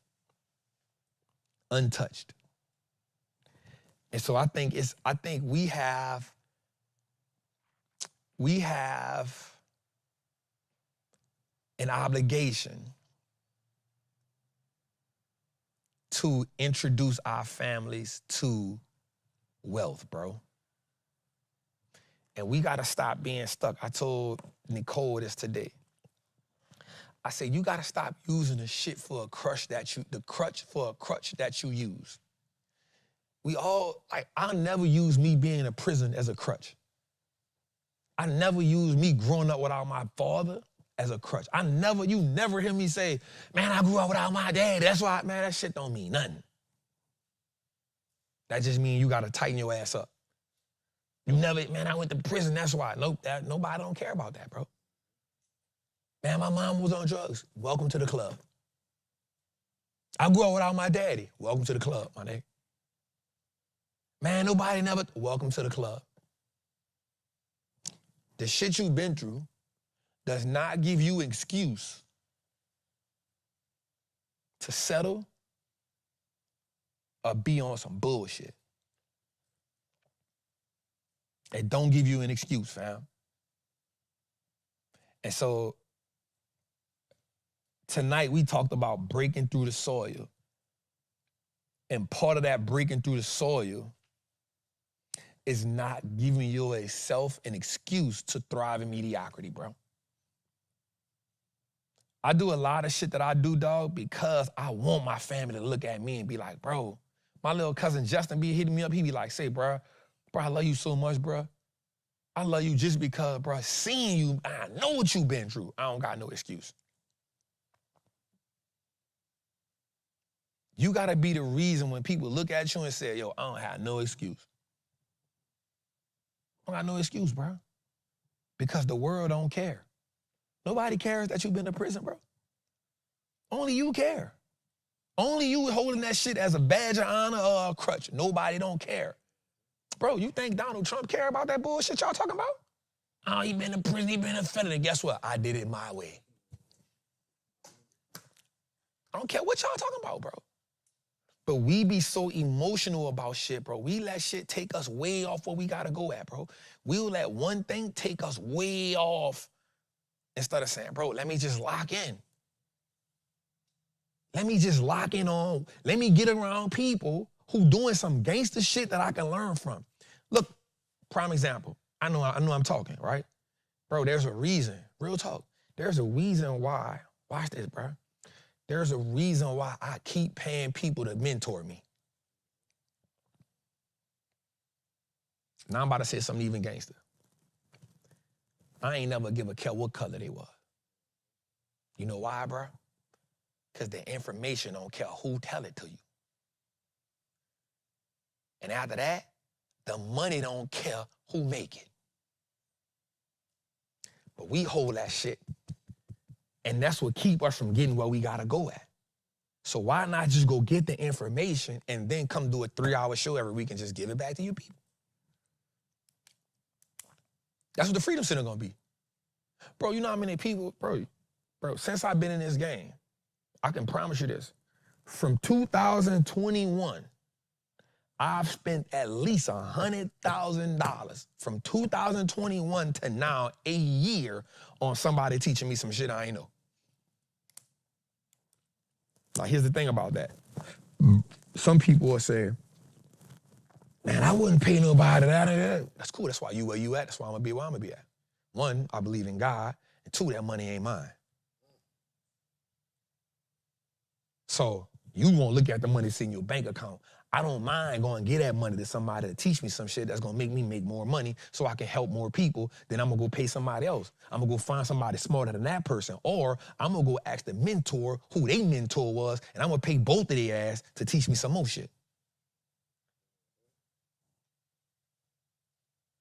untouched. And so I think we have an obligation to introduce our families to wealth, bro. And we gotta stop being stuck. I told Nicole this today. I said, you gotta stop using the crutch for a crutch that you use. I'll never use me being in prison as a crutch. I never use me growing up without my father as a crutch. You never hear me say, man, I grew up without my dad. That's why, man, that shit don't mean nothing. That just means you gotta tighten your ass up. You never, man, I went to prison, that's why. Nope, nobody don't care about that, bro. Man, my mom was on drugs. Welcome to the club. I grew up without my daddy. Welcome to the club, my nigga. Man, nobody never, welcome to the club. The shit you've been through does not give you an excuse to settle or be on some bullshit. It don't give you an excuse, fam. And so tonight we talked about breaking through the soil. And part of that breaking through the soil is not giving yourself an excuse to thrive in mediocrity, bro. I do a lot of shit that I do, dog, because I want my family to look at me and be like, bro, my little cousin Justin be hitting me up. He be like, say, bro, I love you so much, bro. I love you just because, bro, seeing you, I know what you've been through. I don't got no excuse. You gotta be the reason when people look at you and say, yo, I don't have no excuse. I don't got no excuse, bro. Because the world don't care. Nobody cares that you've been to prison, bro. Only you care. Only you holding that shit as a badge of honor or a crutch. Nobody don't care. Bro, you think Donald Trump care about that bullshit y'all talking about? Oh, he been in prison, he been in felony. Guess what? I did it my way. I don't care what y'all talking about, bro. But we be so emotional about shit, bro. We let shit take us way off where we gotta go at, bro. We'll let one thing take us way off instead of saying, bro, let me just lock in. Let me just lock in on, let me get around people who doing some gangster shit that I can learn from. Look, prime example. I know I'm talking, right? Bro, there's a reason, real talk. There's a reason why, watch this, bro. There's a reason why I keep paying people to mentor me. Now I'm about to say something even gangster. I ain't never give a care what color they was. You know why, bro? Because the information don't care who tell it to you. And after that, the money don't care who make it. But we hold that shit. And that's what keep us from getting where we gotta go at. So why not just go get the information and then come do a 3-hour show every week and just give it back to you people? That's what the Freedom Center gonna be. Bro, you know how many people, bro, since I've been in this game, I can promise you this. From 2021, I've spent at least $100,000 from 2021 to now, a year, on somebody teaching me some shit I ain't know. Now, here's the thing about that. Some people will say, man, I wouldn't pay nobody that. That's cool. That's why you where you at. That's why I'm gonna be where I'm gonna be at. One, I believe in God. And two, that money ain't mine. So you won't look at the money that's in your bank account. I don't mind going and get that money to somebody to teach me some shit that's gonna make me make more money so I can help more people. Then I'm gonna go pay somebody else. I'm gonna go find somebody smarter than that person. Or I'm gonna go ask the mentor who they mentor was, and I'm gonna pay both of their ass to teach me some more shit.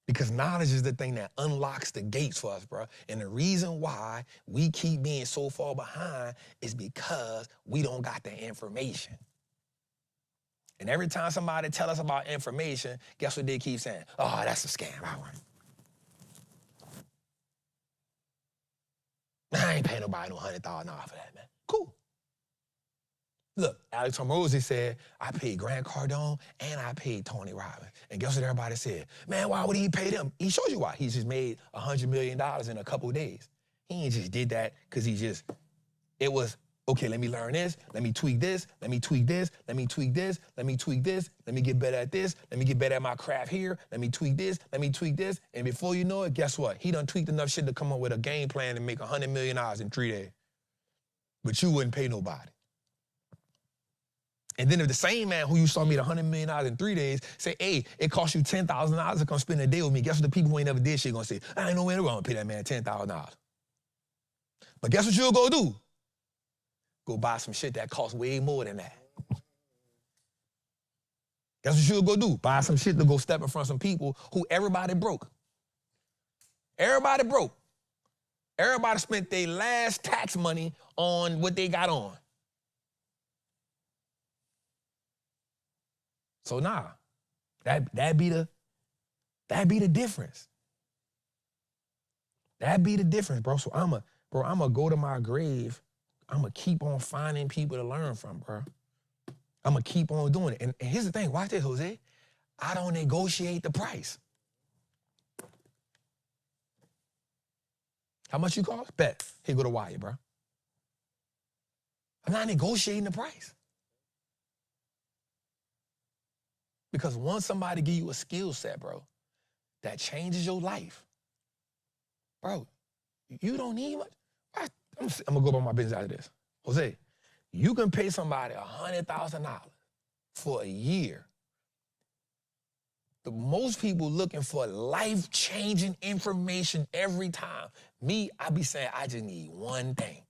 Because knowledge is the thing that unlocks the gates for us, bro. And the reason why we keep being so far behind is because we don't got the information. And every time somebody tell us about information, guess what they keep saying? Oh, that's a scam. I ain't paying nobody no $100,000 for that, man. Cool. Look, Alex Hormozy said, I paid Grant Cardone and I paid Tony Robbins. And guess what everybody said? Man, why would he pay them? He showed you why. He just made $100 million in a couple of days. He ain't just did that because it was, okay, let me learn this, let me tweak this, let me tweak this, let me tweak this, let me tweak this, let me get better at this, let me get better at my craft here, let me tweak this, let me tweak this. And before you know it, guess what? He done tweaked enough shit to come up with a game plan to make $100 million in 3 days. But you wouldn't pay nobody. And then if the same man who you saw made $100 million in 3 days say, hey, it cost you $10,000 to come spend a day with me, guess what the people who ain't never did shit gonna say? I ain't no way in the world to pay that man $10,000. But guess what you'll go do? Go buy some shit that costs way more than that. That's what you would go do. Buy some shit to go step in front of some people who everybody broke. Everybody broke. Everybody spent their last tax money on what they got on. So nah, that'd be the difference. That'd be the difference, bro. So I'ma go to my grave. I'ma keep on finding people to learn from, bro. I'ma keep on doing it. And here's the thing, watch this, Jose. I don't negotiate the price. How much you cost? Bet. Here go the wire, bro. I'm not negotiating the price. Because once somebody give you a skill set, bro, that changes your life, bro, you don't need much. I'm gonna go about my business out of this. Jose, you can pay somebody $100,000 for a year. The most people looking for life-changing information every time. Me, I be saying I just need one thing.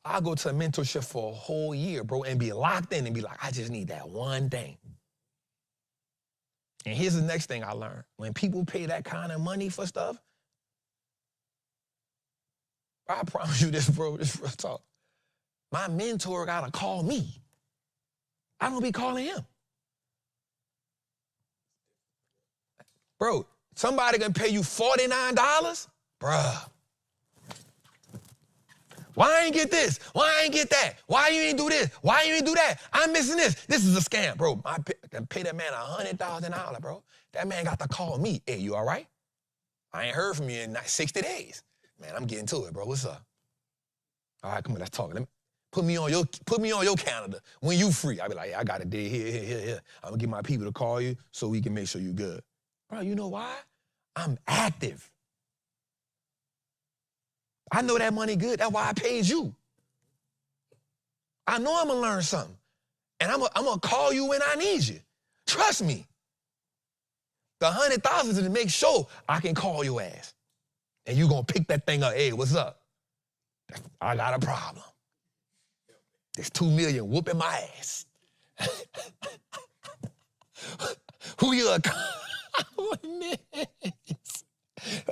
I'll go to a mentorship for a whole year, bro, and be locked in and be like, I just need that one thing. And here's the next thing I learned. When people pay that kind of money for stuff, I promise you this, bro, this real talk. My mentor gotta call me. I don't be calling him. Bro, somebody gonna pay you $49? Bruh. Why I ain't get this? Why I ain't get that? Why you ain't do this? Why you ain't do that? I'm missing this. This is a scam, bro. I pay that man $100,000, bro. That man got to call me. Hey, you all right? I ain't heard from you in 60 days. Man, I'm getting to it, bro. What's up? All right, come on, let's talk. Put me on your calendar when you free. I be like, yeah, I got a day here. I'm gonna get my people to call you so we can make sure you good. Bro, you know why? I'm active. I know that money good. That's why I paid you. I know I'm gonna learn something. And I'm gonna call you when I need you. Trust me. The $100,000 is to make sure I can call your ass. And you gonna pick that thing up. Hey, what's up? I got a problem. There's $2 million whooping my ass. Who you a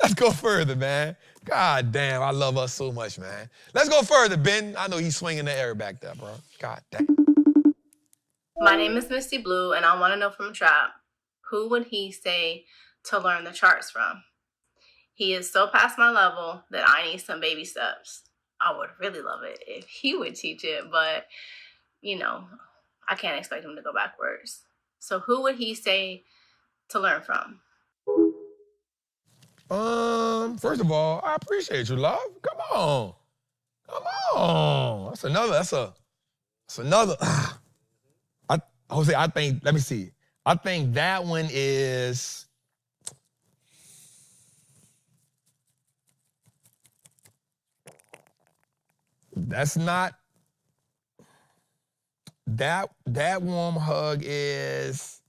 Let's go further, man. God damn, I love us so much, man. Let's go further, Ben. I know he's swinging the air back there, bro. God damn. My name is Misty Blue, and I want to know from Trap, who would he say to learn the charts from? He is so past my level that I need some baby steps. I would really love it if he would teach it, but, you know, I can't expect him to go backwards. So who would he say to learn from? First of all, I appreciate you, love. Come on. That's another. Jose, I think, let me see. I think that one is, that's not, that warm hug is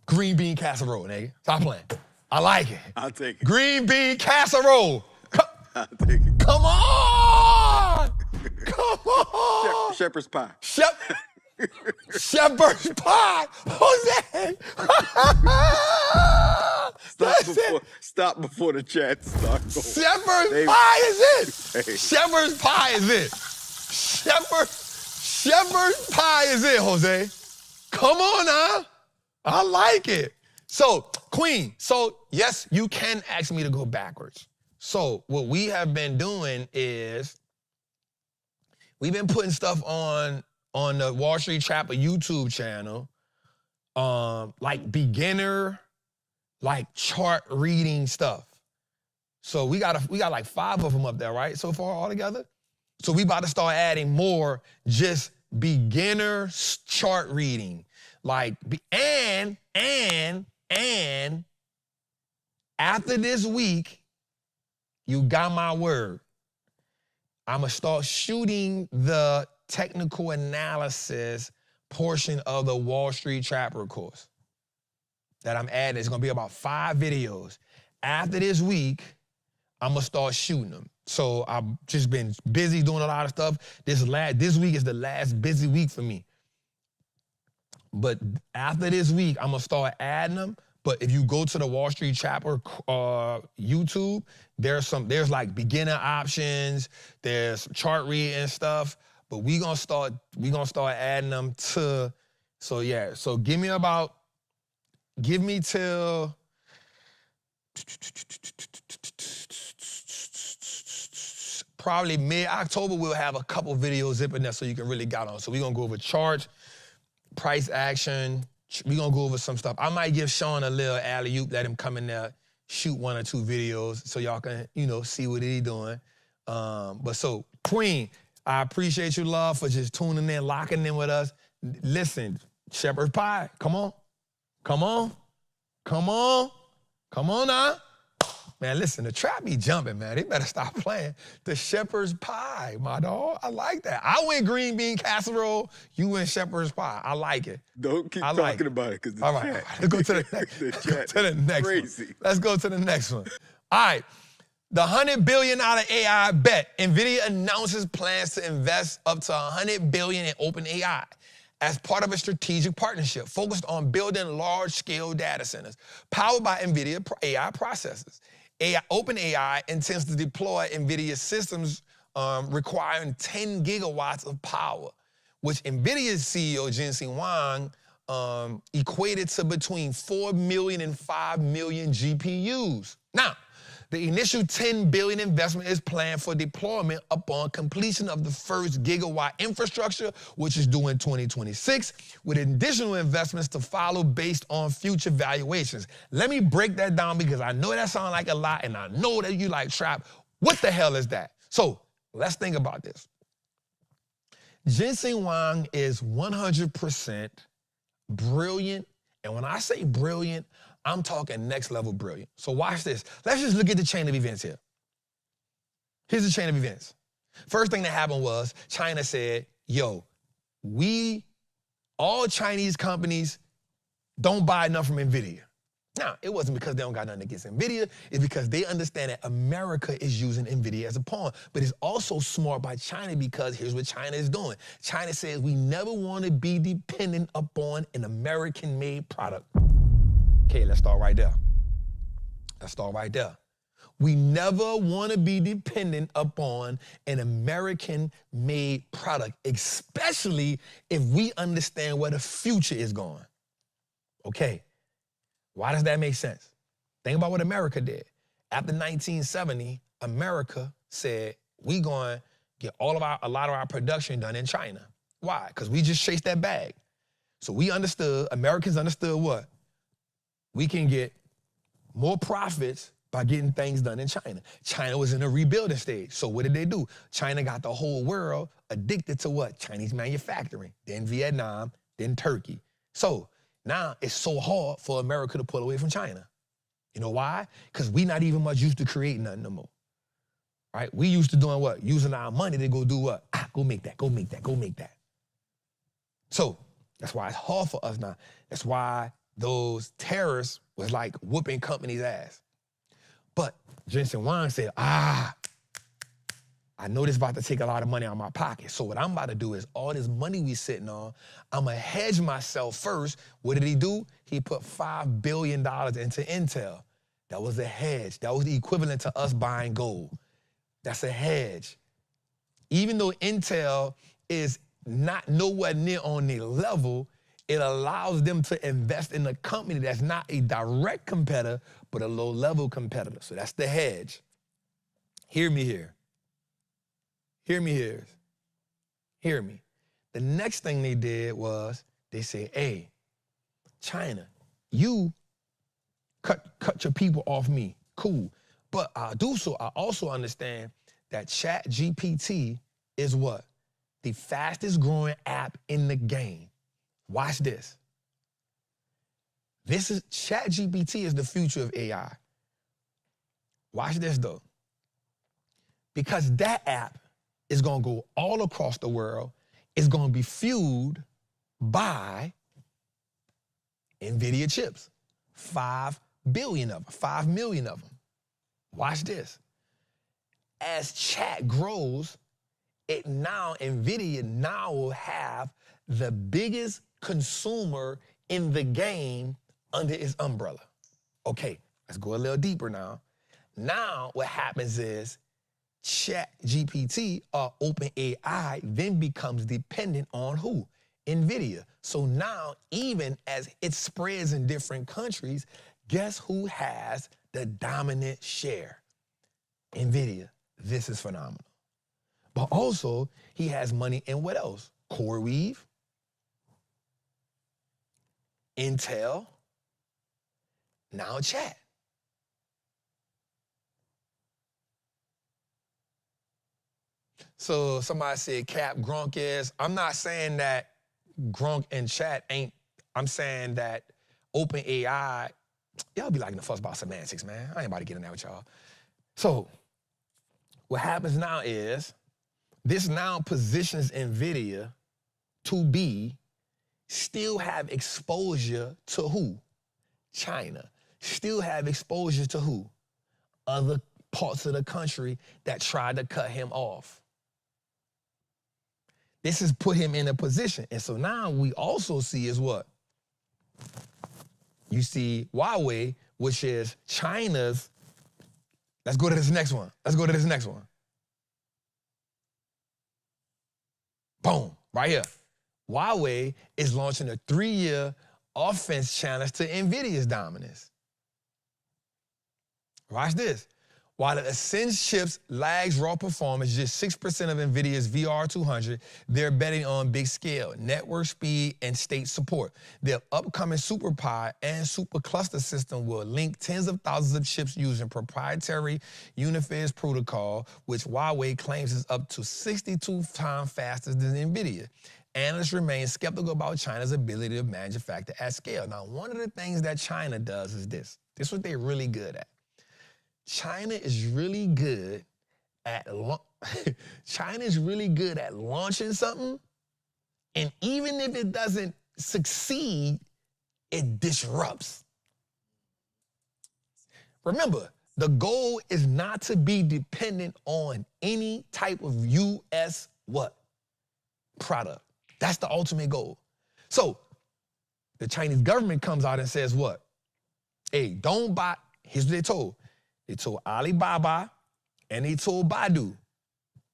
green bean casserole, nigga. Stop playing. I like it. I'll take it. Green bean casserole. I'll take it. Come on! Come on! Shepherd's pie. Shepherd's pie! Jose! Stop before the chat starts going. Shepherd's pie is it! Hey. Shepherd's pie is it! Shepherd's pie is it, Jose. Come on now. I like it. So, Queen, yes, you can ask me to go backwards. So what we have been doing is we've been putting stuff on the Wallstreet Chapter YouTube channel, like beginner, like chart reading stuff. So we got like 5 of them up there, right? So far all together. So we about to start adding more just beginner chart reading. Like, and after this week, you got my word. I'm gonna start shooting the technical analysis portion of the Wallstreet Chapter course that I'm adding. It's gonna be about 5 videos. After this week, I'm gonna start shooting them. So I've just been busy doing a lot of stuff. This week is the last busy week for me. But after this week, I'm gonna start adding them. But if you go to the Wallstreet Chapter YouTube, there's like beginner options, there's chart reading and stuff. But we gonna start adding them to. So yeah. So give me till probably mid-October. We'll have a couple videos zipping there so you can really get on. So we're gonna go over charts, price action. We're gonna go over some stuff. I might give Sean a little alley-oop, let him come in there, shoot 1 or 2 videos so y'all can, see what he doing. But so, Queen, I appreciate you, love, for just tuning in, locking in with us. Listen, Shepherd's Pie, come on. Come on. Come on. Come on now. Man, listen, the trap be jumping, man. They better stop playing. The Shepherd's Pie, my dog. I like that. I went green bean casserole. You went Shepherd's Pie. I like it. Don't keep talking about it, because all right, let's go to the next. Let's go to the next one. All right. The $100 billion AI bet. Nvidia announces plans to invest up to $100 billion in OpenAI as part of a strategic partnership focused on building large-scale data centers powered by Nvidia AI processors. OpenAI intends to deploy Nvidia systems requiring 10 gigawatts of power, which Nvidia's CEO Jensen Huang equated to between 4 million and 5 million GPUs. Now, the initial $10 billion investment is planned for deployment upon completion of the first gigawatt infrastructure, which is due in 2026, with additional investments to follow based on future valuations. Let me break that down because I know that sounds like a lot, and I know that you like trap. What the hell is that? So let's think about this. Jensen Huang is 100% brilliant, and when I say brilliant, I'm talking next level brilliant. So watch this. Let's just look at the chain of events here. Here's the chain of events. First thing that happened was China said, yo, all Chinese companies don't buy enough from Nvidia. Now, it wasn't because they don't got nothing against Nvidia. It's because they understand that America is using Nvidia as a pawn. But it's also smart by China because here's what China is doing. China says we never want to be dependent upon an American-made product. Okay, let's start right there. Let's start right there. We never want to be dependent upon an American-made product, especially if we understand where the future is going. Okay, why does that make sense? Think about what America did. After 1970, America said, we going to get a lot of our production done in China. Why? Because we just chased that bag. So Americans understood what? We can get more profits by getting things done in China. China was in a rebuilding stage. So what did they do? China got the whole world addicted to what? Chinese manufacturing, then Vietnam, then Turkey. So now it's so hard for America to pull away from China. You know why? Because we not even much used to creating nothing no more. Right? We used to doing what? Using our money to go do what? Go make that, go make that, go make that. So that's why it's hard for us now. That's why those terrorists was like whooping companies' ass. But Jensen Huang said, I know this about to take a lot of money out of my pocket. So what I'm about to do is all this money we sitting on, I'm going to hedge myself first. What did he do? He put $5 billion into Intel. That was a hedge. That was the equivalent to us buying gold. That's a hedge. Even though Intel is not nowhere near on their level, it allows them to invest in a company that's not a direct competitor, but a low-level competitor. So that's the hedge. Hear me here. Hear me here. Hear me. The next thing they did was they said, hey, China, you cut your people off me. Cool. But I also understand that ChatGPT is what? The fastest growing app in the game. Watch this. ChatGPT is the future of AI. Watch this though. Because that app is gonna go all across the world. It's gonna be fueled by Nvidia chips. 5 billion of them, 5 million of them. Watch this. as chat grows, Nvidia now will have the biggest consumer in the game under its umbrella. Okay, let's go a little deeper now. Now what happens is ChatGPT or OpenAI then becomes dependent on who? Nvidia. So now, even as it spreads in different countries, guess who has the dominant share? Nvidia. This is phenomenal. But also, he has money in what else? CoreWeave, Intel, now Chat. So somebody said Cap Gronk is. I'm not saying that Gronk and Chat ain't. I'm saying that OpenAI, y'all be liking to fuss about semantics, man. I ain't about to get in there with y'all. So what happens now is this now positions Nvidia to be still have exposure to who? China. Still have exposure to who? Other parts of the country that tried to cut him off. This has put him in a position. And so now we also see is what? You see Huawei, which is China's. Let's go to this next one. Let's go to this next one. Boom, right here. Huawei is launching a 3-year offense challenge to Nvidia's dominance. Watch this. While the Ascend chips lags raw performance just 6% of Nvidia's VR200, they're betting on big scale, network speed, and state support. Their upcoming SuperPi and SuperCluster system will link tens of thousands of chips using proprietary Unifiz protocol, which Huawei claims is up to 62 times faster than Nvidia. Analysts remain skeptical about China's ability to manufacture at scale. Now, one of the things that China does is this. This is what they're really good at. China is really good at launching something, and even if it doesn't succeed, it disrupts. Remember, the goal is not to be dependent on any type of U.S. what? Product. That's the ultimate goal. So the Chinese government comes out and says what? Hey, don't buy. Here's what they told. They told Alibaba and they told Baidu,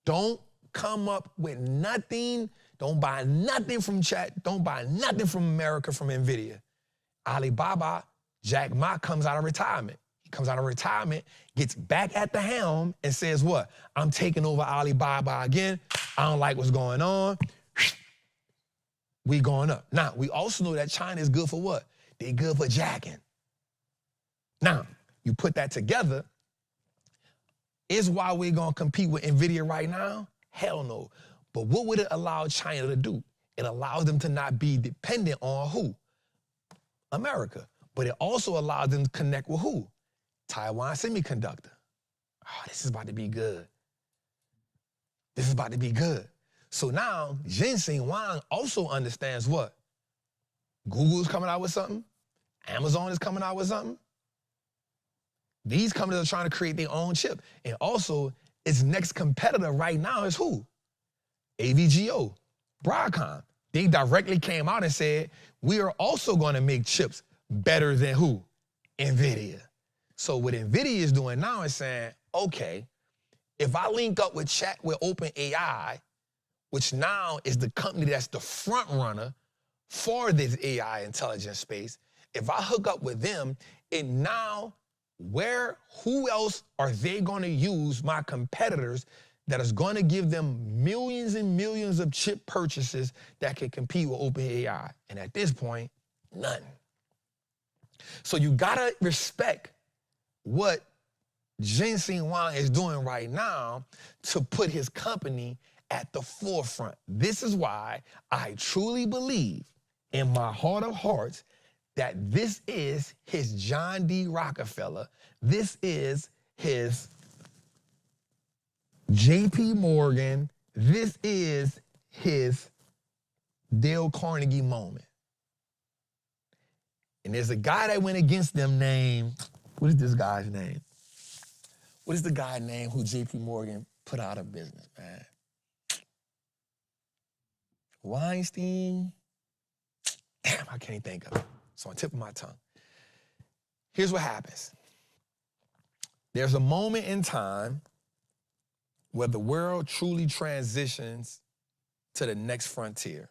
don't come up with nothing, don't buy nothing from Chat, don't buy nothing from America, from Nvidia. Alibaba, Jack Ma comes out of retirement. He comes out of retirement, gets back at the helm and says what? I'm taking over Alibaba again. I don't like what's going on. We going up. Now, we also know that China is good for what? They're good for jacking. Now, you put that together, is Huawei gonna compete with Nvidia right now? Hell no. But what would it allow China to do? It allows them to not be dependent on who? America. But it also allows them to connect with who? Taiwan Semiconductor. Oh, this is about to be good. This is about to be good. So now, Jensen Huang also understands what? Google's coming out with something. Amazon is coming out with something. These companies are trying to create their own chip. And also, its next competitor right now is who? AVGO, Broadcom. They directly came out and said, we are also going to make chips better than who? Nvidia. So what Nvidia is doing now is saying, okay, if I link up with OpenAI, which now is the company that's the front runner for this AI intelligence space, if I hook up with them, and now who else are they going to use, my competitors, that is going to give them millions and millions of chip purchases that can compete with OpenAI? And at this point, none. So you got to respect what Jensen Huang is doing right now to put his company at the forefront. This is why I truly believe in my heart of hearts that this is his John D. Rockefeller, this is his J.P. Morgan, this is his Dale Carnegie moment. And there's a guy that went against them named, what is this guy's name? What is the guy name who JP Morgan put out of business, man? Weinstein? Damn, I can't think of it. It's on the tip of my tongue. Here's what happens. There's a moment in time where the world truly transitions to the next frontier.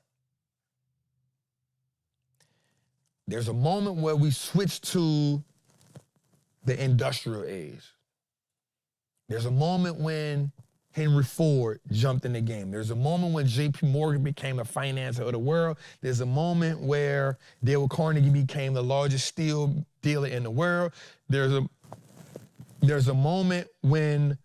There's a moment where we switch to the industrial age. There's a moment when Henry Ford jumped in the game. There's a moment when JP Morgan became the financier of the world. There's a moment where Dale Carnegie became the largest steel dealer in the world. There's a moment when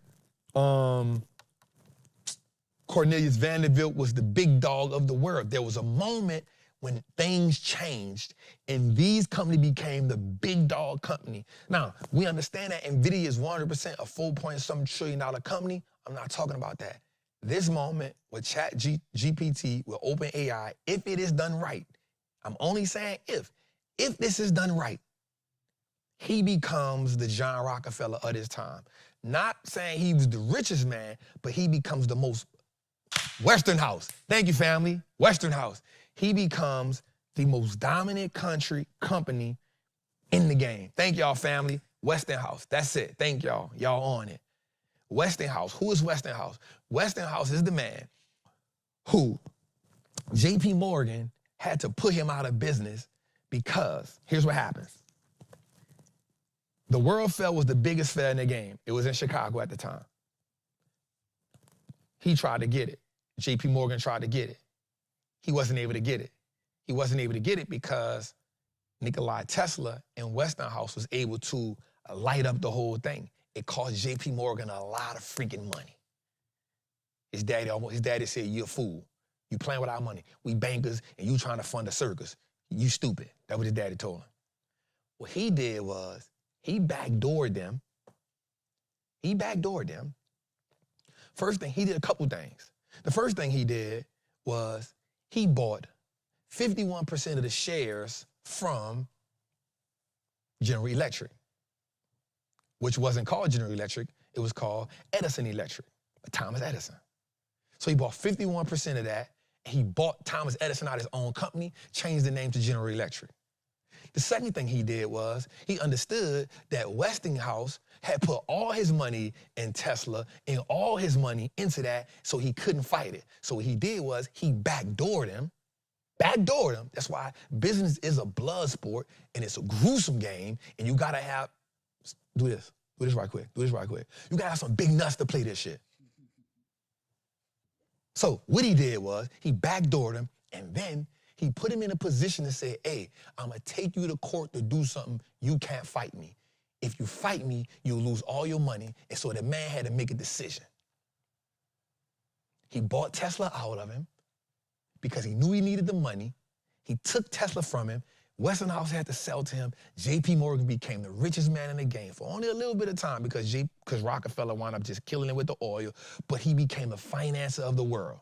Cornelius Vanderbilt was the big dog of the world. There was a moment when things changed and these companies became the big dog company. Now, we understand that Nvidia is 100% a $4-point-something trillion company. I'm not talking about that. This moment with GPT, with OpenAI, if it is done right, I'm only saying if this is done right, he becomes the John Rockefeller of his time. Not saying he was the richest man, but he becomes the most Westinghouse. Thank you, family. Westinghouse. He becomes the most dominant company in the game. Thank y'all, family. Westinghouse. That's it. Thank y'all. Y'all on it. Westinghouse. Who is Westinghouse? Westinghouse is the man who JP Morgan had to put him out of business because here's what happens. The World Fair was the biggest fair in the game. It was in Chicago at the time. He tried to get it. JP Morgan tried to get it. He wasn't able to get it. He wasn't able to get it because Nikola Tesla and Westinghouse was able to light up the whole thing. It cost JP Morgan a lot of freaking money. His daddy said, "You're a fool. You playing with our money. We bankers and you trying to fund a circus. You stupid." That's what his daddy told him. What he did was he backdoored them. First thing, he did a couple things. The first thing he did was he bought 51% of the shares from General Electric, which wasn't called General Electric, it was called Edison Electric, Thomas Edison. So he bought 51% of that, and he bought Thomas Edison out of his own company, changed the name to General Electric. The second thing he did was he understood that Westinghouse had put all his money in Tesla and all his money into that, so he couldn't fight it. So what he did was he backdoored him. That's why business is a blood sport and it's a gruesome game, and you gotta have, do this right quick. You gotta have some big nuts to play this shit. So what he did was he backdoored him, and then he put him in a position to say, "Hey, I'm gonna take you to court to do something. You can't fight me. If you fight me, you'll lose all your money." And so the man had to make a decision. He bought Tesla out of him because he knew he needed the money. He took Tesla from him. Westinghouse had to sell to him. JP Morgan became the richest man in the game for only a little bit of time because Rockefeller wound up just killing it with the oil, but he became the financer of the world.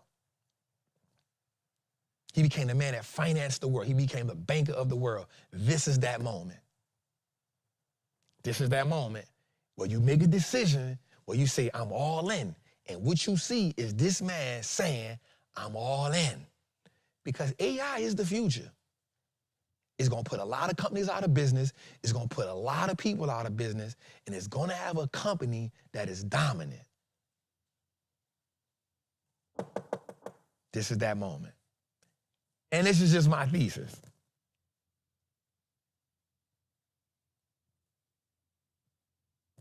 He became the man that financed the world. He became the banker of the world. This is that moment. This is that moment where you make a decision where you say, "I'm all in." And what you see is this man saying, "I'm all in." Because AI is the future. It's gonna put a lot of companies out of business. It's gonna put a lot of people out of business. And it's gonna have a company that is dominant. This is that moment. And this is just my thesis.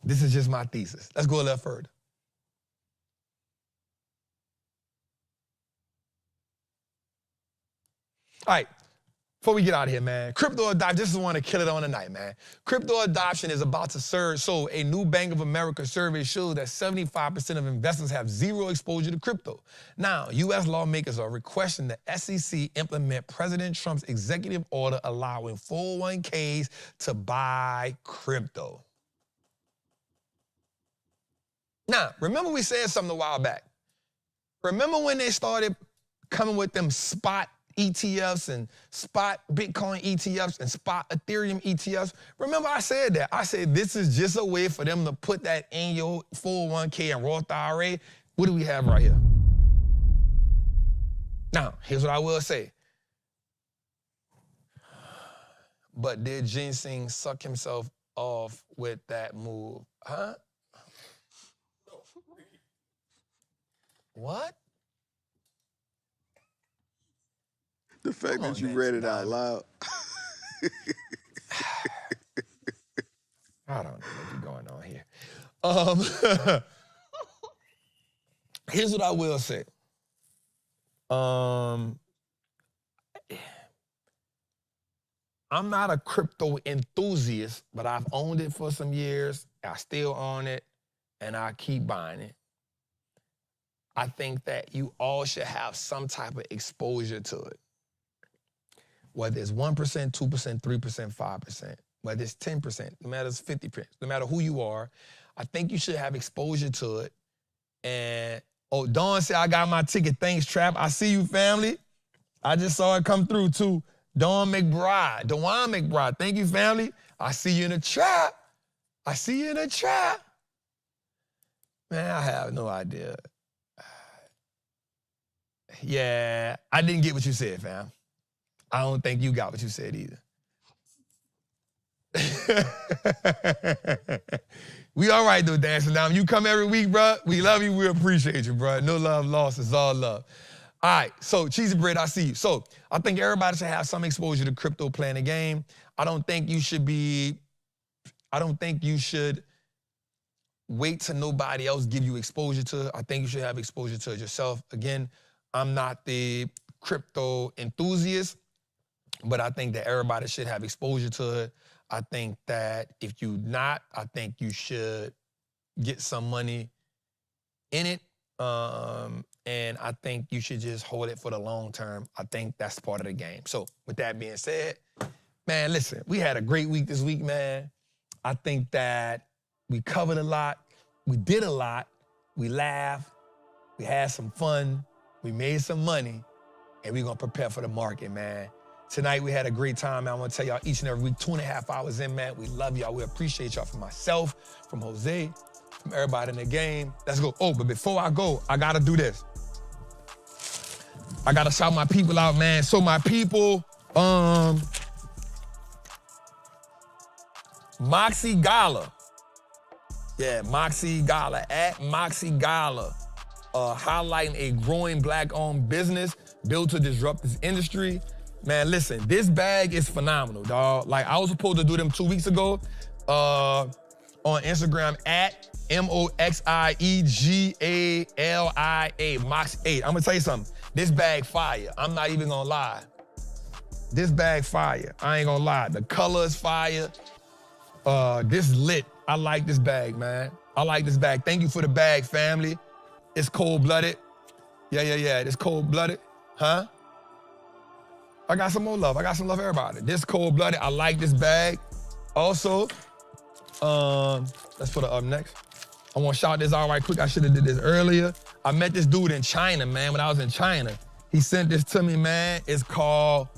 This is just my thesis. Let's go a little further. All right, before we get out of here, man, crypto adoption, this is one to kill it on tonight, man. Crypto adoption is about to surge. So a new Bank of America survey shows that 75% of investors have zero exposure to crypto. Now, U.S. lawmakers are requesting the SEC implement President Trump's executive order allowing 401ks to buy crypto. Now, remember we said something a while back. Remember when they started coming with them spot ETFs and spot Bitcoin ETFs and spot Ethereum ETFs. Remember I said that. I said this is just a way for them to put that in your 401k and Roth IRA. What do we have right here? Now, here's what I will say. But did Ginseng suck himself off with that move? Huh? What? The fact that you read it out loud. I don't know what's going on here. Here's what I will say. I'm not a crypto enthusiast, but I've owned it for some years. I still own it, and I keep buying it. I think that you all should have some type of exposure to it. Whether it's 1%, 2%, 3%, 5%, whether it's 10%, no matter it's 50%, no matter who you are, I think you should have exposure to it. And, oh, Dawn said, I got my ticket. Thanks, Trap. I see you, family. I just saw it come through, too. Dawn McBride, Dewan McBride. Thank you, family. I see you in the trap. I see you in the trap. Man, I have no idea. Yeah, I didn't get what you said, fam. I don't think you got what you said either. We all right, though, Dancing Now. You come every week, bro. We love you. We appreciate you, bro. No love lost. It's all love. All right, so Cheesy Bread, I see you. So I think everybody should have some exposure to crypto, playing the game. I don't think you should wait till nobody else give you exposure to it. I think you should have exposure to it yourself. Again, I'm not the crypto enthusiast, but I think that everybody should have exposure to it. I think that if you're not, I think you should get some money in it. And I think you should just hold it for the long term. I think that's part of the game. So with that being said, man, listen, we had a great week this week, man. I think that we covered a lot. We did a lot. We laughed. We had some fun. We made some money. And we're going to prepare for the market, man. Tonight, we had a great time, man. I want to tell y'all each and every week, 2.5 hours in, man. We love y'all. We appreciate y'all, from myself, from Jose, from everybody in the game. Let's go. Oh, but before I go, I got to do this. I got to shout my people out, man. So my people, Moxie Gala. Yeah, Moxie Gala, at Moxie Gala. Highlighting a growing Black-owned business built to disrupt this industry. Man, listen, this bag is phenomenal, dog. Like, I was supposed to do them 2 weeks ago on Instagram at MOXIEGALIA, Mox8. I'm gonna tell you something. This bag fire. I'm not even gonna lie. This bag fire. I ain't gonna lie. The color is fire. This lit. I like this bag, man. I like this bag. Thank you for the bag, family. It's cold-blooded. Yeah. It's cold-blooded. Huh? I got some more love. I got some love for everybody. This cold-blooded. I like this bag. Also, let's put it up next. I want to shout this out right quick. I should have did this earlier. I met this dude in China, man, when I was in China. He sent this to me, man. It's called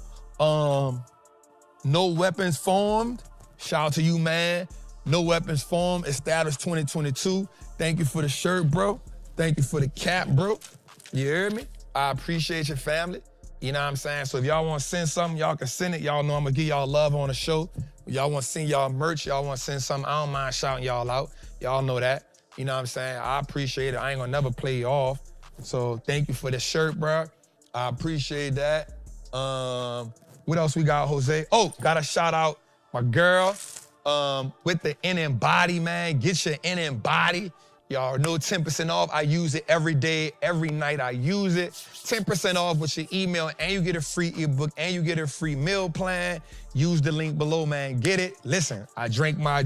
No Weapons Formed. Shout out to you, man. No Weapons Formed, established 2022. Thank you for the shirt, bro. Thank you for the cap, bro. You hear me? I appreciate your family. You know what I'm saying? So if y'all want to send something, y'all can send it. Y'all know I'm going to give y'all love on the show. If y'all want to send y'all merch, y'all want to send something, I don't mind shouting y'all out. Y'all know that. You know what I'm saying? I appreciate it. I ain't going to never play you off. So thank you for the shirt, bro. I appreciate that. What else we got, Jose? Oh, got to shout out my girl with the NM Body, man. Get your NM Body. Y'all know 10% off. I use it every day, every night I use it. 10% off with your email, and you get a free ebook, and you get a free meal plan. Use the link below, man. Get it. Listen, I drink my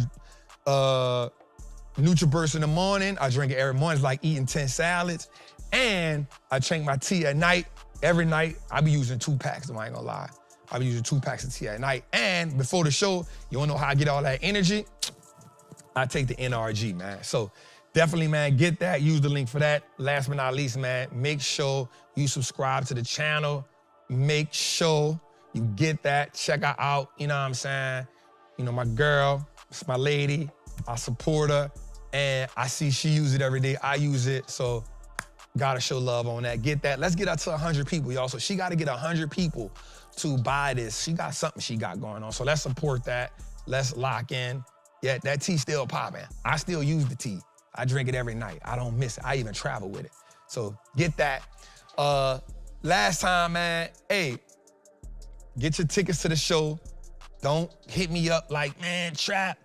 NutriBurst in the morning. I drink it every morning. It's like eating 10 salads. And I drink my tea at night. Every night, I be using 2 packs, I ain't gonna lie. I be using 2 packs of tea at night. And before the show, you wanna know how I get all that energy? I take the NRG, man. So definitely, man, get that. Use the link for that. Last but not least, man, make sure you subscribe to the channel. make sure you get that. Check her out, you know what I'm saying? You know, my girl, it's my lady. I support her, and I see she use it every day. I use it, so gotta show love on that. Get that. Let's get her to 100 people, y'all. So she gotta get 100 people to buy this. She got something she got going on. So let's support that. Let's lock in. Yeah, that tea still popping. I still use the tea. I drink it every night. I don't miss it. I even travel with it. So get that. Last time, man, hey, get your tickets to the show. Don't hit me up like, man, Trap,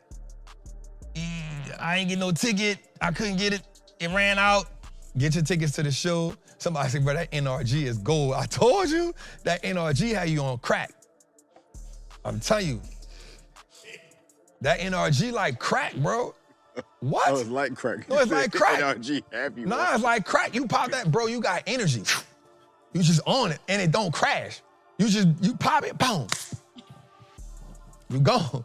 I ain't get no ticket. I couldn't get it. It ran out. Get your tickets to the show. Somebody said, bro, that NRG is gold. I told you that NRG had you on crack. I'm telling you, that NRG like crack, bro. What? Oh, it's like crack. No, it's like crack. NRG happy. Nah, it's like crack. You pop that, bro, you got energy. You just on it, and it don't crash. You pop it, boom. You gone.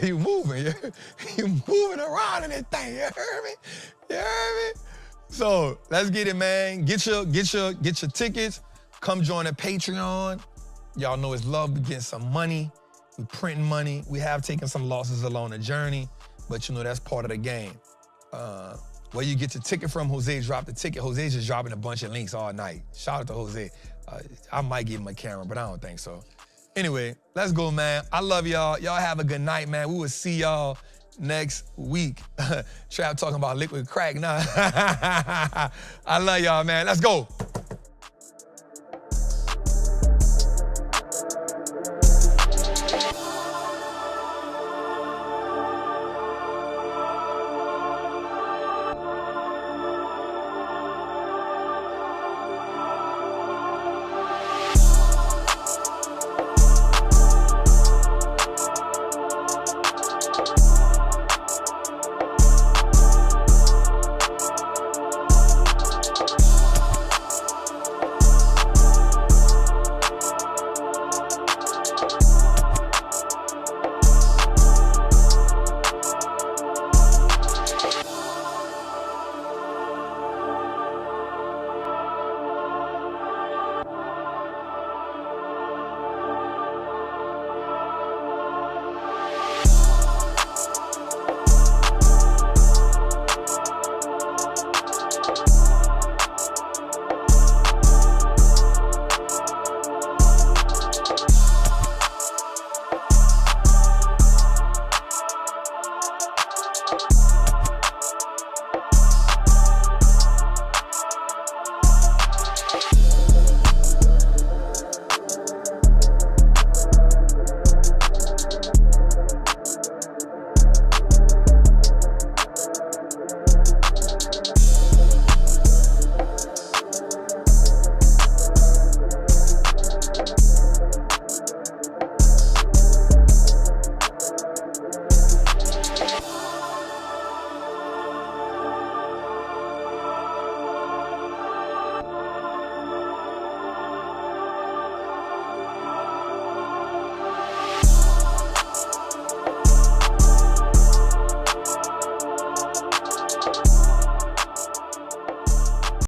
You moving, you moving around in that thing, you heard me? You heard me? So let's get it, man. Get your tickets. Come join the Patreon. Y'all know it's love. We getting some money. We printing money. We have taken some losses along the journey, but you know that's part of the game. Where you get your ticket from, Jose dropped the ticket. Jose's just dropping a bunch of links all night. Shout out to Jose. I might give him a camera, but I don't think so. Anyway, let's go, man. I love y'all. Y'all have a good night, man. We will see y'all next week. Trap talking about liquid crack. Nah. I love y'all, man. Let's go.